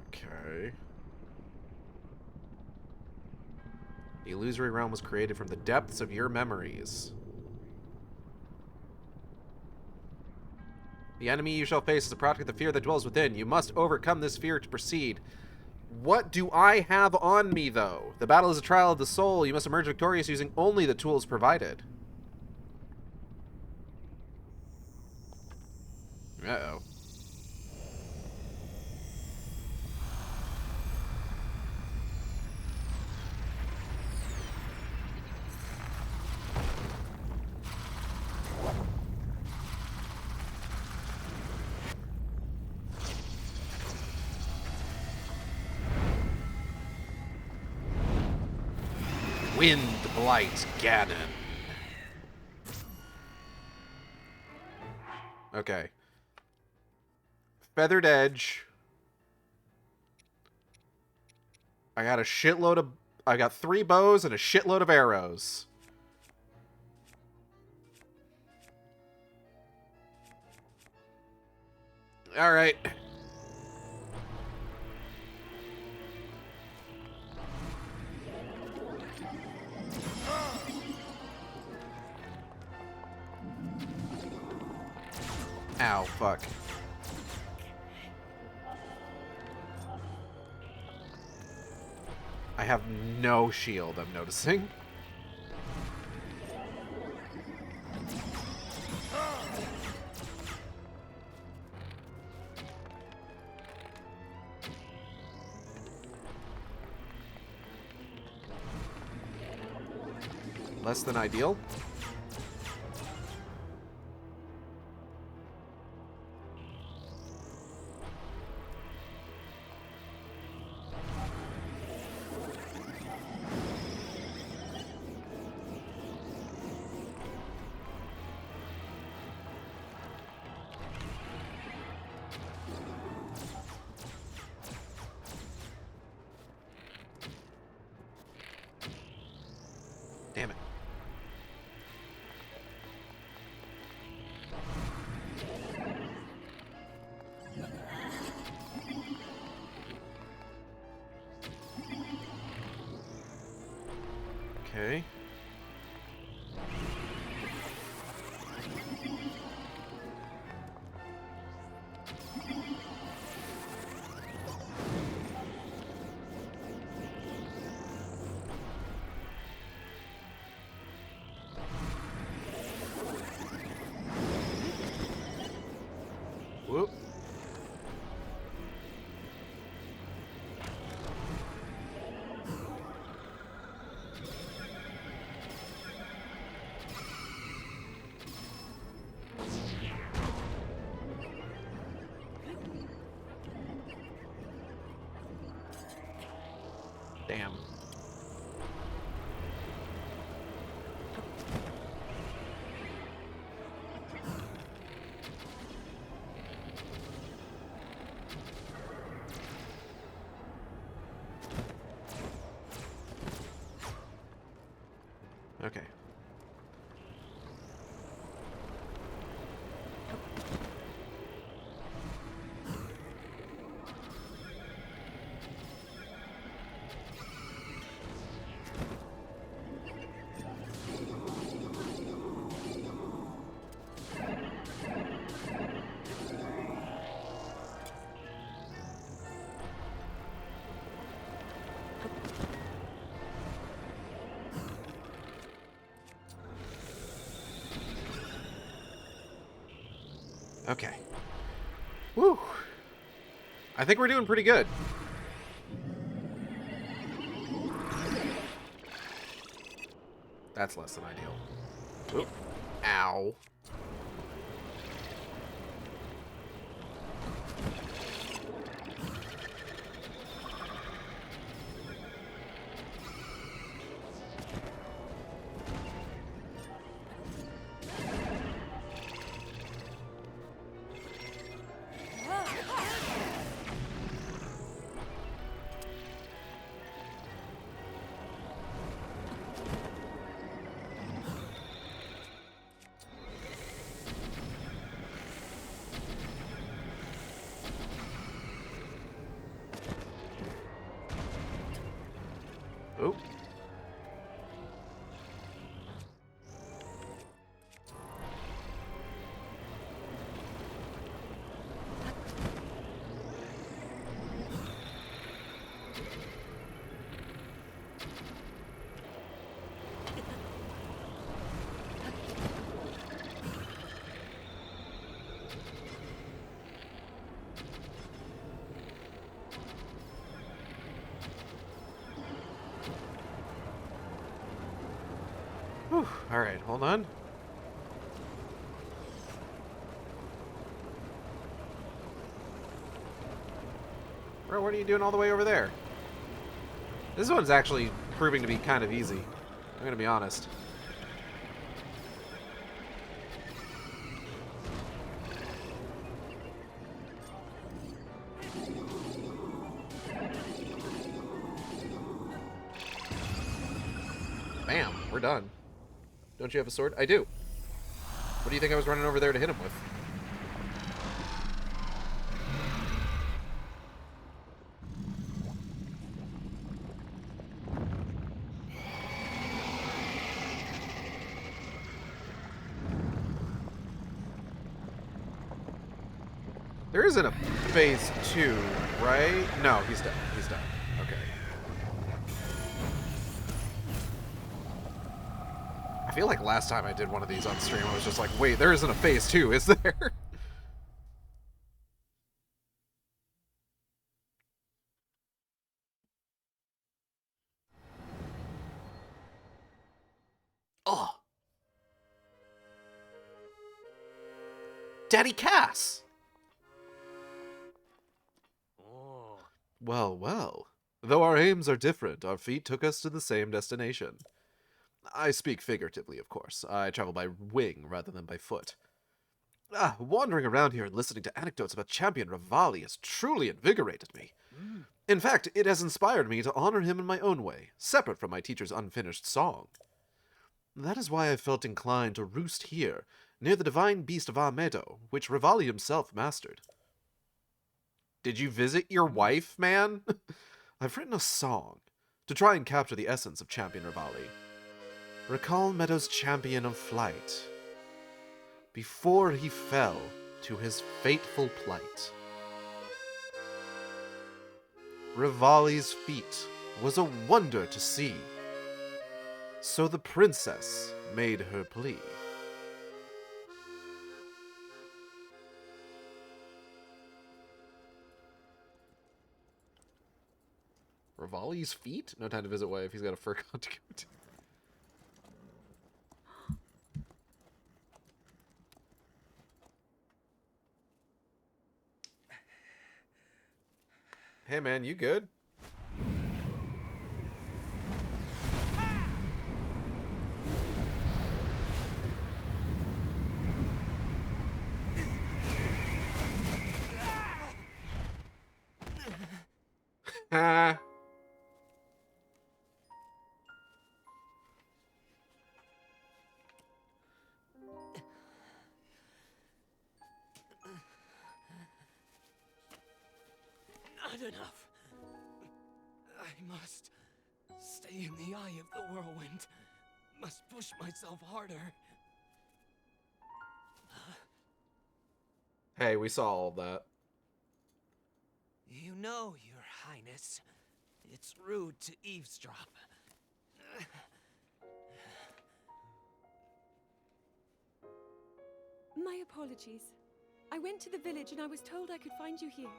Okay. The illusory realm was created from the depths of your memories. The enemy you shall face is a product of the fear that dwells within. You must overcome this fear to proceed. What do I have on me, though? The battle is a trial of the soul. You must emerge victorious using only the tools provided. Uh-oh. Wind Blight Ganon. Okay. Feathered Edge. I got a shitload of... I got 3 bows and a shitload of arrows. All right. Ow, fuck. I have no shield, I'm noticing. Less than ideal. Damn it. Okay. Whoop. Damn. Okay. Okay. Woo. I think we're doing pretty good. That's less than ideal. Oop. Ow. Oh. Whew. All right, hold on. Bro, what are you doing all the way over there? This one's actually proving to be kind of easy. I'm gonna be honest. Bam, we're done. Don't you have a sword? I do. What do you think I was running over there to hit him with? There isn't a phase 2, right? No, he's done. He's done. Okay. I feel like last time I did one of these on stream, I was just like, wait, there isn't a phase 2, is there? Oh. Daddy Cass! Oh. Well, well. Though our aims are different, our feet took us to the same destination. I speak figuratively, of course. I travel by wing rather than by foot. Wandering around here and listening to anecdotes about Champion Revali has truly invigorated me. In fact, it has inspired me to honor him in my own way, separate from my teacher's unfinished song. That is why I felt inclined to roost here, near the divine beast of our meadow, which Revali himself mastered. Did you visit your wife, man? I've written a song to try and capture the essence of Champion Revali. Recall Meadow's champion of flight, before he fell to his fateful plight. Revali's feat was a wonder to see, so the princess made her plea. Revali's feet? No time to visit wife, he's got a fur conduit. Hey man, you good? Ah. Not enough. I must stay in the eye of the whirlwind. Must push myself harder. Hey, we saw all that. You know, Your Highness, it's rude to eavesdrop. My apologies. I went to the village and I was told I could find you here.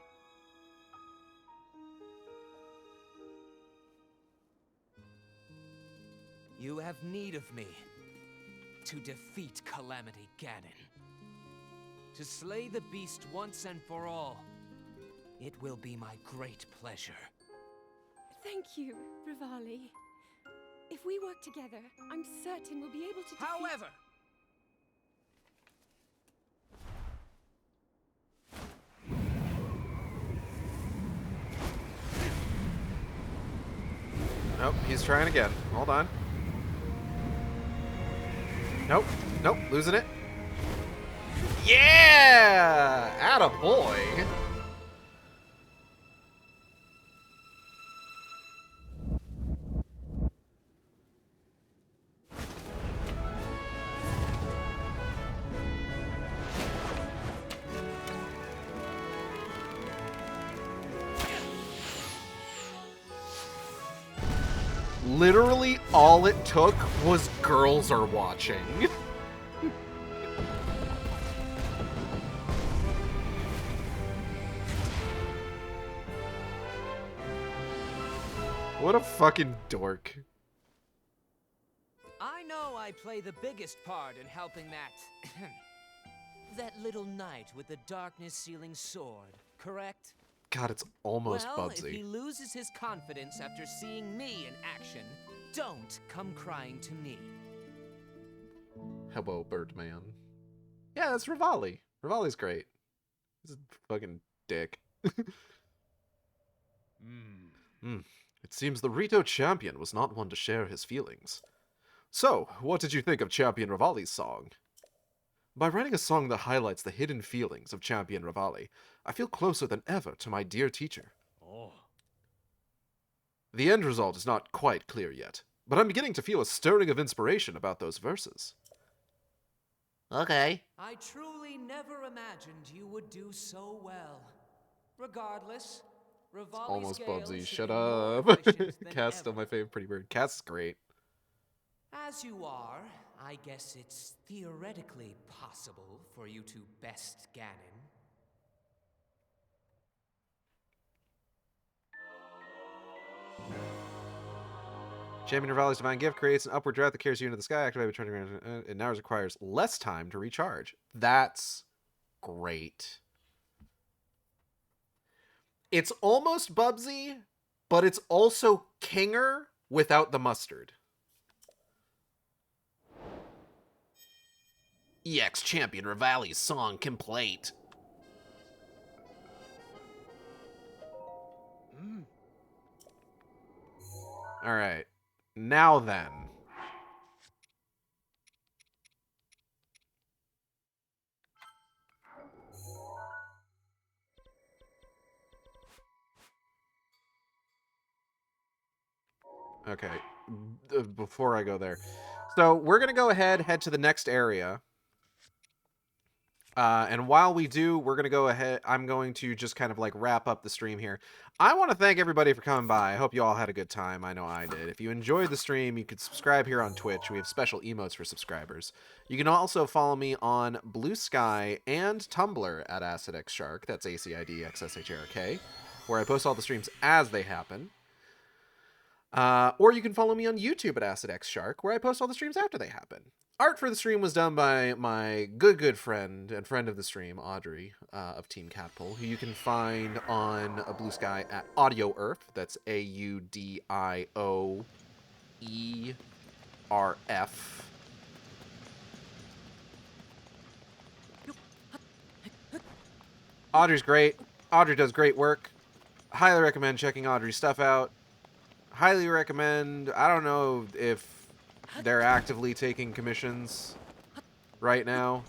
You have need of me to defeat Calamity Ganon. To slay the beast once and for all. It will be my great pleasure. Thank you, Revali. If we work together, I'm certain we'll be able to defeat... However, Nope, he's trying again. Hold on. Nope, nope, losing it. Yeah! Attaboy! Literally all it took was girls are watching. What a fucking dork. I know I play the biggest part in helping that... that little knight with the darkness-sealing sword, correct? God, it's almost well, if Bubsy. he loses his confidence after seeing me in action, don't come crying to me. Hello, Birdman. Yeah, that's Revali. Revali's great. He's a fucking dick. It seems the Rito champion was not one to share his feelings. So, what did you think of Champion Revali's song? By writing a song that highlights the hidden feelings of Champion Revali, I feel closer than ever to my dear teacher. Oh. The end result is not quite clear yet, but I'm beginning to feel a stirring of inspiration about those verses. Okay. I truly never imagined you would do so well. Regardless, Revali's Almost gale Bubsy. should Shut be more up. efficient than Cat's still ever. my favorite pretty bird. Cat's great. As you are, I guess it's theoretically possible for you to best Ganon. Champion Revali's Divine Gift creates an upward draft that carries you into the sky. Activated by turning around. It now requires less time to recharge. That's great. It's almost Bubsy, but it's also Kinger without the mustard. EX Champion Revali's song complete. All right. Now then. Okay. Before I go there. So we're going to go ahead, head to the next area. And while we do, we're going to go ahead. I'm going to just kind of like wrap up the stream here. I want to thank everybody for coming by. I hope you all had a good time. I know I did. If you enjoyed the stream, you could subscribe here on Twitch. We have special emotes for subscribers. You can also follow me on Blue Sky and Tumblr at AcidXShark. That's AcidXShark, where I post all the streams as they happen. Or you can follow me on YouTube at AcidXShark, where I post all the streams after they happen. Art for the stream was done by my good friend and friend of the stream, Audrey, of Team Catpull, who you can find on a Blue Sky at Audio Earth. That's AudioERF. Audrey's great. Audrey does great work. Highly recommend checking Audrey's stuff out. Highly recommend. I don't know if they're actively taking commissions right now.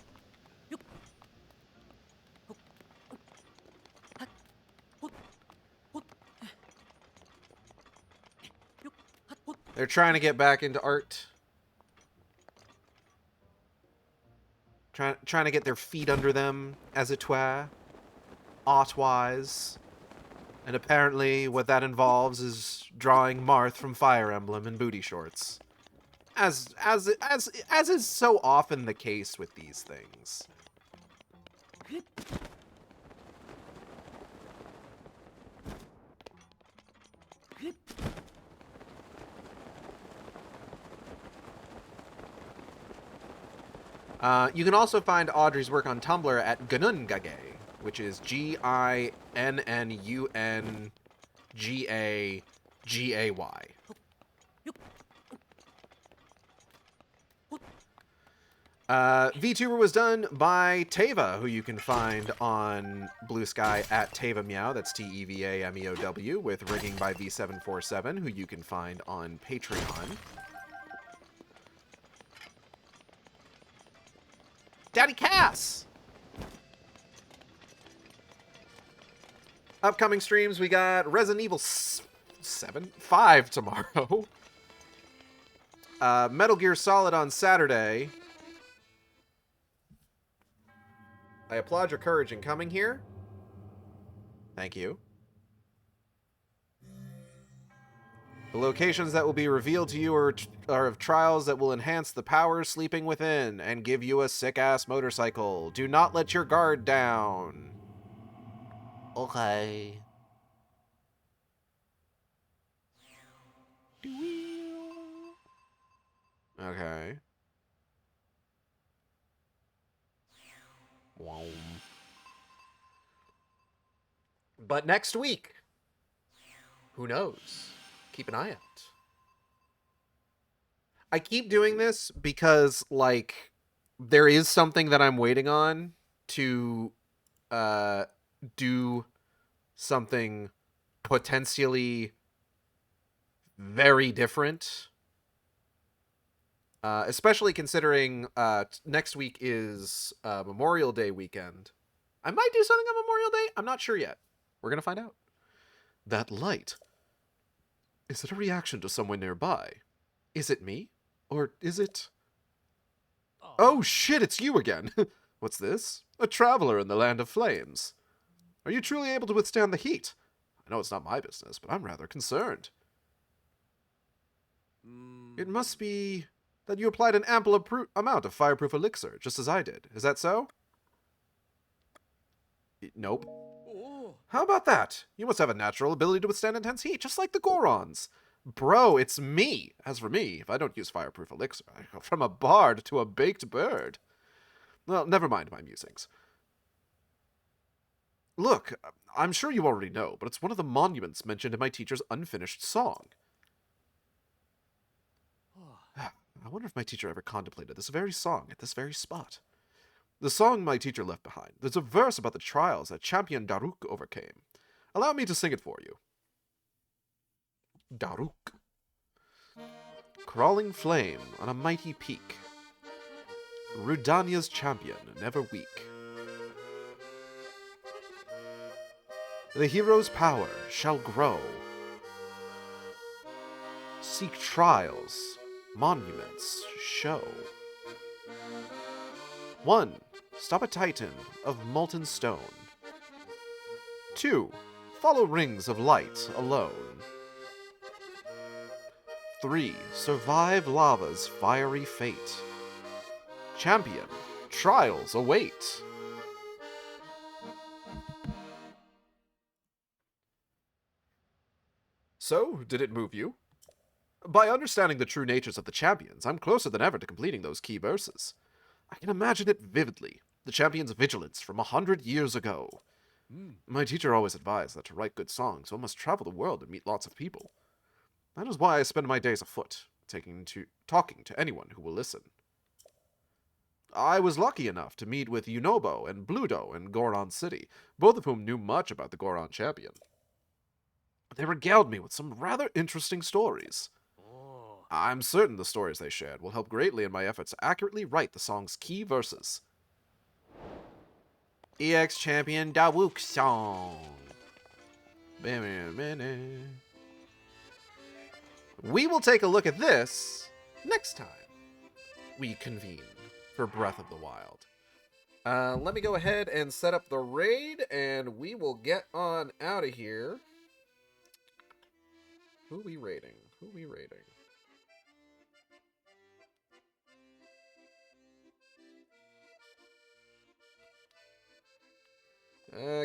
They're trying to get back into art. Trying to get their feet under them, as it were, art-wise. And apparently what that involves is drawing Marth from Fire Emblem in booty shorts. As is so often the case with these things. You can also find Audrey's work on Tumblr at Gnungagay, which is GINNUNGAGAY. VTuber was done by Teva, who you can find on Blue Sky at Teva Meow. That's TEVAMEOW, with rigging by V747, who you can find on Patreon. Daddy Cass! Upcoming streams, we got Resident Evil 5 tomorrow. Metal Gear Solid on Saturday. I applaud your courage in coming here. Thank you. The locations that will be revealed to you are of trials that will enhance the powers sleeping within and give you a sick-ass motorcycle. Do not let your guard down. Okay. Okay. Wow. But next week, who knows? Keep an eye out. I keep doing this because, like, there is something that I'm waiting on to do something potentially very different. Especially considering next week is Memorial Day weekend. I might do something on Memorial Day. I'm not sure yet. We're going to find out. That light. Is it a reaction to someone nearby? Is it me? Or is it Oh shit, it's you again. What's this? A traveler in the land of flames. Are you truly able to withstand the heat? I know it's not my business, but I'm rather concerned. It must be that you applied an ample amount of fireproof elixir, just as I did. Is that so? Nope. How about that? You must have a natural ability to withstand intense heat, just like the Gorons. Bro, it's me. As for me, if I don't use fireproof elixir, I go from a bard to a baked bird. Well, never mind my musings. Look, I'm sure you already know, but it's one of the monuments mentioned in my teacher's unfinished song. I wonder if my teacher ever contemplated this very song at this very spot. The song my teacher left behind. There's a verse about the trials that champion Daruk overcame. Allow me to sing it for you. Daruk. Crawling flame on a mighty peak. Rudania's champion, never weak. The hero's power shall grow. Seek trials, monuments show. 1. Stop a titan of molten stone. 2. Follow rings of light alone. 3. Survive lava's fiery fate. Champion, trials await. So, did it move you? By understanding the true natures of the champions, I'm closer than ever to completing those key verses. I can imagine it vividly, the champion's vigilance from 100 years ago. My teacher always advised that to write good songs, one must travel the world and meet lots of people. That is why I spend my days afoot, talking to anyone who will listen. I was lucky enough to meet with Yunobo and Bludo in Goron City, both of whom knew much about the Goron champion. They regaled me with some rather interesting stories. I'm certain the stories they shared will help greatly in my efforts to accurately write the song's key verses. EX Champion Dawook Song. We will take a look at this next time we convene for Breath of the Wild. Let me go ahead and set up the raid, and we will get on out of here. Who are we raiding?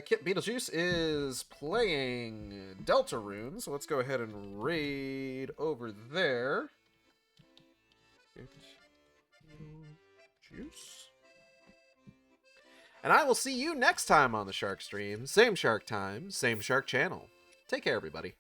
Kit Beetlejuice is playing Deltarune, so let's go ahead and raid over there. Beetlejuice. And I will see you next time on the Shark Stream. Same Shark time, same Shark channel. Take care, everybody.